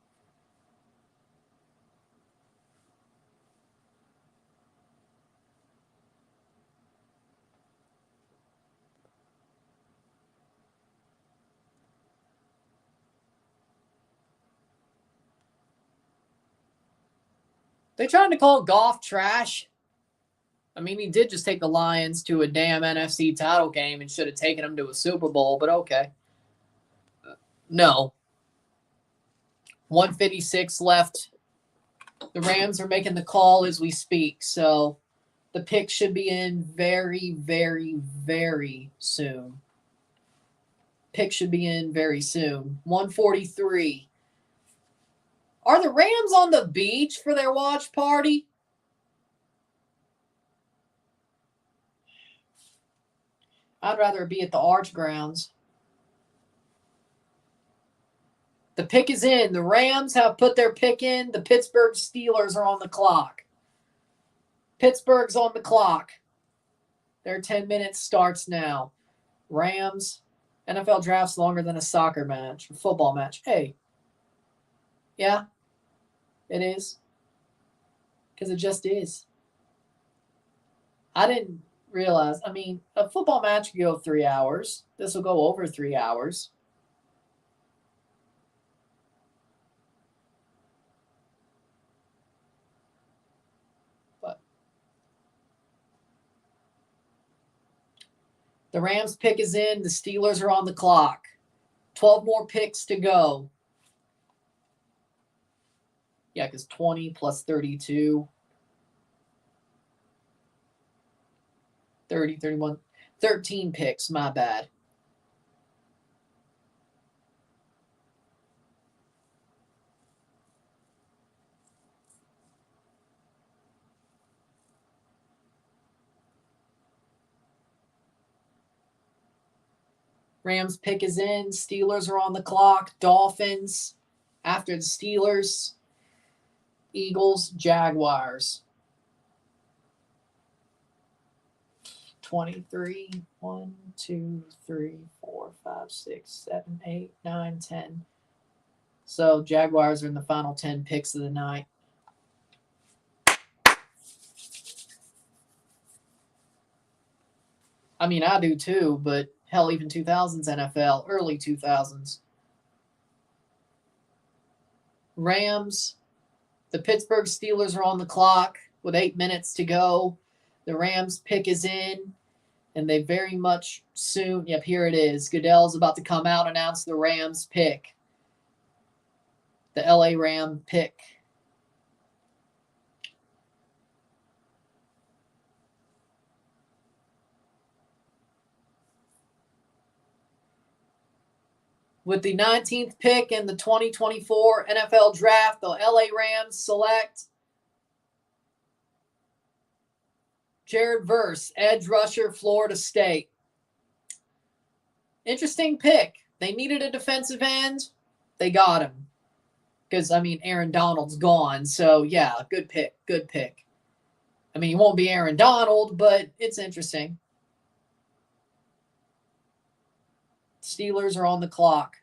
Speaker 1: They trying to call Goff trash. I mean, he did just take the Lions to a damn NFC title game and should have taken them to a Super Bowl, but okay. No. 1:56 left. The Rams are making the call as we speak, so the pick should be in very, very, very soon. Pick should be in very soon. 1:43. Are the Rams on the beach for their watch party? I'd rather be at the Arch Grounds. The pick is in. The Rams have put their pick in. The Pittsburgh Steelers are on the clock. Pittsburgh's on the clock. Their 10 minutes starts now. Rams. NFL draft's longer than a soccer match, a football match. Hey. Yeah, it is. Because it just is. I didn't realize. I mean, a football match could go 3 hours. This will go over 3 hours. But the Rams pick is in. The Steelers are on the clock. 12 more picks to go. Yeah, because 20 plus 32. 30, 31, 13 picks, my bad. Rams pick is in. Steelers are on the clock. Dolphins after the Steelers. Eagles, Jaguars. 23, 1, 2, 3, 4, 5, 6, 7, 8, 9, 10. So Jaguars are in the final 10 picks of the night. I mean, I do too, but hell, even 2000s NFL, early 2000s. Rams, the Pittsburgh Steelers are on the clock with 8 minutes to go. The Rams pick is in, and they very much soon, yep, here it is. Goodell's about to come out and announce the Rams pick. The LA Ram pick. With the 19th pick in the 2024 NFL Draft, the LA Rams select Jared Verse, edge rusher, Florida State. Interesting pick. They needed a defensive end. They got him. Because, I mean, Aaron Donald's gone. So, yeah, good pick. Good pick. I mean, he won't be Aaron Donald, but it's interesting. Steelers are on the clock.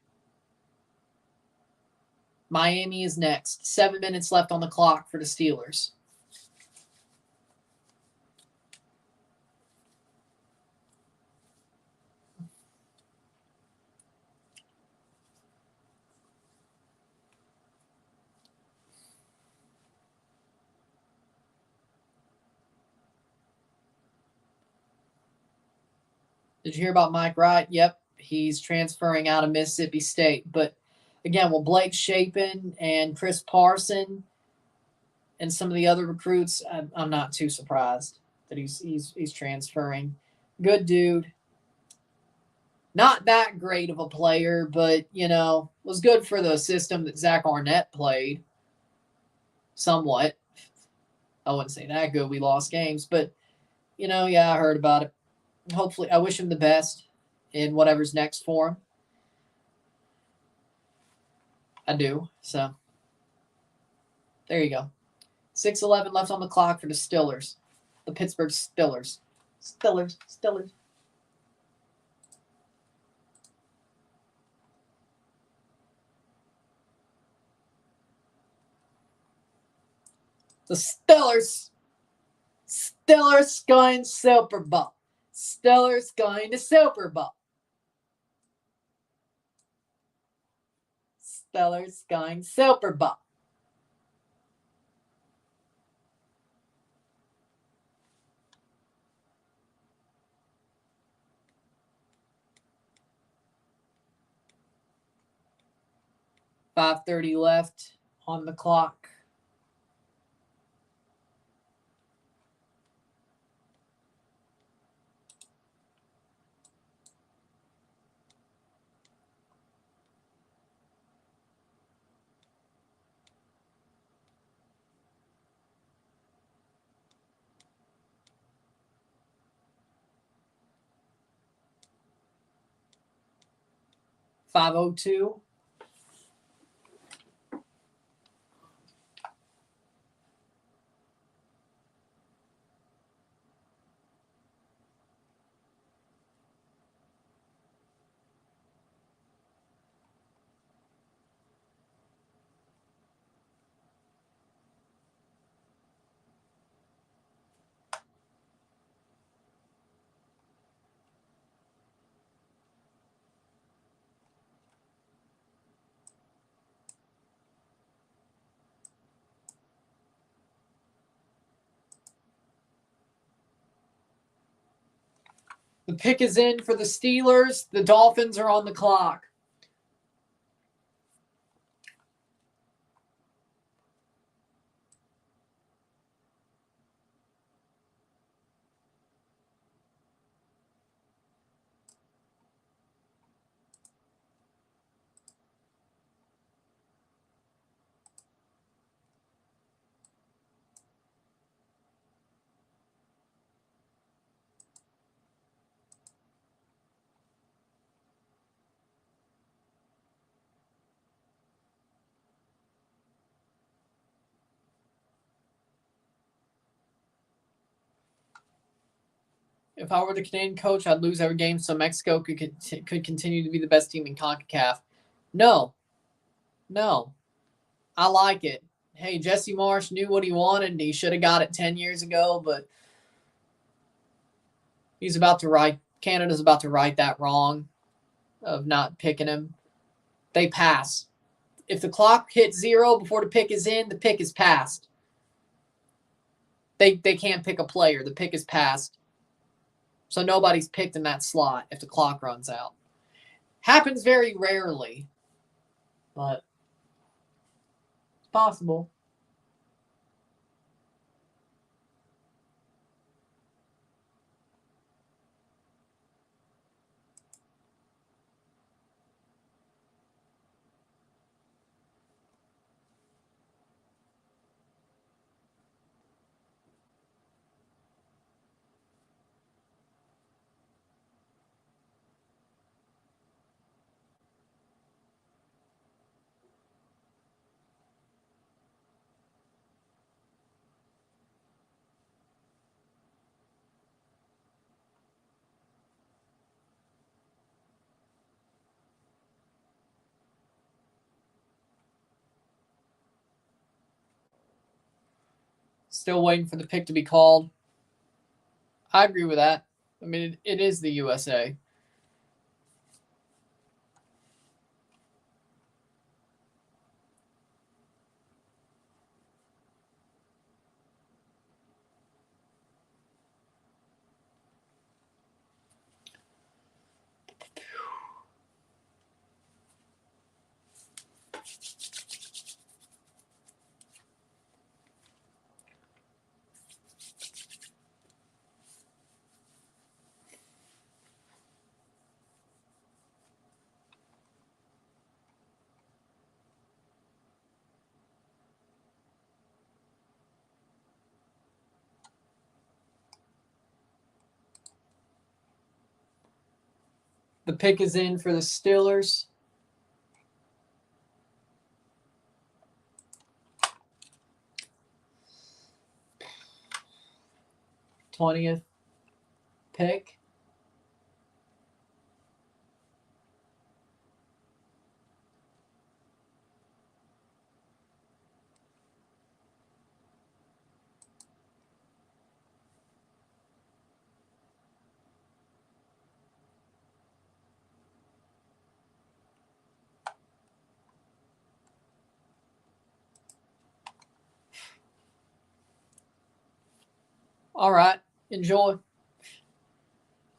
Speaker 1: Miami is next. 7 minutes left on the clock for the Steelers. Did you hear about Mike Wright? Yep, he's transferring out of Mississippi State. But again, with Blake Shapen and Chris Parson and some of the other recruits, I'm not too surprised that he's transferring. Good dude. Not that great of a player, but, you know, was good for the system that Zach Arnett played. Somewhat. I wouldn't say that good. We lost games. But, you know, yeah, I heard about it. Hopefully, I wish him the best in whatever's next for him. I do. So, there you go. 6:11 left on the clock for the Steelers. The Pittsburgh Steelers. Steelers. The Steelers. Steelers going Super Bowl. Steelers going to Super Bowl. Steelers going Super Bowl. .5:30 left on the clock. .502. The pick is in for the Steelers. The Dolphins are on the clock. If I were the Canadian coach, I'd lose every game so Mexico could continue to be the best team in CONCACAF. No. I like it. Hey, Jesse Marsh knew what he wanted, and he should have got it 10 years ago, but Canada's about to right that wrong of not picking him. They pass. If the clock hits 0 before the pick is in, the pick is passed. They can't pick a player. The pick is passed. So nobody's picked in that slot if the clock runs out. Happens very rarely, but it's possible. Still waiting for the pick to be called. I agree with that. I mean, it is the USA. The pick is in for the Steelers. #20th pick. All right. Enjoy.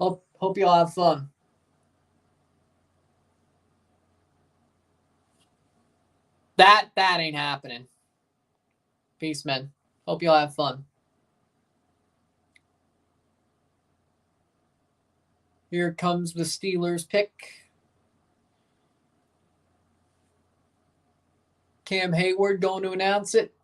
Speaker 1: Hope y'all have fun. That ain't happening. Peace, man. Hope y'all have fun. Here comes the Steelers pick. Cam Hayward going to announce it.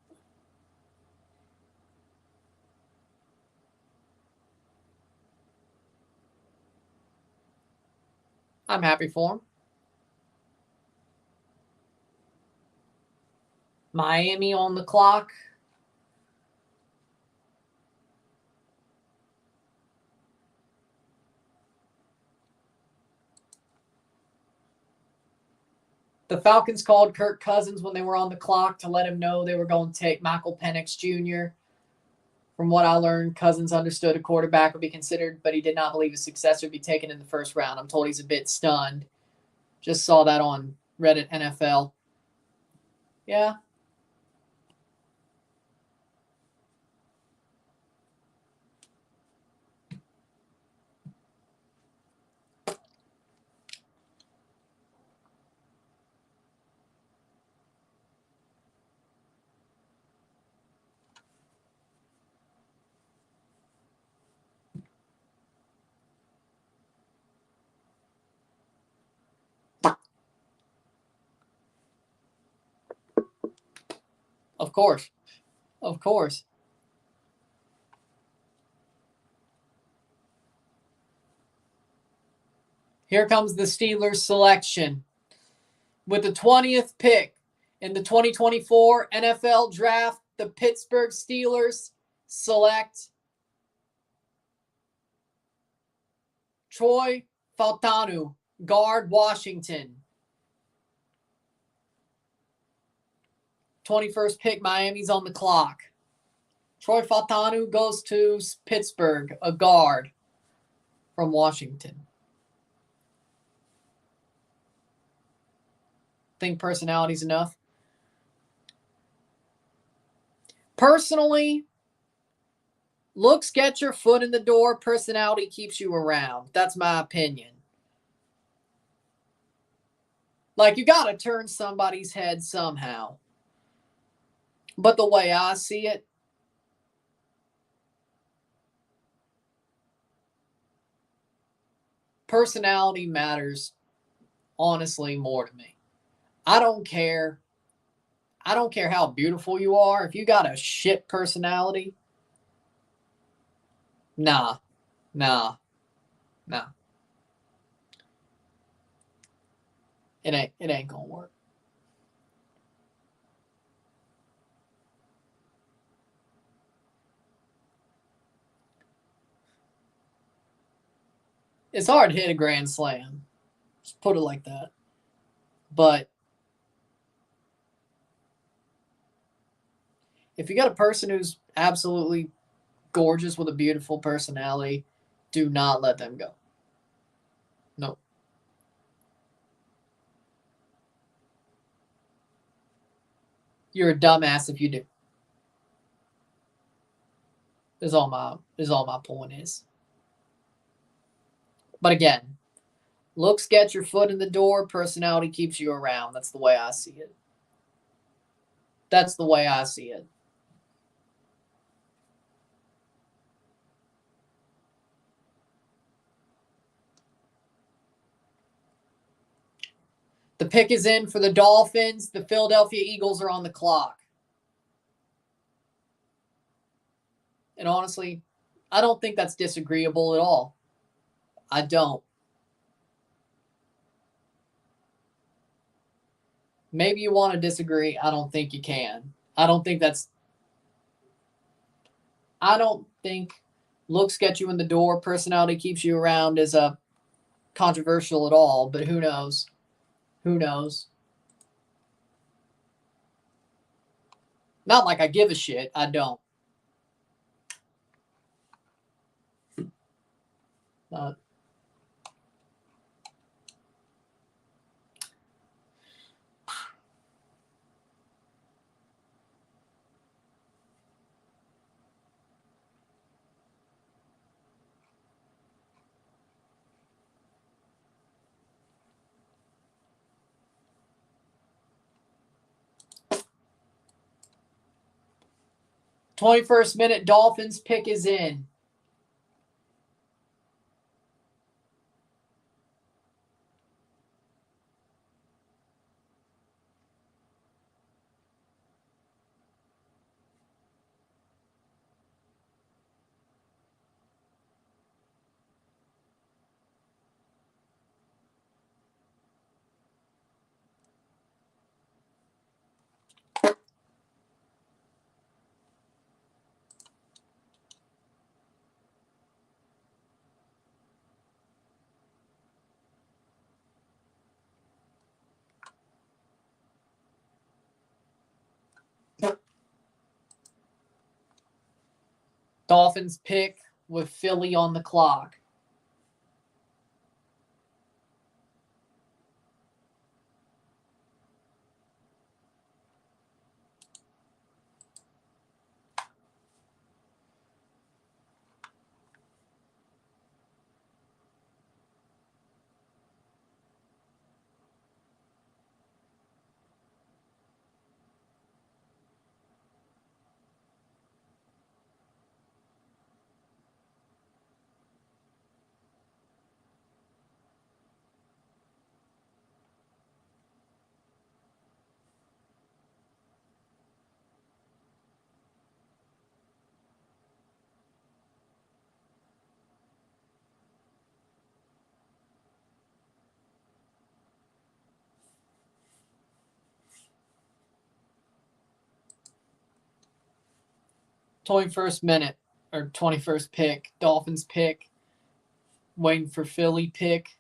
Speaker 1: I'm happy for him. Miami on the clock. The Falcons called Kirk Cousins when they were on the clock to let him know they were going to take Michael Penix Jr. From what I learned, Cousins understood a quarterback would be considered, but he did not believe his successor would be taken in the first round. I'm told he's a bit stunned. Just saw that on Reddit NFL. Yeah. Of course. Of course. Here comes the Steelers selection. With the 20th pick in the 2024 NFL Draft, the Pittsburgh Steelers select Troy Fautanu, guard, Washington. 21st pick, Miami's on the clock. Troy Fautanu goes to Pittsburgh, a guard from Washington. Think personality's enough? Personally, looks get your foot in the door, personality keeps you around. That's my opinion. Like, you got to turn somebody's head somehow. But the way I see it, personality matters, honestly, more to me. I don't care how beautiful you are. If you got a shit personality, nah. It ain't gonna work. It's hard to hit a grand slam. Just put it like that. But if you got a person who's absolutely gorgeous with a beautiful personality, do not let them go. Nope. You're a dumbass if you do. Is all my point is. But again, looks get your foot in the door, personality keeps you around. That's the way I see it. That's the way I see it. The pick is in for the Dolphins. The Philadelphia Eagles are on the clock. And honestly, I don't think that's disagreeable at all. I don't. Maybe you want to disagree. I don't think you can. I don't think looks get you in the door, personality keeps you around is a controversial at all, but who knows? Who knows? Not like I give a shit. I don't. 21st minute, Dolphins pick is in. Dolphins pick with Philly on the clock. Twenty-first minute or 21st pick. Dolphins pick. Waiting for Philly pick.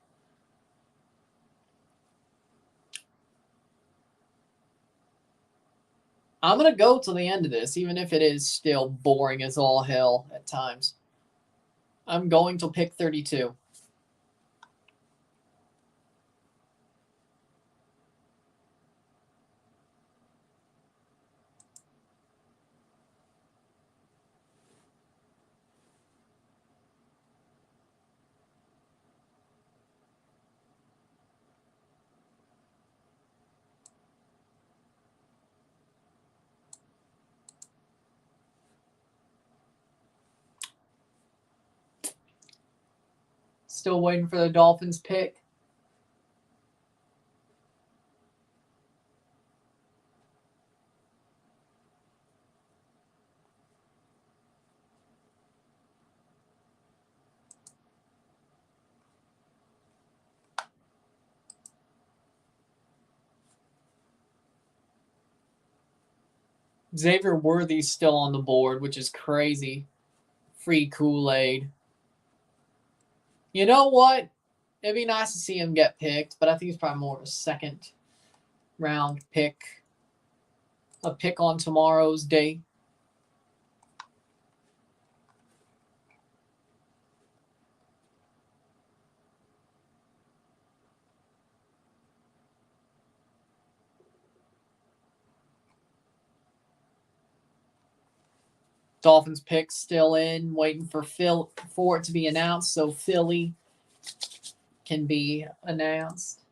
Speaker 1: I'm going to go till the end of this, even if it is still boring as all hell at times. I'm going to pick 32. Still waiting for the Dolphins pick. Xavier Worthy's still on the board, which is crazy. Free Kool-Aid. You know what? It'd be nice to see him get picked, but I think he's probably more of a second round pick. A pick on tomorrow's day. Dolphins pick still in, waiting for it to be announced so Philly can be announced.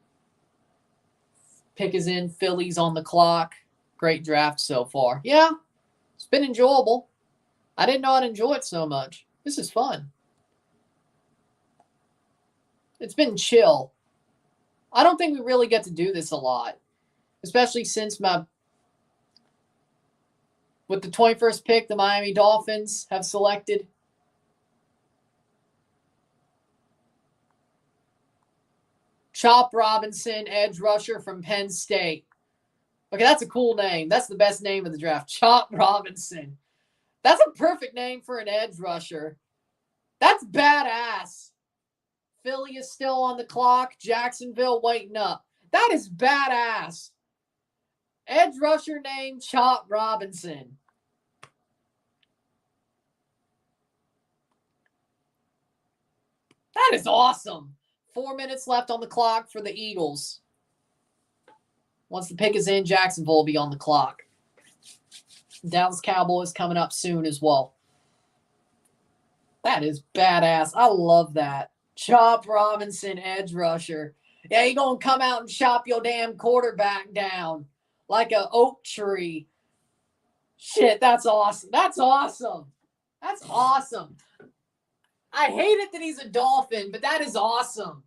Speaker 1: Pick is in, Philly's on the clock. Great draft so far. Yeah, it's been enjoyable. I didn't know I'd enjoy it so much. This is fun. It's been chill. I don't think we really get to do this a lot, especially since with the 21st pick, the Miami Dolphins have selected. Chop Robinson, edge rusher from Penn State. Okay, that's a cool name. That's the best name of the draft. Chop Robinson. That's a perfect name for an edge rusher. That's badass. Philly is still on the clock. Jacksonville waiting up. That is badass. Edge rusher named Chop Robinson. That is awesome. 4 minutes left on the clock for the Eagles. Once the pick is in, Jacksonville will be on the clock. Dallas Cowboys coming up soon as well. That is badass. I love that. Chop Robinson, edge rusher. Yeah, you're going to come out and chop your damn quarterback down like an oak tree. Shit, that's awesome. That's awesome. That's awesome. I hate it that he's a Dolphin, but that is awesome.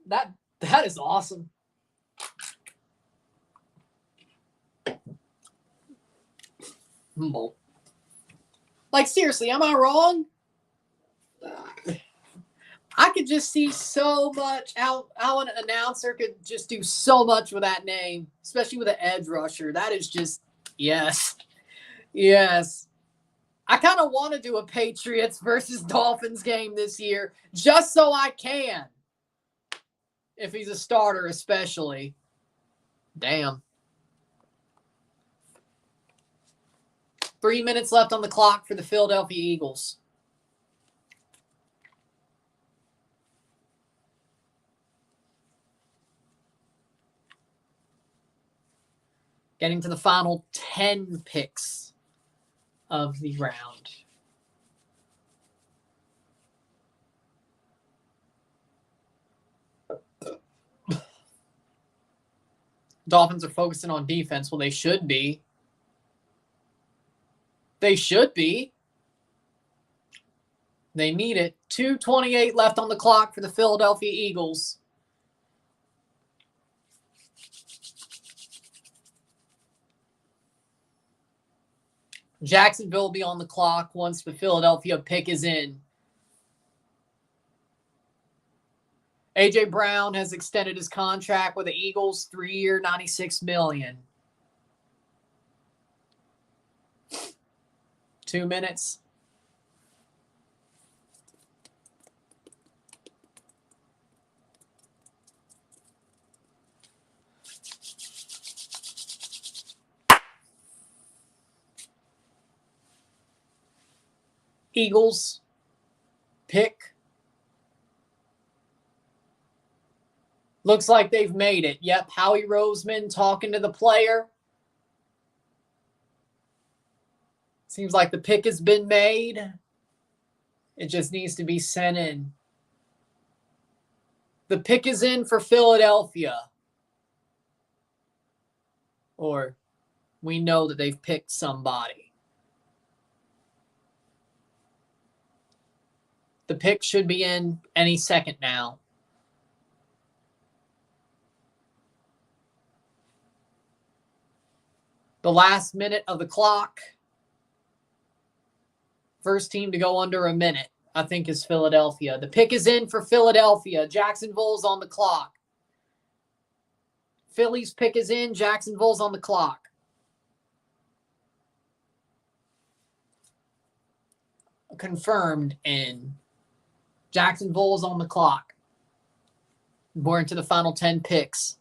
Speaker 1: That is awesome. Like, seriously, am I wrong? I could just see so much how an announcer could just do so much with that name, especially with an edge rusher. That is just, yes. Yes. I kind of want to do a Patriots versus Dolphins game this year just so I can. If he's a starter, especially. Damn. 3 minutes left on the clock for the Philadelphia Eagles. Getting to the final 10 picks of the round. Dolphins are focusing on defense. Well, they should be. They should be. They need it. 2:28 left on the clock for the Philadelphia Eagles. Jacksonville will be on the clock once the Philadelphia pick is in. A.J. Brown has extended his contract with the Eagles, 3-year, $96 million. 2 minutes. Eagles pick. Looks like they've made it. Yep, Howie Roseman talking to the player. Seems like the pick has been made. It just needs to be sent in. The pick is in for Philadelphia. Or we know that they've picked somebody. The pick should be in any second now. The last minute of the clock. First team to go under a minute, I think, is Philadelphia. The pick is in for Philadelphia. Jacksonville's on the clock. Philly's pick is in. Jacksonville's on the clock. Confirmed in. Jacksonville's on the clock. We're into the final 10 picks.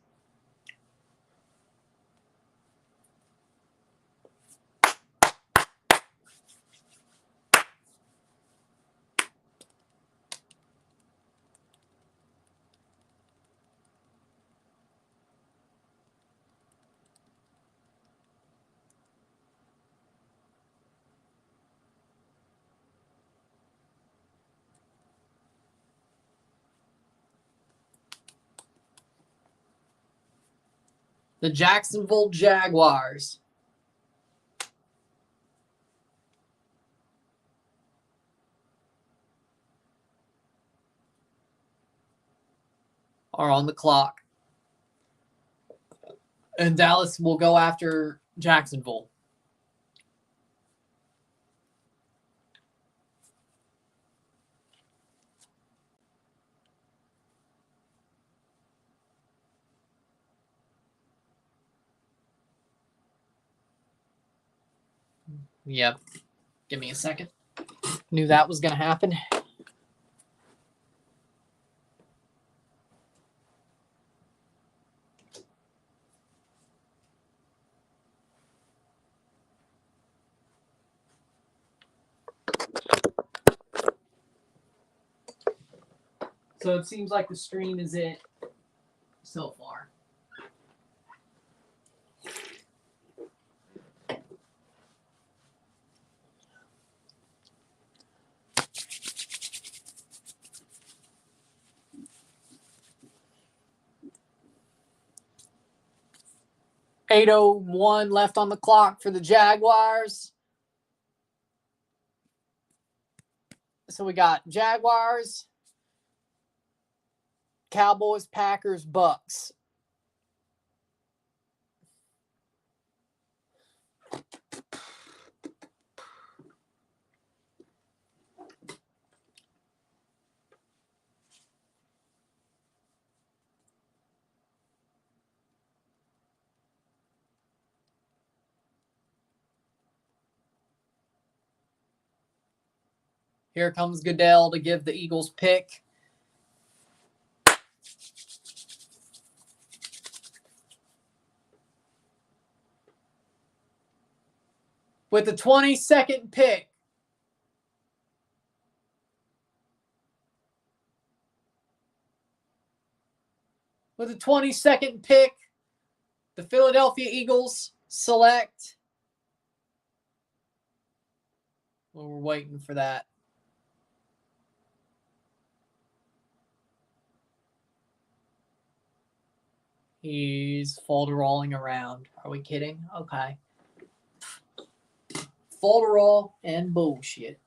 Speaker 1: The Jacksonville Jaguars are on the clock. And Dallas will go after Jacksonville. Yep. Give me a second. Knew that was going to happen. So it seems like the stream is it so far. 8:01 left on the clock for the Jaguars. So we got Jaguars, Cowboys, Packers, Bucks. Here comes Goodell to give the Eagles pick. With the 22nd pick, the Philadelphia Eagles select. Well, we're waiting for that. He's folderolling around. Are we kidding? Okay. Folderol and bullshit.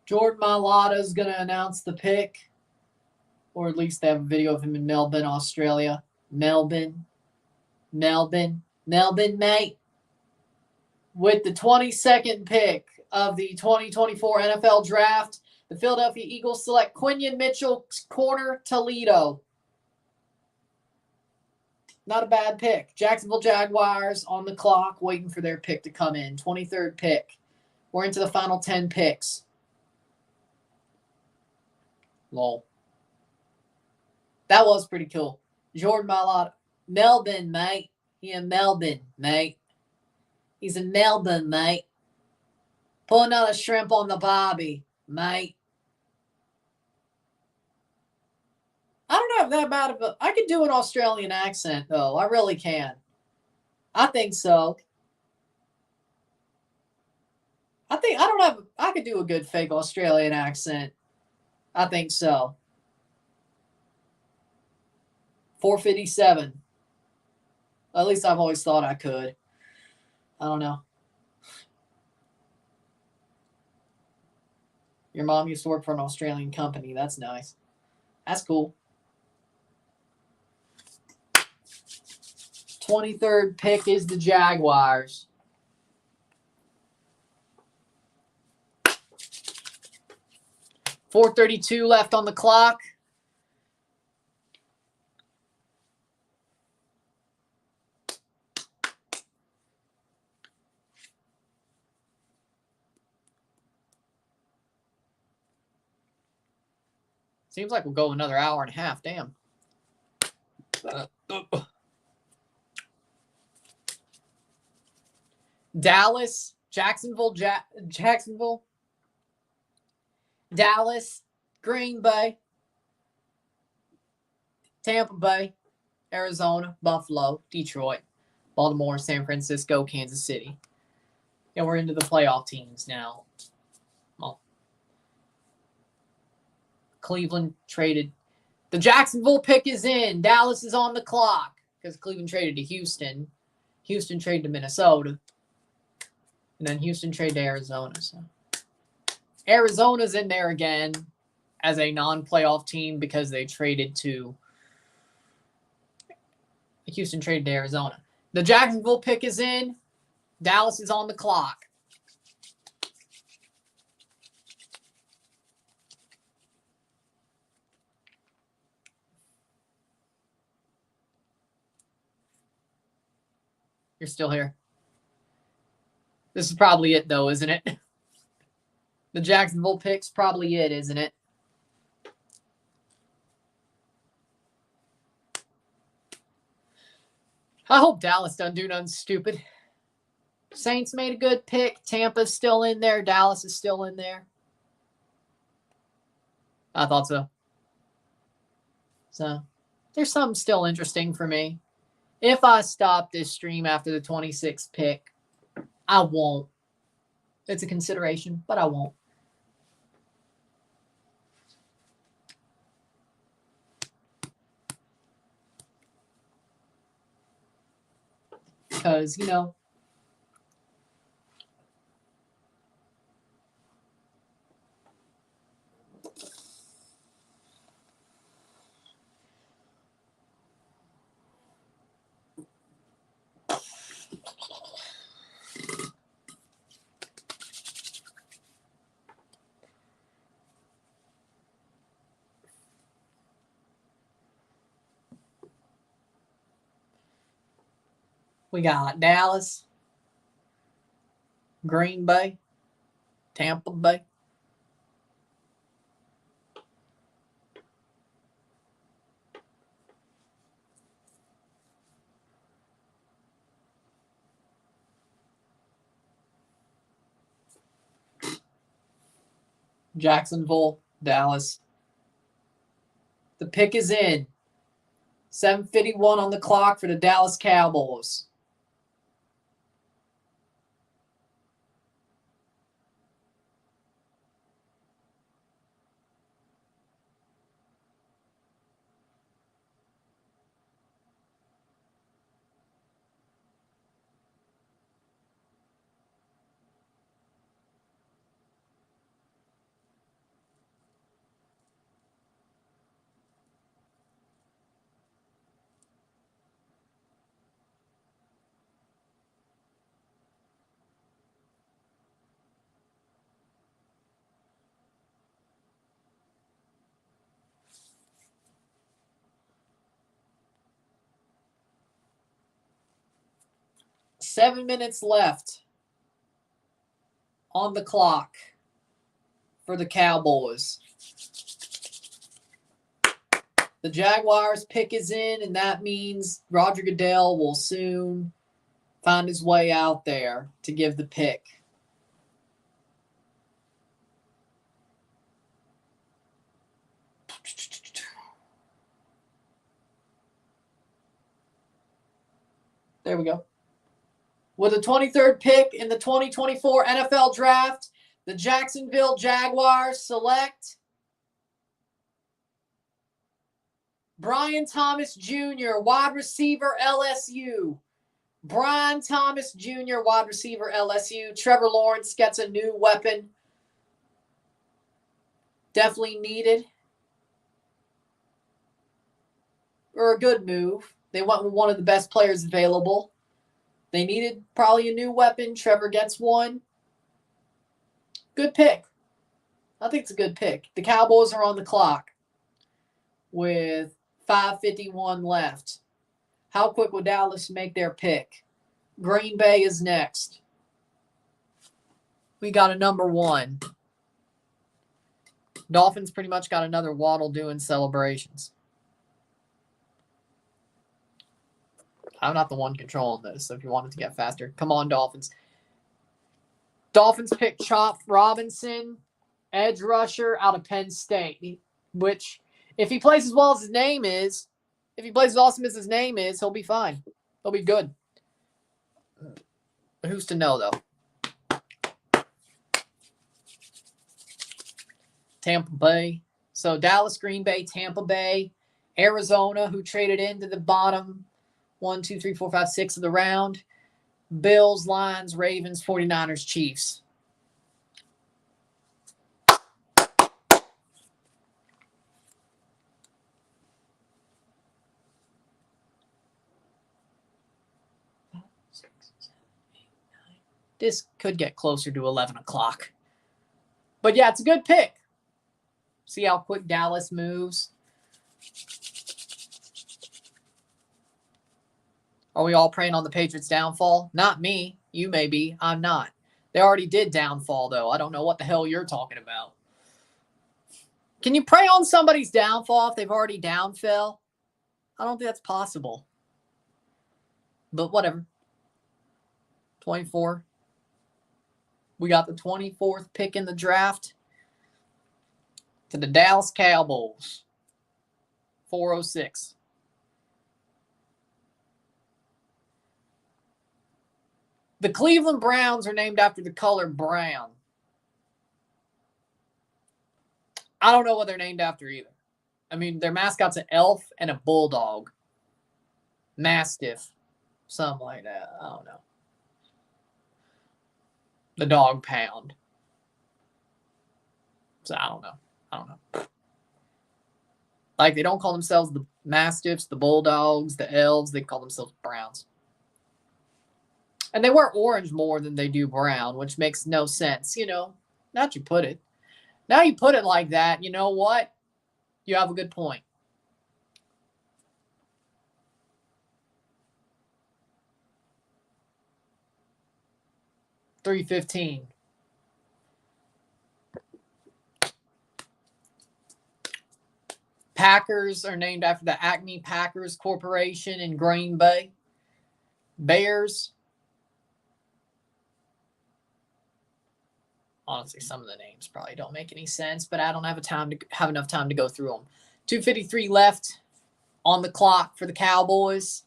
Speaker 1: Jordan Mailata is going to announce the pick, or at least they have a video of him in Melbourne, Australia. Melbourne, mate. With the 22nd pick of the 2024 NFL Draft, the Philadelphia Eagles select Quinion Mitchell, corner, Toledo. Not a bad pick. Jacksonville Jaguars on the clock, waiting for their pick to come in. 23rd pick. We're into the final 10 picks. Lol. That was pretty cool. Jordan Mailata. Melbourne, mate. Yeah, Melbourne, mate. He's in Melbourne, mate. Put another shrimp on the barbie, mate. I don't have that bad of a... I could do an Australian accent, though. I really can. I think so. I could do a good fake Australian accent. I think so. 457. At least I've always thought I could. I don't know. Your mom used to work for an Australian company. That's nice. That's cool. 23rd pick is the Jaguars. .432 left on the clock. Seems like we'll go another hour and a half. Damn. Dallas, Jacksonville, Dallas, Green Bay, Tampa Bay, Arizona, Buffalo, Detroit, Baltimore, San Francisco, Kansas City. Yeah, we're into the playoff teams now. Well, Cleveland traded. The Jacksonville pick is in. Dallas is on the clock because Cleveland traded to Houston. Houston traded to Minnesota. And then Houston traded to Arizona. So Arizona's in there again as a non-playoff team because they traded to Houston traded to Arizona. The Jacksonville pick is in. Dallas is on the clock. You're still here. This is probably it, though, isn't it? The Jacksonville pick's probably it, isn't it? I hope Dallas doesn't do nothing stupid. Saints made a good pick. Tampa's still in there. Dallas is still in there. I thought so. So there's something still interesting for me. If I stop this stream after the 26th pick, I won't. It's a consideration, but I won't. Because, you know, we got Dallas, Green Bay, Tampa Bay. Jacksonville, Dallas. The pick is in. 7:51 on the clock for the Dallas Cowboys. Seven minutes left on the clock for the Cowboys. The Jaguars pick is in, and that means Roger Goodell will soon find his way out there to give the pick. There we go. With the 23rd pick in the 2024 NFL Draft, the Jacksonville Jaguars select Brian Thomas Jr., wide receiver, LSU. Brian Thomas Jr., wide receiver, LSU. Trevor Lawrence gets a new weapon. Definitely needed. Or a good move. They went with one of the best players available. They needed probably a new weapon. Trevor gets one. Good pick. I think it's a good pick. The Cowboys are on the clock with 5:51 left. How quick will Dallas make their pick? Green Bay is next. We got a number one. Dolphins pretty much got another Waddle doing celebrations. I'm not the one controlling this, so if you want it to get faster, come on, Dolphins. Dolphins pick Chop Robinson, edge rusher out of Penn State, which, if he plays as well as his name is, if he plays as awesome as his name is, he'll be fine. He'll be good. But who's to know, though? Tampa Bay. So Dallas, Green Bay, Tampa Bay, Arizona, who traded into the bottom 1, 2, 3, 4, 5, 6 of the round. Bills, Lions, Ravens, 49ers, Chiefs. This could get closer to 11 o'clock. But yeah, it's a good pick. See how quick Dallas moves. Are we all praying on the Patriots' downfall? Not me. You may be. I'm not. They already did downfall, though. I don't know what the hell you're talking about. Can you pray on somebody's downfall if they've already downfell? I don't think that's possible. But whatever. 24. We got the 24th pick in the draft to the Dallas Cowboys. 406. The Cleveland Browns are named after the color brown. I don't know what they're named after either. I mean, their mascot's an elf and a bulldog. Mastiff. Something like that. I don't know. The dog pound. So I don't know. Like, they don't call themselves the Mastiffs, the Bulldogs, the Elves. They call themselves Browns. And they wear orange more than they do brown, which makes no sense. You know, now that you put it. Now you put it like that, you know what? You have a good point. $3.15. Packers are named after the Acme Packers Corporation in Green Bay. Bears. Honestly, some of the names probably don't make any sense, but I don't have enough time to go through them. 2:53 left on the clock for the Cowboys.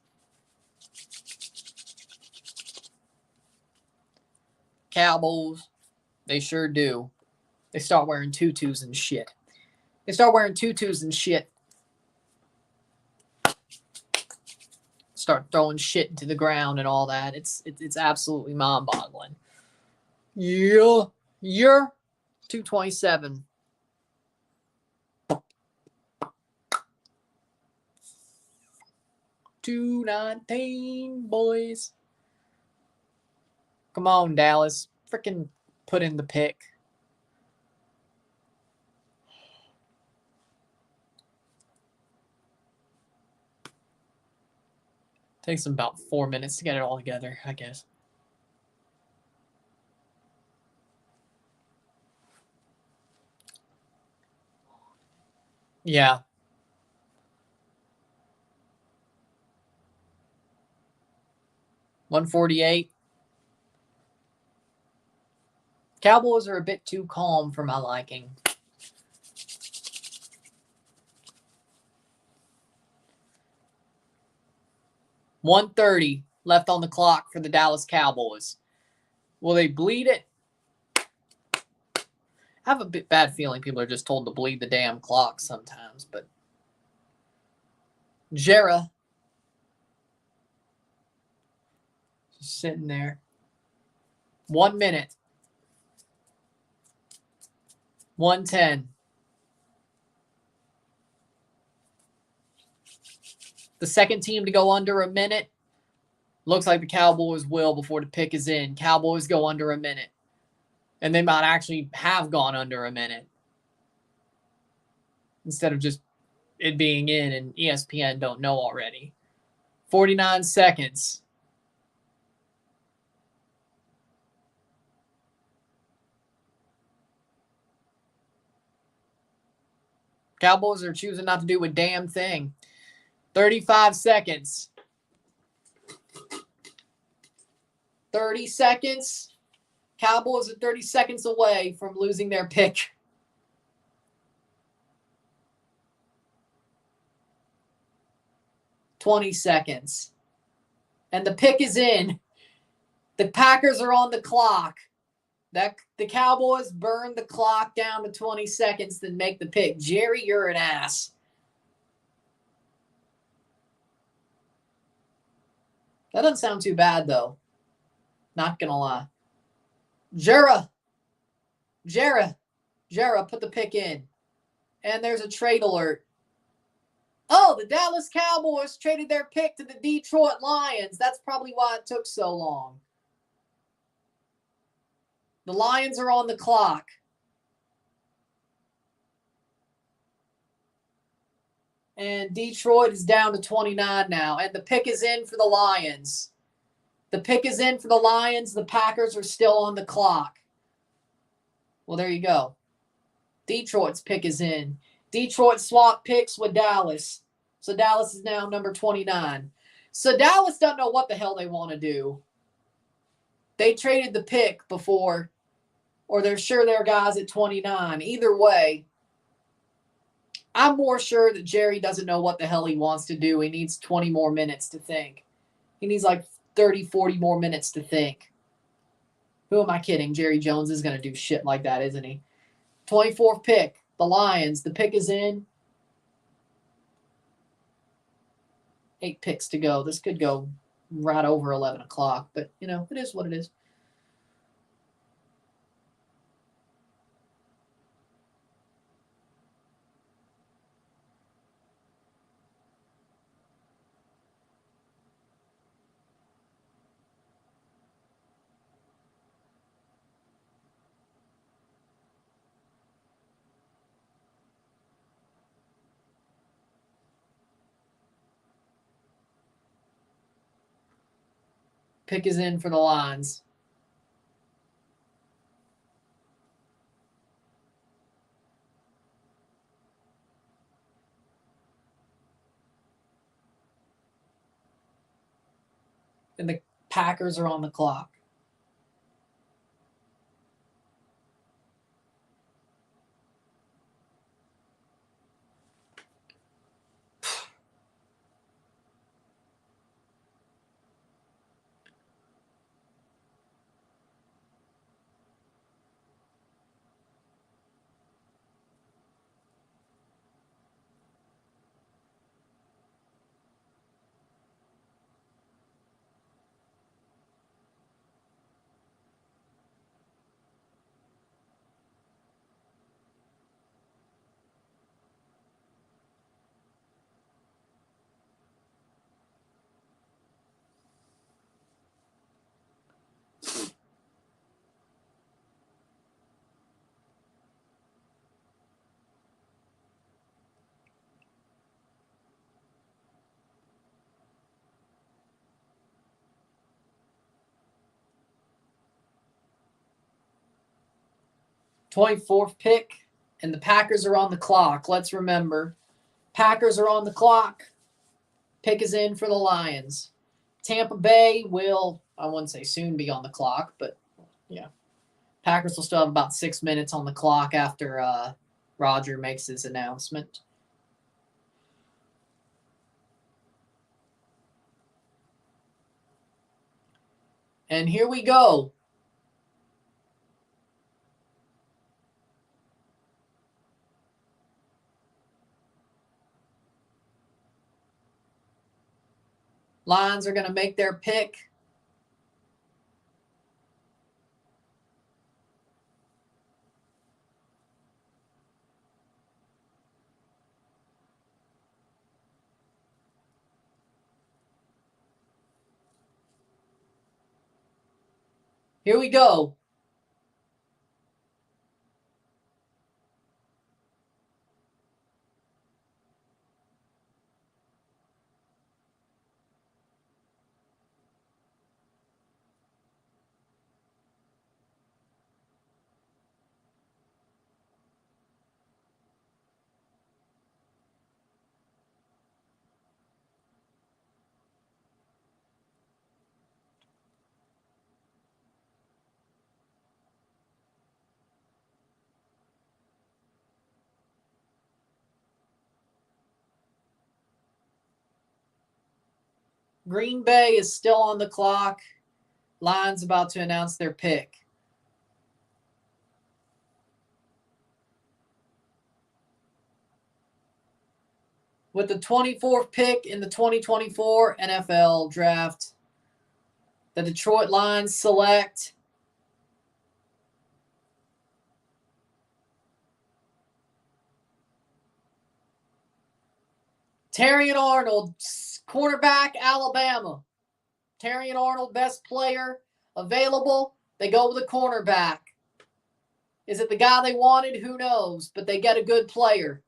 Speaker 1: Cowboys, they sure do. They start wearing tutus and shit. Start throwing shit into the ground and all that. It's absolutely mind-boggling. Yeah. You're 227. $2.19, boys. Come on, Dallas. Freaking put in the pick. Takes them about 4 minutes to get it all together, I guess. Yeah. $148. Cowboys are a bit too calm for my liking. $130 left on the clock for the Dallas Cowboys. Will they bleed it? I have a bit bad feeling people are just told to bleed the damn clock sometimes, but Girault just sitting there. 1 minute. 110. The second team to go under a minute. Looks like the Cowboys will before the pick is in. Cowboys go under a minute. And they might actually have gone under a minute. Instead of just it being in and ESPN don't know already. 49 seconds. Cowboys are choosing not to do a damn thing. 35 seconds. 30 seconds. Cowboys are 30 seconds away from losing their pick. $20 seconds. And the pick is in. The Packers are on the clock. The Cowboys burn the clock down to 20 seconds, then make the pick. Jerry, you're an ass. That doesn't sound too bad, though. Not going to lie. Girault, put the pick in. And there's a trade alert. Oh, the Dallas Cowboys traded their pick to the Detroit Lions. That's probably why it took so long. The Lions are on the clock. And Detroit is down to 29 now. And the pick is in for the Lions. The pick is in for the Lions. The Packers are still on the clock. Well, there you go. Detroit's pick is in. Detroit swapped picks with Dallas. So Dallas is now number 29. So Dallas doesn't know what the hell they want to do. They traded the pick before, or they're sure their guys at 29. Either way, I'm more sure that Jerry doesn't know what the hell he wants to do. He needs 20 more minutes to think. He needs like 30, 40 more minutes to think. Who am I kidding? Jerry Jones is going to do shit like that, isn't he? 24th pick, the Lions. The pick is in. 8 picks to go. This could go right over 11 o'clock, but, you know, it is what it is. Pick is in for the Lions. And the Packers are on the clock. .24th pick, and the Packers are on the clock. Let's remember, Packers are on the clock. Pick is in for the Lions. Tampa Bay will, I wouldn't say soon be on the clock, but yeah. Packers will still have about 6 minutes on the clock after Roger makes his announcement. And here we go. Lions are going to make their pick. Here we go. Green Bay is still on the clock. Lions about to announce their pick. With the 24th pick in the 2024 NFL Draft, the Detroit Lions select Terrion Arnold, quarterback, Alabama. Terrion Arnold, best player available. They go with a cornerback. Is it the guy they wanted? Who knows? But they get a good player.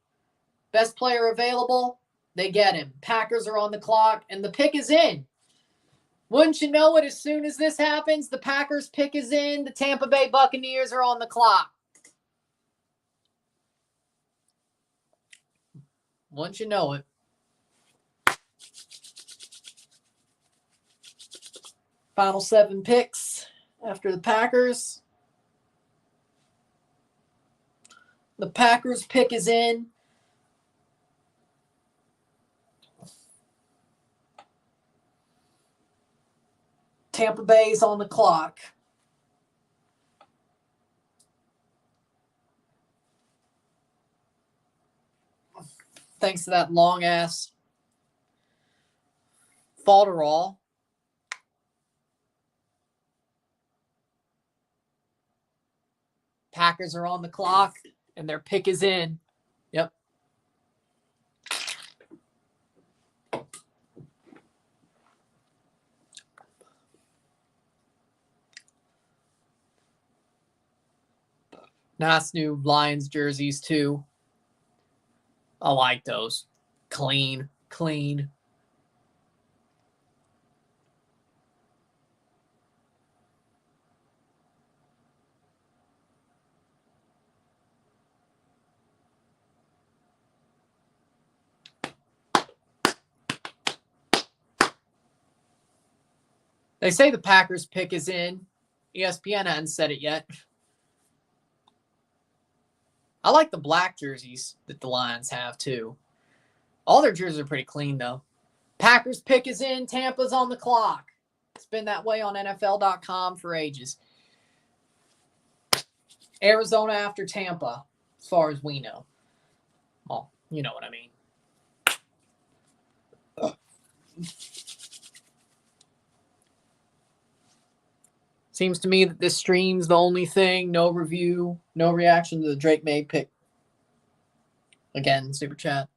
Speaker 1: Best player available, they get him. Packers are on the clock, and the pick is in. Wouldn't you know it, as soon as this happens, the Packers pick is in. The Tampa Bay Buccaneers are on the clock. Wouldn't you know it. Final 7 picks after the Packers. The Packers pick is in. Tampa Bay's on the clock. Thanks to that long-ass falderall. Packers are on the clock, and their pick is in. Yep. Nice new Lions jerseys, too. I like those. Clean. They say the Packers pick is in. ESPN hasn't said it yet. I like the black jerseys that the Lions have, too. All their jerseys are pretty clean, though. Packers pick is in. Tampa's on the clock. It's been that way on NFL.com for ages. Arizona after Tampa, as far as we know. Well, you know what I mean. Seems to me that this stream's the only thing. No review, no reaction to the Drake May pick. Again, super chat.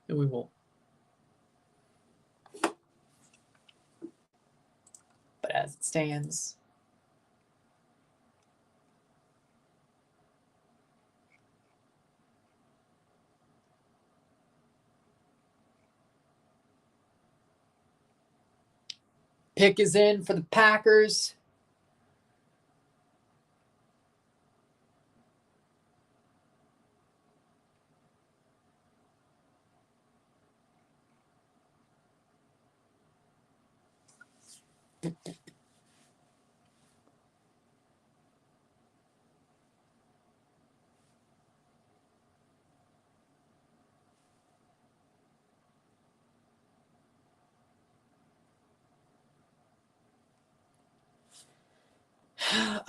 Speaker 1: And we will. But as it stands, pick is in for the Packers.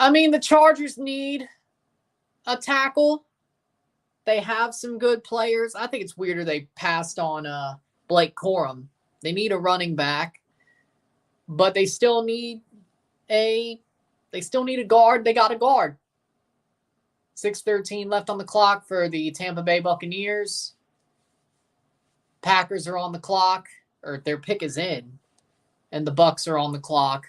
Speaker 1: I mean, the Chargers need a tackle. They have some good players. I think it's weirder they passed on Blake Corum. They need a running back, but they still need a guard. They got a guard. 6:13 left on the clock for the Tampa Bay Buccaneers. Packers are on the clock, or their pick is in, and the Bucs are on the clock.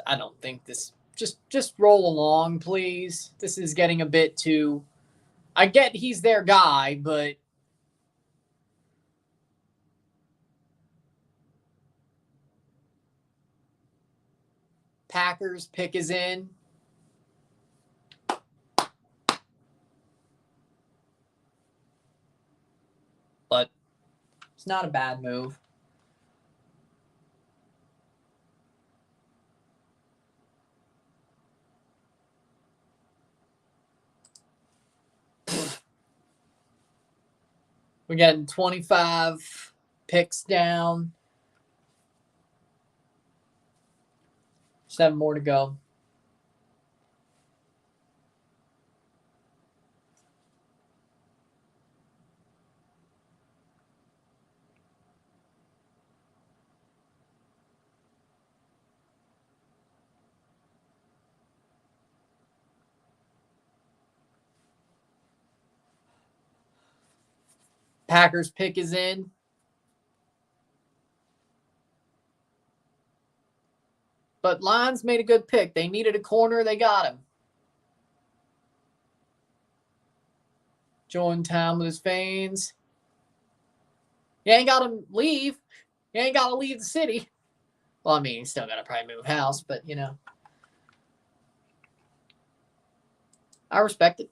Speaker 1: I don't think this. Just roll along, please. This is getting a bit too. I get he's their guy, but Packers pick is in. But it's not a bad move. We're getting 25 picks down. 7 more to go. Packers pick is in. But Lions made a good pick. They needed a corner. They got him. Join time with his fans. You ain't got to leave. You ain't got to leave the city. Well, I mean, you still got to probably move house, but, you know. I respect it.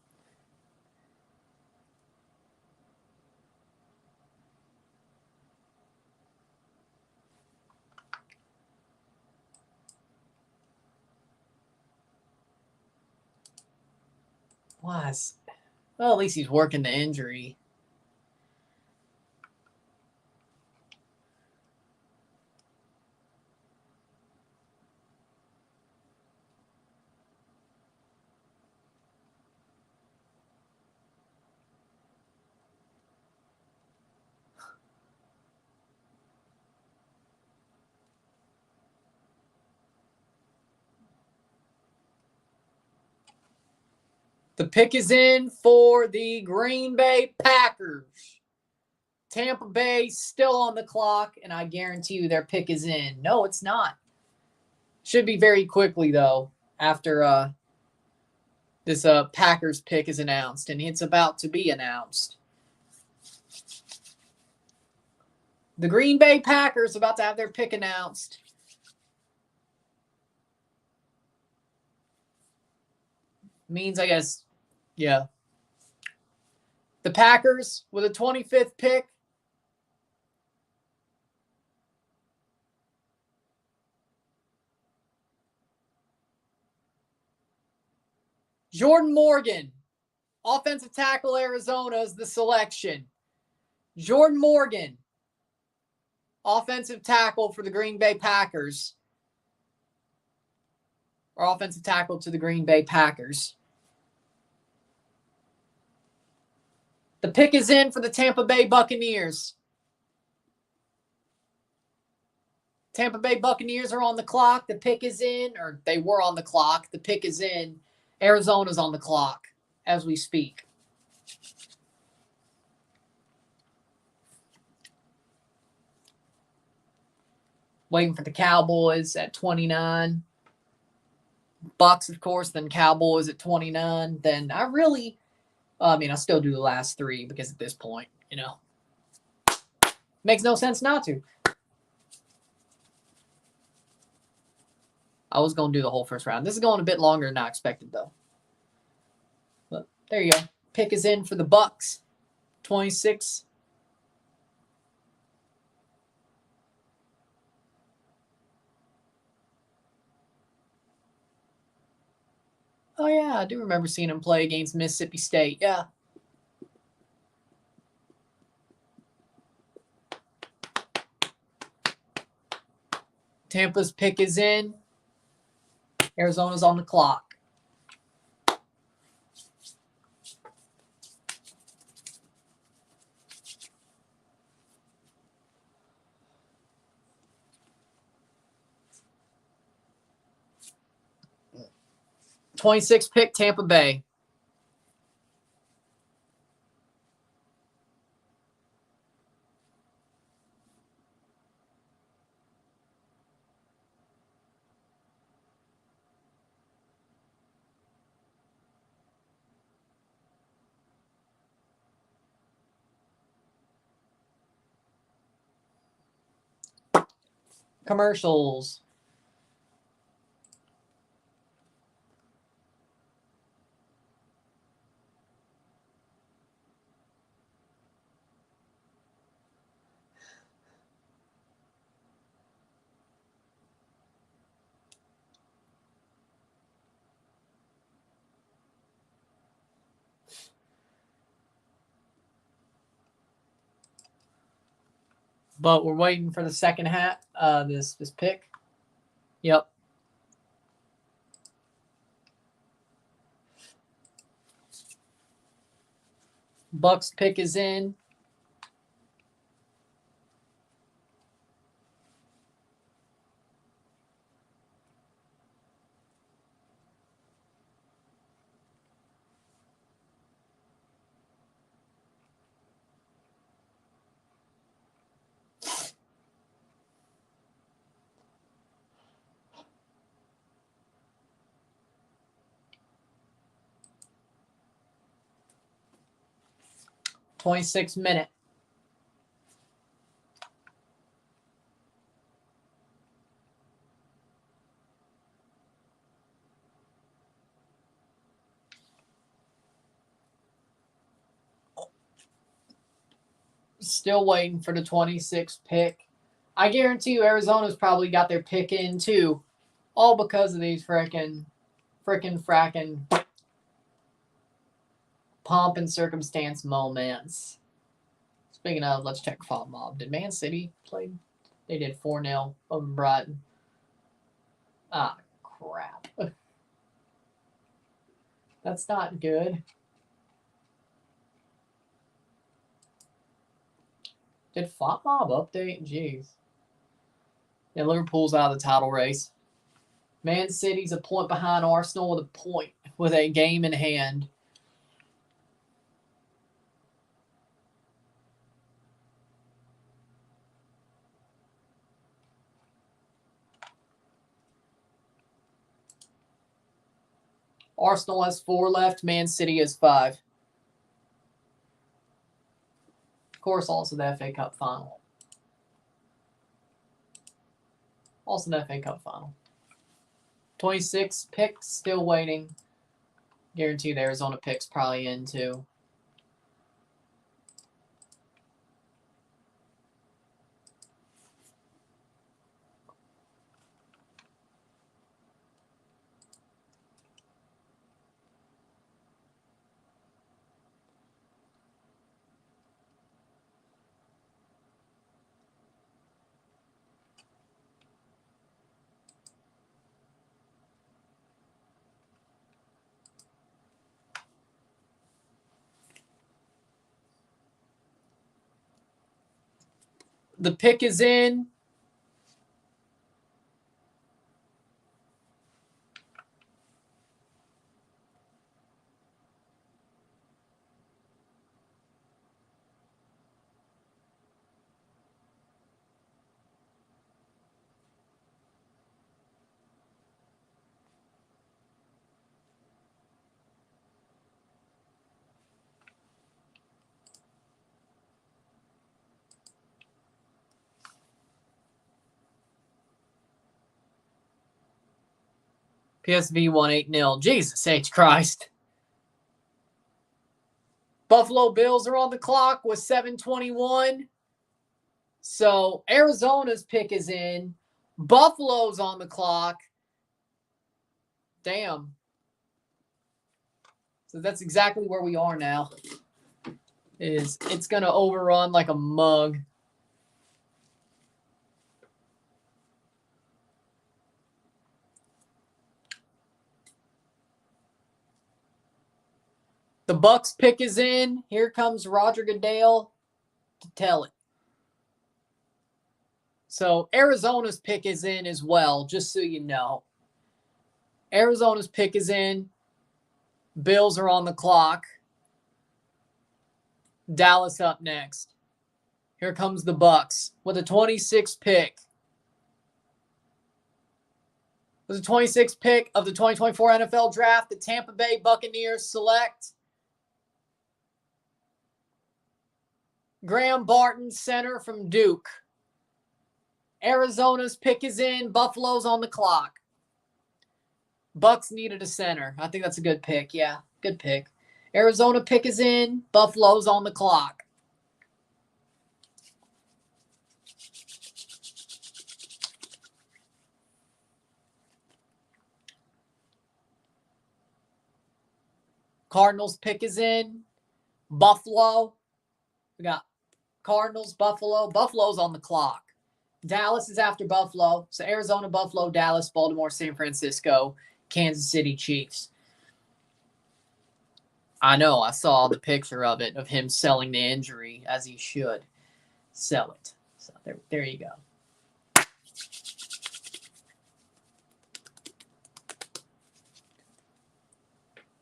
Speaker 1: Was well, at least he's working the injury. The pick is in for the Green Bay Packers. Tampa Bay still on the clock, and I guarantee you their pick is in. No, it's not. Should be very quickly, though, after this Packers pick is announced, and it's about to be announced. The Green Bay Packers about to have their pick announced. Means, I guess, yeah. The Packers with a 25th pick. Jordan Morgan, offensive tackle, Arizona is the selection. Jordan Morgan, offensive tackle for the Green Bay Packers. Or offensive tackle to the Green Bay Packers. The pick is in for the Tampa Bay Buccaneers. Tampa Bay Buccaneers are on the clock. The pick is in, or they were on the clock. The pick is in. Arizona's on the clock as we speak. Waiting for the Cowboys at 29. Bucks, of course, then Cowboys at 29. Then I still do the last three because at this point, makes no sense not to. I was going to do the whole first round. This is going a bit longer than I expected, though. But there you go. Pick is in for the Bucks. 26. Oh, yeah, I do remember seeing him play against Mississippi State. Yeah. Tampa's pick is in. Arizona's on the clock. '26 pick, Tampa Bay. Commercials. But we're waiting for the second half. This pick. Yep. Bucks pick is in. '26 minute. still waiting for the 26th pick. I guarantee you Arizona's probably got their pick in too. All because of these fracking pomp and circumstance moments. Speaking of, let's check Font Mob. Did Man City play? They did 4-0 over Brighton. Ah, crap. That's not good. Did Font Mob update? Jeez. Yeah, Liverpool's out of the title race. Man City's a point behind Arsenal with a game in hand. Arsenal has 4 left. Man City has 5. Of course, also the FA Cup final. Also the FA Cup final. 26 picks, still waiting. Guarantee the Arizona pick's probably in too. The pick is in. PSV won 8-0. Jesus H. Christ. Buffalo Bills are on the clock with 7:21. So Arizona's pick is in. Buffalo's on the clock. Damn. So that's exactly where we are now. It's going to overrun like a mug. The Bucks pick is in. Here comes Roger Goodell to tell it. So Arizona's pick is in as well, just so you know. Arizona's pick is in. Bills are on the clock. Dallas up next. Here comes the Bucks with a 26th pick. With the 26th pick of the 2024 NFL Draft, the Tampa Bay Buccaneers select Graham Barton, center from Duke. Arizona's pick is in. Buffalo's on the clock. Bucks needed a center. I think that's a good pick. Yeah, good pick. Arizona pick is in. Buffalo's on the clock. Cardinals pick is in. Buffalo. We got Cardinals, Buffalo. Buffalo's on the clock. Dallas is after Buffalo. So Arizona, Buffalo, Dallas, Baltimore, San Francisco, Kansas City Chiefs. I know. I saw the picture of it, of him selling the injury as he should sell it. So there you go.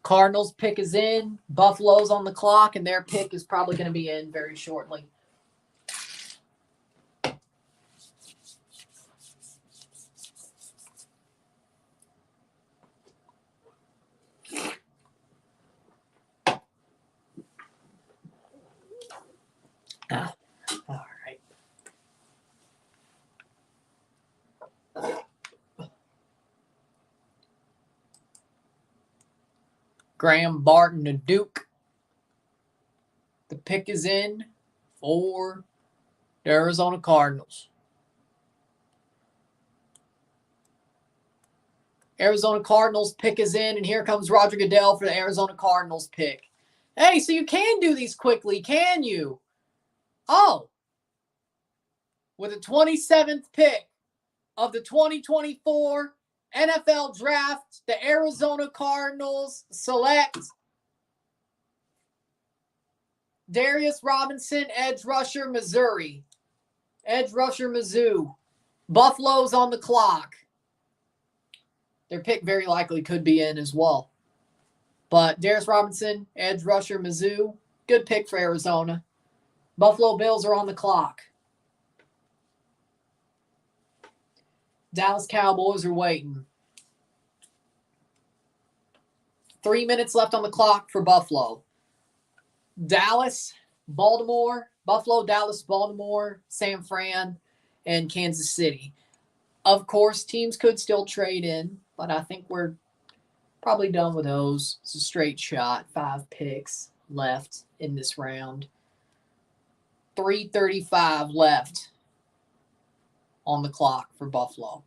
Speaker 1: Cardinals pick is in. Buffalo's on the clock, and their pick is probably going to be in very shortly. All right. Graham Barton to Duke. The pick is in for The Arizona Cardinals. Arizona Cardinals pick is in, and here comes Roger Goodell for the Arizona Cardinals pick. Hey, so you can do these quickly, can you? Oh. With the 27th pick of the 2024 NFL Draft, the Arizona Cardinals select Darius Robinson, edge rusher, Missouri. Edge rusher, Mizzou. Buffalo's on the clock. Their pick very likely could be in as well. But Darius Robinson, edge rusher, Mizzou. Good pick for Arizona. Buffalo Bills are on the clock. Dallas Cowboys are waiting. 3 minutes left on the clock for Buffalo. Dallas, Baltimore, Buffalo, Dallas, Baltimore, San Fran, and Kansas City. Of course, teams could still trade in, but I think we're probably done with those. It's a straight shot. 5 picks left in this round. 3:35 left on the clock for Buffalo.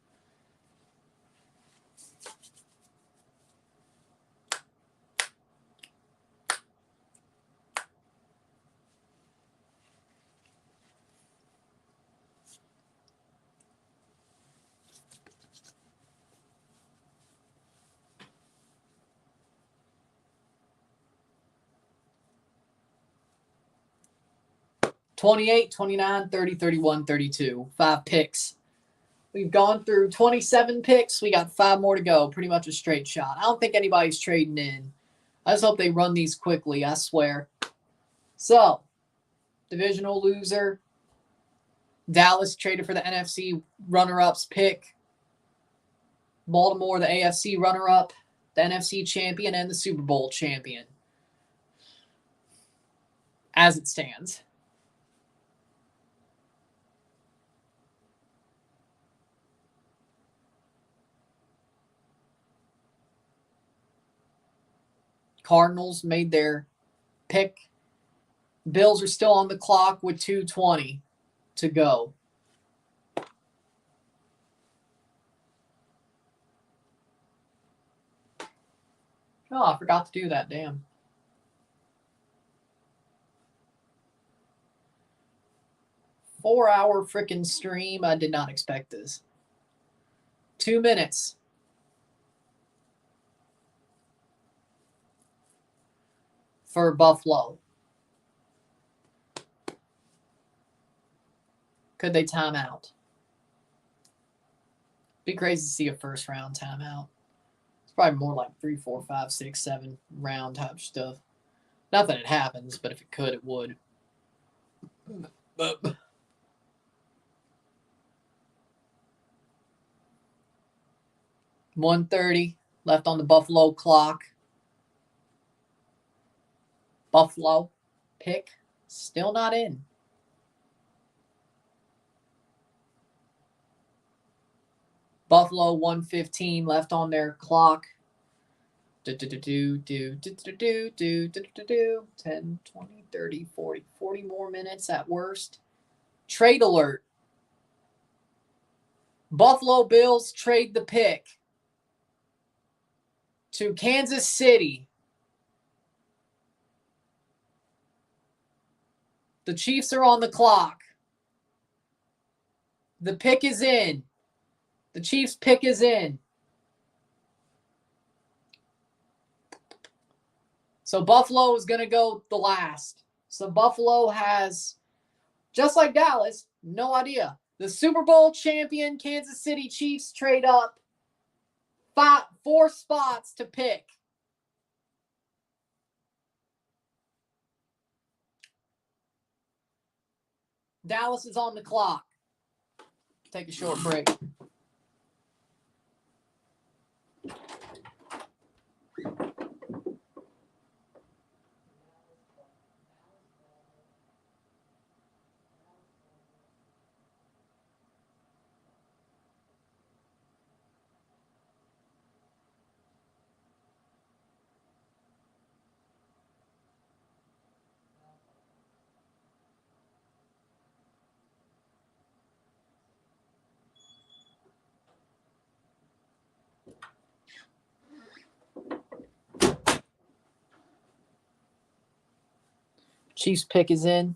Speaker 1: $28, $29, $30, $31, $32. 5 picks. We've gone through 27 picks. We got 5 more to go. Pretty much a straight shot. I don't think anybody's trading in. I just hope they run these quickly, I swear. So, divisional loser. Dallas traded for the NFC runner-ups pick. Baltimore, the AFC runner-up, the NFC champion, and the Super Bowl champion. As it stands. Cardinals made their pick. Bills are still on the clock with 2:20 to go. Oh, I forgot to do that. Damn. Four-hour freaking stream. I did not expect this. 2 minutes. For Buffalo. Could they time out? Be crazy to see a first round timeout. It's probably more like 3, 4, 5, 6, 7 round type stuff. Not that it happens, but if it could, it would. But 1:30 left on the Buffalo clock. Buffalo pick still not in. Buffalo 1:15 left on their clock. 10, 20, 30, 40 more minutes at worst. Trade alert. Buffalo Bills trade the pick to Kansas City. The Chiefs are on the clock. The pick is in. The Chiefs' pick is in. So Buffalo is going to go the last. So Buffalo has, just like Dallas, no idea. The Super Bowl champion Kansas City Chiefs trade up 4 spots to pick. Dallas is on the clock. Take a short break. Chiefs pick is in.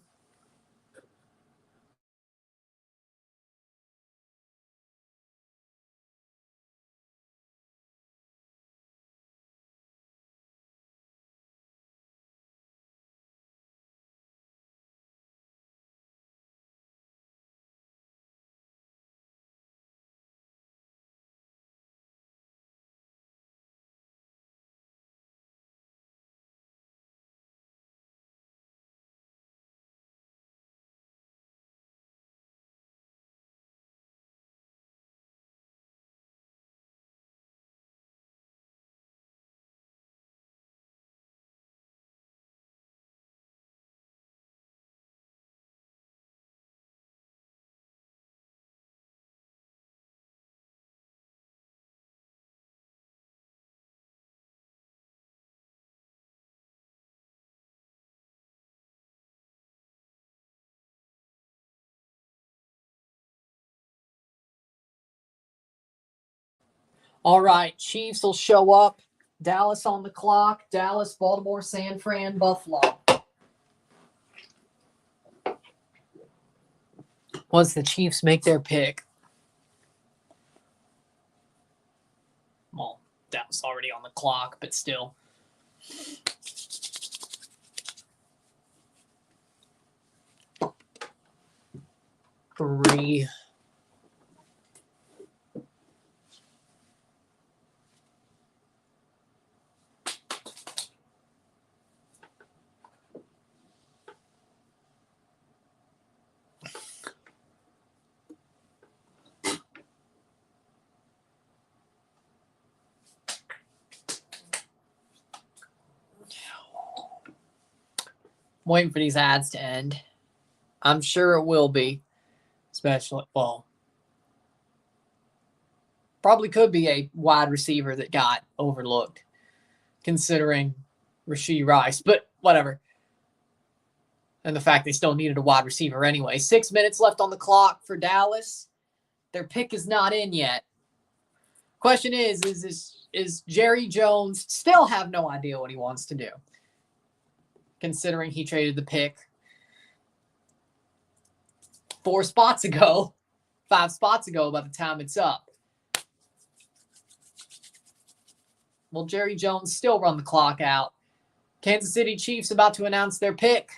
Speaker 1: All right, Chiefs will show up. Dallas on the clock. Dallas, Baltimore, San Fran, Buffalo. Once the Chiefs make their pick. Well, Dallas already on the clock, but still. Three. Waiting for these ads to end. I'm sure it will be. Especially, well, probably could be a wide receiver that got overlooked, considering Rashee Rice, but whatever. And the fact they still needed a wide receiver anyway. 6 minutes left on the clock for Dallas. Their pick is not in yet. Question is Jerry Jones still have no idea what he wants to do, considering he traded the pick 5 spots ago by the time it's up. Will Jerry Jones still run the clock out? Kansas City Chiefs about to announce their pick.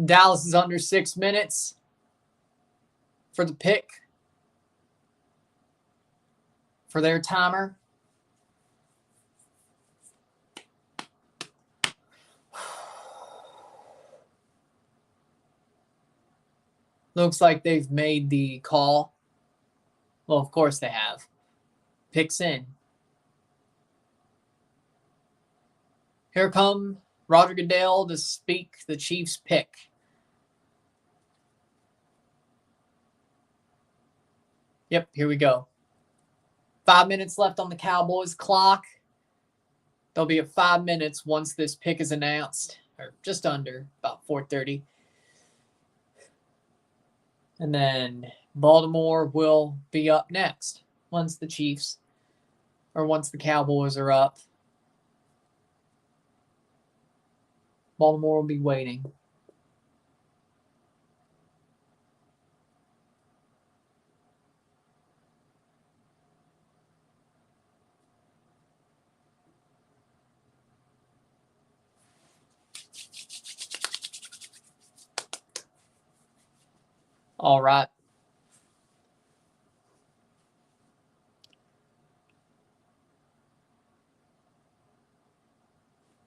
Speaker 1: Dallas is under 6 minutes for the pick for their timer. Looks like they've made the call. Well, of course they have. Picks in. Here come Roger Goodell to speak the Chiefs' pick. Yep, here we go. 5 minutes left on the Cowboys clock. There'll be 5 minutes once this pick is announced, or just under, about 4:30. And then Baltimore will be up next once the Cowboys are up. Baltimore will be waiting. All right.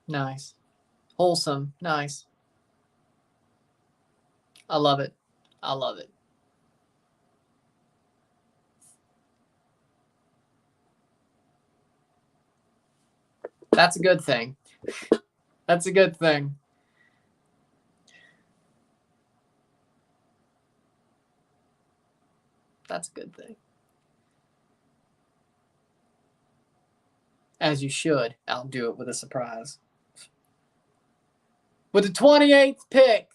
Speaker 1: Nice. Wholesome. Nice. I love it. I love it. That's a good thing. That's a good thing. That's a good thing. As you should. I'll do it with a surprise. With the 28th pick,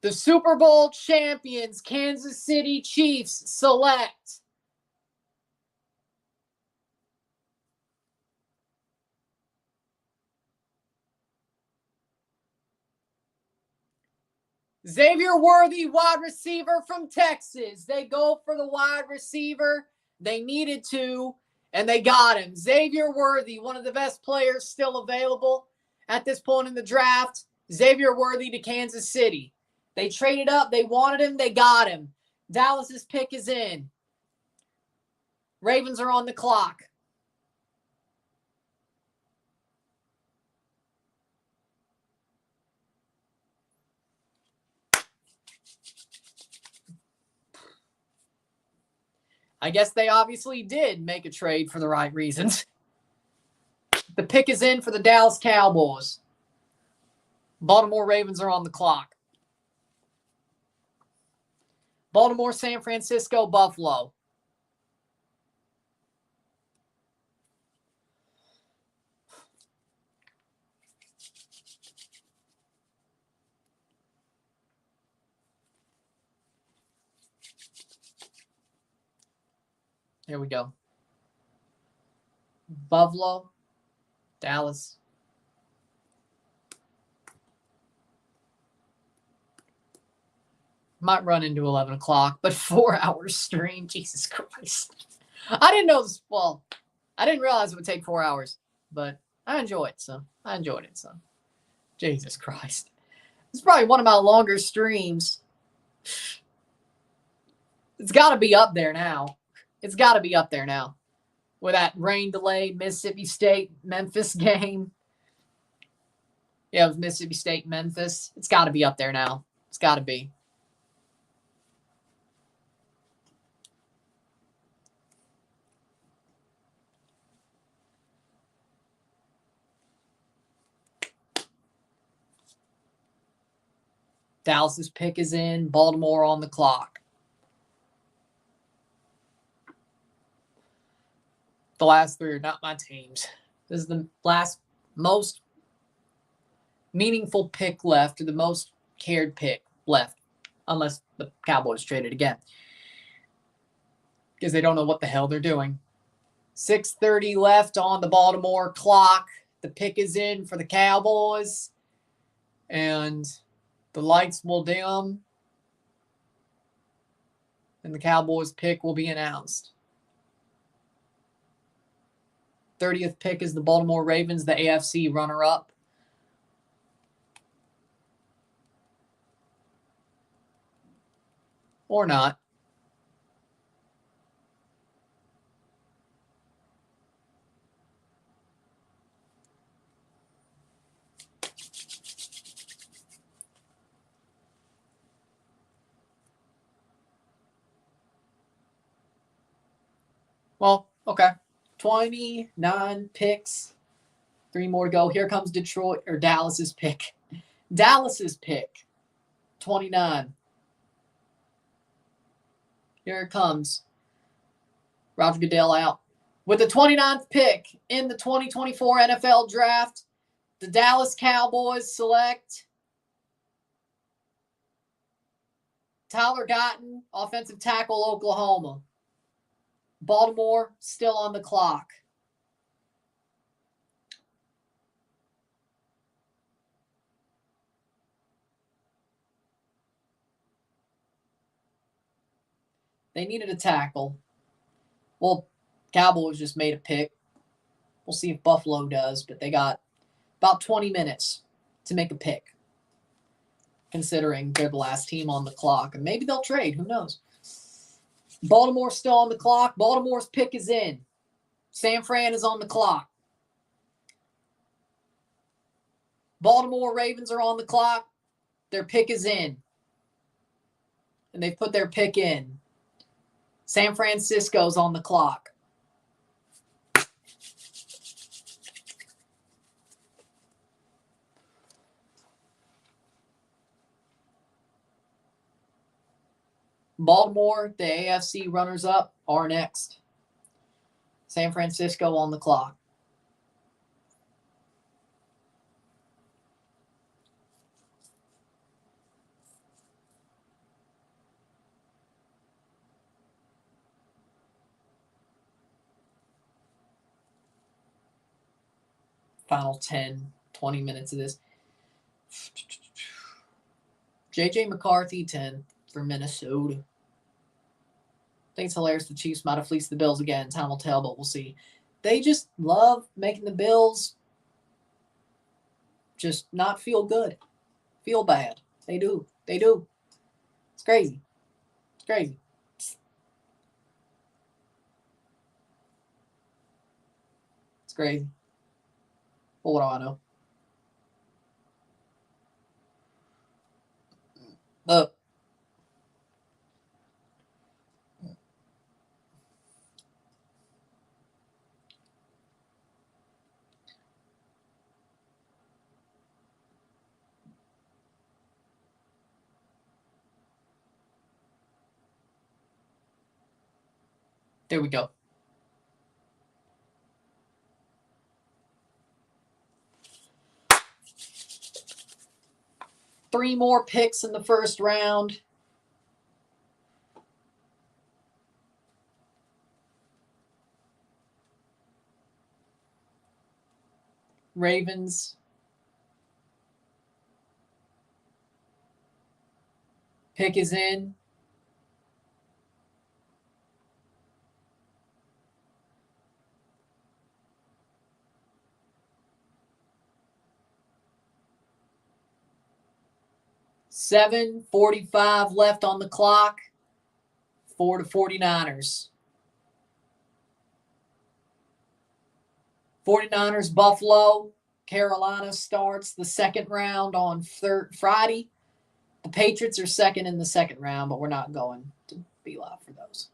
Speaker 1: the Super Bowl champions, Kansas City Chiefs, select Xavier Worthy, wide receiver from Texas. They go for the wide receiver. They needed to, and they got him. Xavier Worthy, one of the best players still available at this point in the draft. Xavier Worthy to Kansas City. They traded up. They wanted him. They got him. Dallas's pick is in. Ravens are on the clock. I guess they obviously did make a trade for the right reasons. The pick is in for the Dallas Cowboys. Baltimore Ravens are on the clock. Baltimore, San Francisco, Buffalo. Here we go. Buffalo, Dallas. Might run into 11 o'clock, but 4 hours stream. Jesus Christ. I didn't know this. Well, I didn't realize it would take 4 hours, but I enjoy it, son. I enjoyed it, son. Jesus Christ. It's probably one of my longer streams. It's got to be up there now. It's got to be up there now. With that rain delay, Mississippi State, Memphis game. Yeah, it was Mississippi State, Memphis. It's got to be up there now. It's got to be. Dallas's pick is in. Baltimore on the clock. The last three are not my teams. This is the last most meaningful pick left, or the most cared pick left, unless the Cowboys traded again. Because they don't know what the hell they're doing. 6:30 left on the Baltimore clock. The pick is in for the Cowboys. And the lights will dim. And the Cowboys pick will be announced. 30th pick is the Baltimore Ravens, the AFC runner-up. Or not. Well, okay. 29 picks. 3 more to go. Here comes Detroit, or Dallas's pick. Dallas's pick. 29. Here it comes. Roger Goodell out. With the 29th pick in the 2024 NFL Draft, the Dallas Cowboys select Tyler Guyton, offensive tackle, Oklahoma. Baltimore still on the clock. They needed a tackle. Well, Cowboys just made a pick. We'll see if Buffalo does, but they got about 20 minutes to make a pick, considering they're the last team on the clock. And maybe they'll trade. Who knows? Baltimore's still on the clock. Baltimore's pick is in. San Fran is on the clock. Baltimore Ravens are on the clock. Their pick is in. And they've put their pick in. San Francisco's on the clock. Baltimore, the AFC runners-up, are next. San Francisco on the clock. Final 10, 20 minutes of this. J.J. McCarthy, 10 for Minnesota. I think it's hilarious the Chiefs might have fleeced the Bills again. Time will tell, but we'll see. They just love making the Bills just not feel good. Feel bad. They do. They do. It's crazy. It's crazy. It's crazy. Well, what do I know? Look. There we go. Three more picks in the first round. Ravens. Pick is in. $7:45 left on the clock. 4 to 49ers. 49ers, Buffalo. Carolina starts the second round on Friday. The Patriots are second in the second round, but we're not going to be live for those.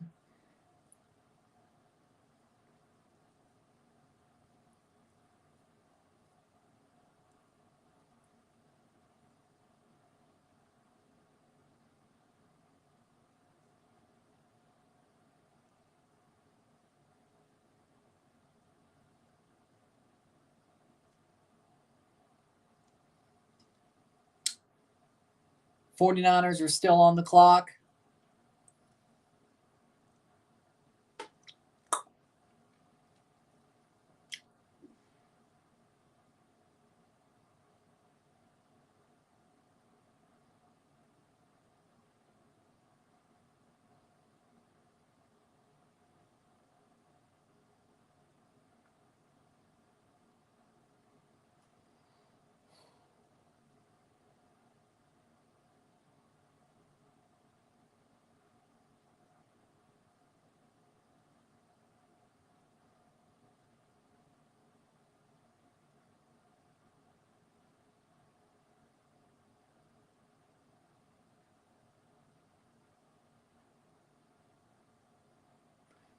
Speaker 1: '49ers are still on the clock.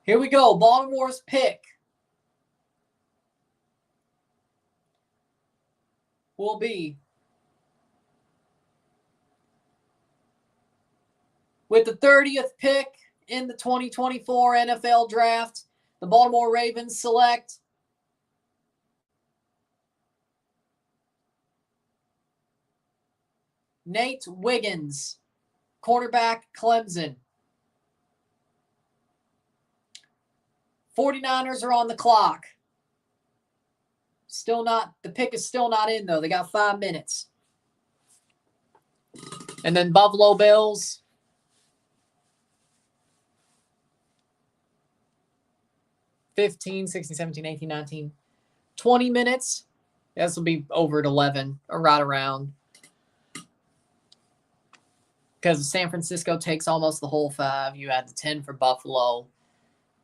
Speaker 1: Here we go. Baltimore's pick will be with the 30th pick in the 2024 NFL Draft. The Baltimore Ravens select Nate Wiggins, cornerback, Clemson. 49ers are on the clock. Still not, the pick is still not in, though. They got 5 minutes. And then Buffalo Bills. $15, $16, $17, $18, $19, $20 minutes. This will be over at 11 or right around. Because San Francisco takes almost the whole 5. You add the 10 for Buffalo.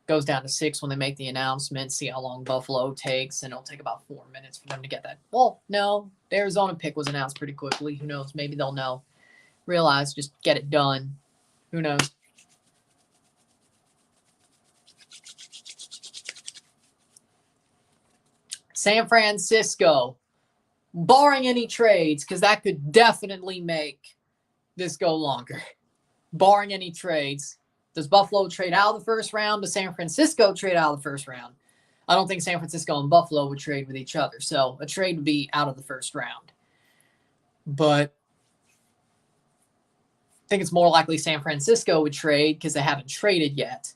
Speaker 1: Goes down to 6 when they make the announcement. See how long Buffalo takes, and it'll take about 4 minutes for them to get that. Well, no, the Arizona pick was announced pretty quickly. Who knows? Maybe they'll know. Realize, just get it done. Who knows? San Francisco, barring any trades, because that could definitely make this go longer. Barring any trades. Does Buffalo trade out of the first round? Does San Francisco trade out of the first round? I don't think San Francisco and Buffalo would trade with each other. So a trade would be out of the first round. But I think it's more likely San Francisco would trade because they haven't traded yet.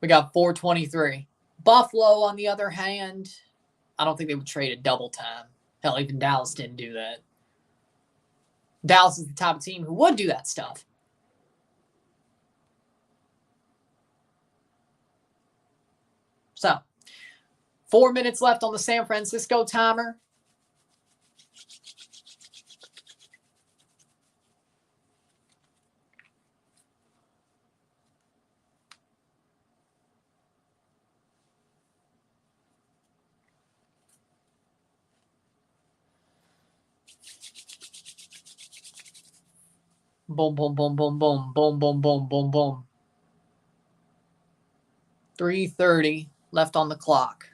Speaker 1: We got 423. Buffalo, on the other hand, I don't think they would trade at double time. Hell, even Dallas didn't do that. Dallas is the type of team who would do that stuff. So, 4 minutes left on the San Francisco timer. Boom, boom, boom, boom, boom, boom, boom, boom, boom, boom. 3:30 left on the clock.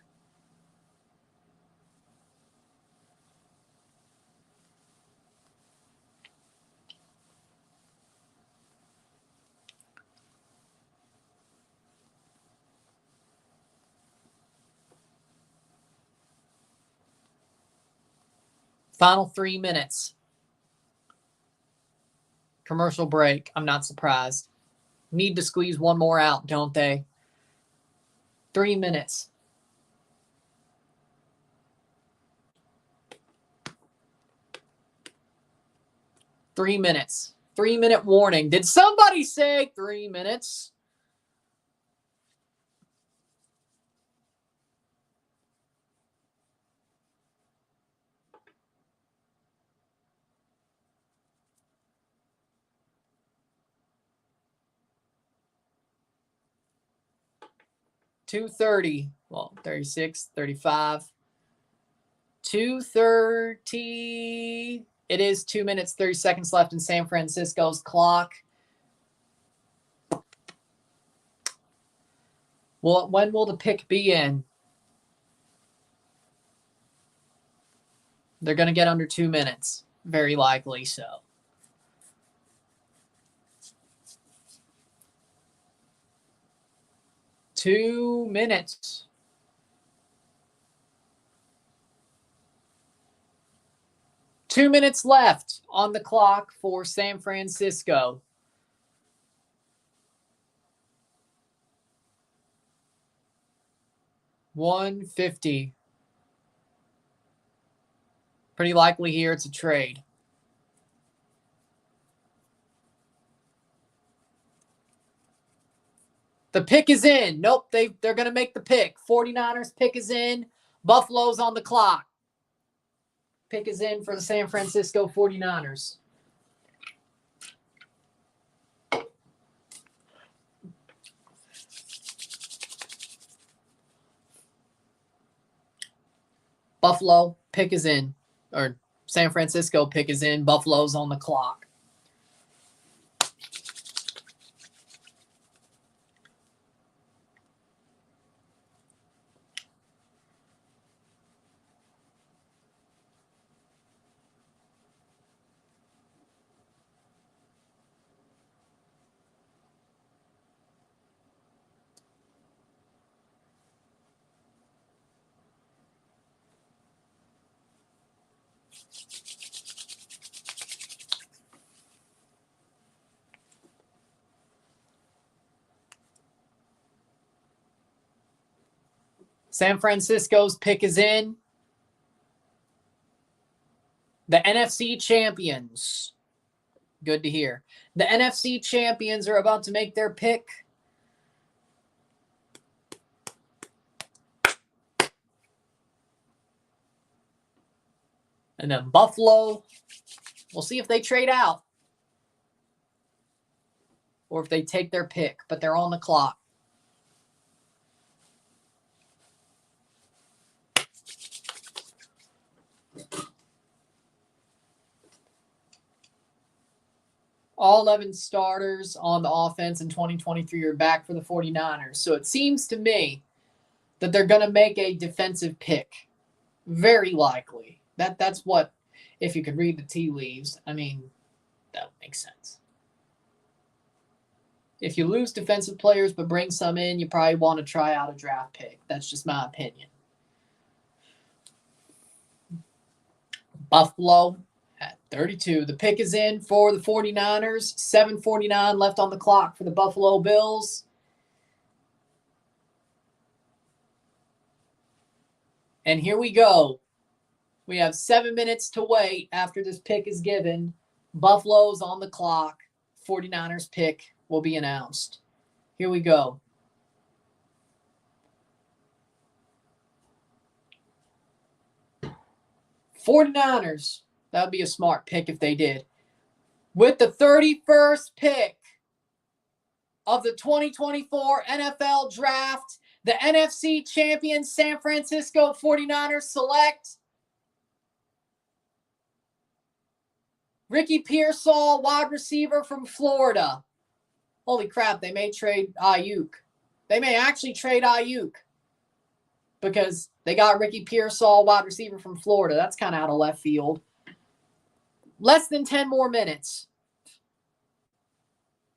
Speaker 1: Final 3 minutes. Commercial break. I'm not surprised. Need to squeeze one more out, don't they? 3 minutes. Three minutes. 3-minute warning. Did somebody say 3 minutes? $2:30. Well, 36, 35. 2:30. It is 2 minutes, 30 seconds left in San Francisco's clock. Well, when will the pick be in? They're going to get under 2 minutes. Very likely so. Two minutes. Two minutes left on the clock for San Francisco. $150. Pretty likely here it's a trade. The pick is in. Nope, they're going to make the pick. 49ers pick is in. Buffalo's on the clock. Pick is in for the San Francisco 49ers. Buffalo, pick is in. Or San Francisco pick is in. Buffalo's on the clock. San Francisco's pick is in. The NFC champions. Good to hear. The NFC champions are about to make their pick. And then Buffalo, we'll see if they trade out. Or if they take their pick, but they're on the clock. All 11 starters on the offense in 2023 are back for the 49ers. So it seems to me that they're going to make a defensive pick. Very likely. That's what, if you could read the tea leaves, I mean, that would make sense. If you lose defensive players but bring some in, you probably want to try out a draft pick. That's just my opinion. Buffalo at 32. The pick is in for the 49ers. 7:49 left on the clock for the Buffalo Bills. And here we go. We have 7 minutes to wait after this pick is given. Buffalo's on the clock. 49ers pick will be announced. Here we go. '49ers. That would be a smart pick if they did. With the 31st pick of the 2024 NFL Draft, the NFC champion San Francisco 49ers select Ricky Pearsall, wide receiver from Florida. Holy crap, they may trade Ayuk. They may actually trade Ayuk because they got Ricky Pearsall, wide receiver from Florida. That's kind of out of left field. Less than 10 more minutes.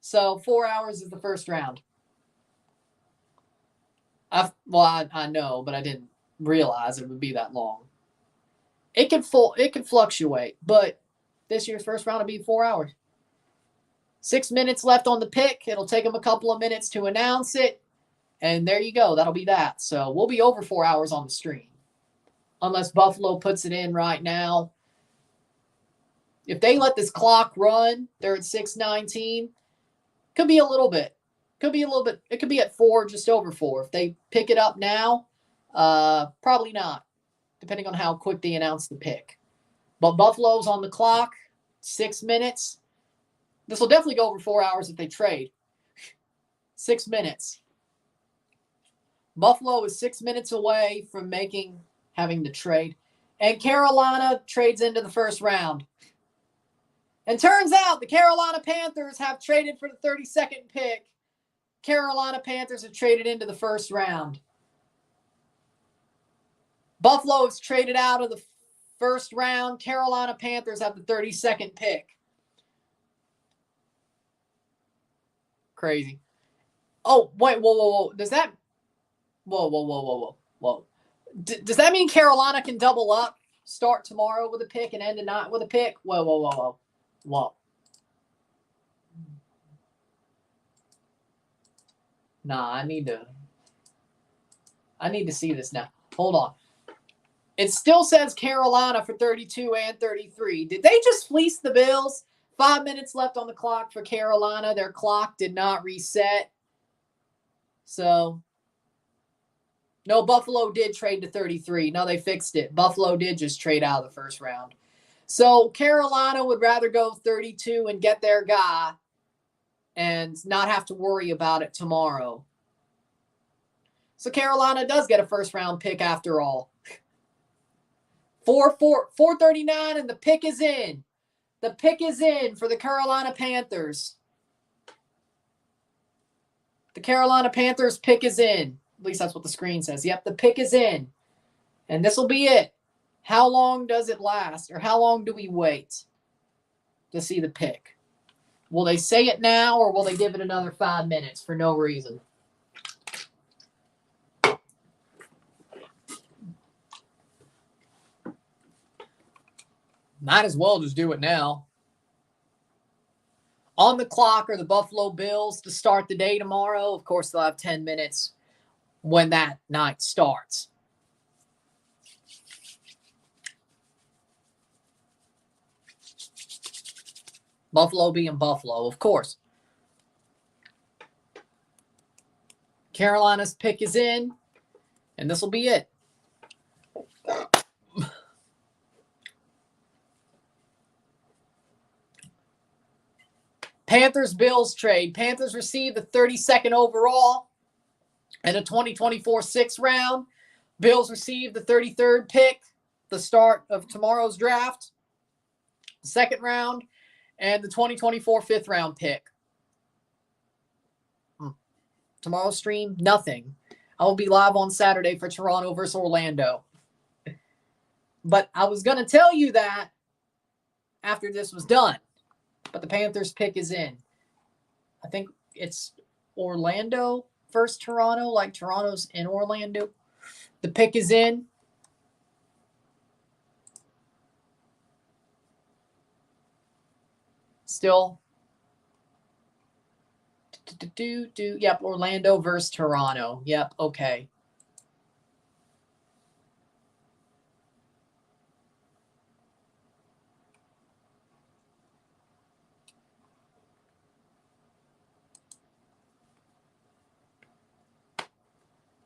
Speaker 1: So 4 hours is the first round. I know, but I didn't realize it would be that long. It can fluctuate, but this year's first round will be 4 hours. 6 minutes left on the pick. It'll take them a couple of minutes to announce it. And there you go. That'll be that. So we'll be over 4 hours on the stream. Unless Buffalo puts it in right now. If they let this clock run, they're at 6:19. Could be a little bit. It could be at 4, just over 4. If they pick it up now, probably not. Depending on how quick they announce the pick. But Buffalo's on the clock. 6 minutes. This will definitely go over 4 hours if they trade. 6 minutes. Buffalo is 6 minutes away from having the trade. And Carolina trades into the first round. And turns out the Carolina Panthers have traded for the 32nd pick. Carolina Panthers have traded into the first round. Buffalo has traded out of the first round. Carolina Panthers have the 32nd pick. Crazy. Oh, wait, whoa. Does that... Whoa. Does that mean Carolina can double up, start tomorrow with a pick and end tonight with a pick? Whoa. Nah, I need to see this now. Hold on. It still says Carolina for 32 and 33. Did they just fleece the Bills? 5 minutes left on the clock for Carolina. Their clock did not reset. So, no, Buffalo did trade to 33. No, they fixed it. Buffalo did just trade out of the first round. So, Carolina would rather go 32 and get their guy and not have to worry about it tomorrow. So, Carolina does get a first-round pick after all. 439, and the pick is in. The pick is in for the Carolina Panthers. The Carolina Panthers pick is in. At least that's what the screen says. Yep, the pick is in. And this will be it. How long does it last? Or how long do we wait to see the pick? Will they say it now or will they give it another 5 minutes for no reason? Might as well just do it now. On the clock are the Buffalo Bills to start the day tomorrow. Of course, they'll have 10 minutes when that night starts. Buffalo being Buffalo, of course. Carolina's pick is in, and this will be it. Panthers-Bills trade. Panthers receive the 32nd overall and a 2024 sixth round. Bills receive the 33rd pick, the start of tomorrow's draft, second round, and the 2024 fifth round pick. Tomorrow's stream, nothing. I will be live on Saturday for Toronto versus Orlando. But I was going to tell you that after this was done. But the Panthers pick is in. I think it's Orlando versus Toronto, like Toronto's in Orlando. The pick is in. Still. Yep, Orlando versus Toronto. Yep, okay.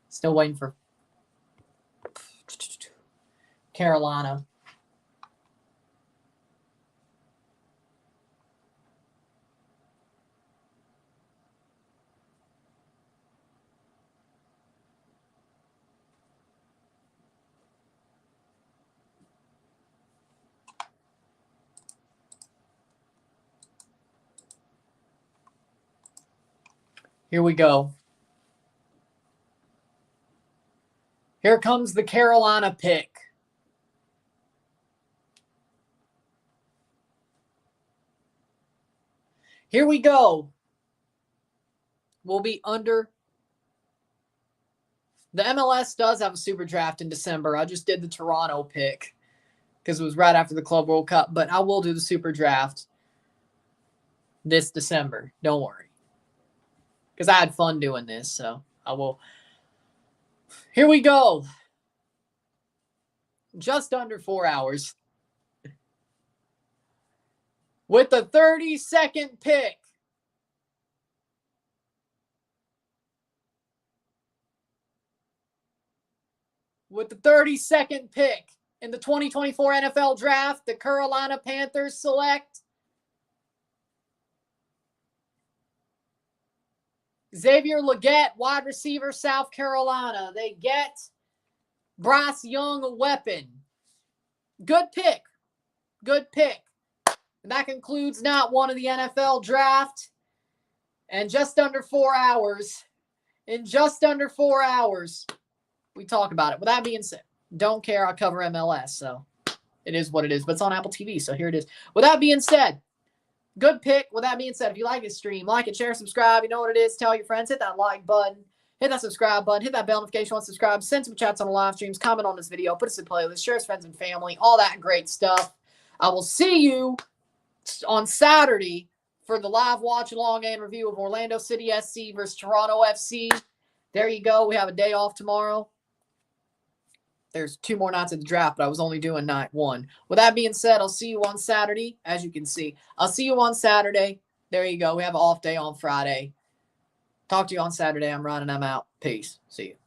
Speaker 1: Still waiting for Carolina. Here we go. Here comes the Carolina pick. Here we go. We'll be under. The MLS does have a super draft in December. I just did the Toronto pick because it was right after the Club World Cup. But I will do the super draft this December. Don't worry. Because I had fun doing this, so I will. Here we go. Just under 4 hours. With the 32nd pick. With the 32nd pick in the 2024 NFL Draft, the Carolina Panthers select Xavier Legette, wide receiver, South Carolina. They get Bryce Young, a weapon. Good pick. Good pick. And that concludes Not One of the NFL Draft. And just under 4 hours, in just under 4 hours, we talk about it. With that being said, don't care. I cover MLS, so it is what it is. But it's on Apple TV, so here it is. With that being said, good pick. With that being said, if you like this stream, like it, share, subscribe. You know what it is. Tell your friends. Hit that like button. Hit that subscribe button. Hit that bell notification once subscribe. Send some chats on the live streams. Comment on this video. Put us in playlist. Share with friends and family. All that great stuff. I will see you on Saturday for the live watch along and review of Orlando City SC versus Toronto FC. There you go. We have a day off tomorrow. There's 2 more nights of the draft, but I was only doing night 1. With that being said, I'll see you on Saturday. As you can see, I'll see you on Saturday. There you go. We have an off day on Friday. Talk to you on Saturday. I'm Ron and I'm out. Peace. See you.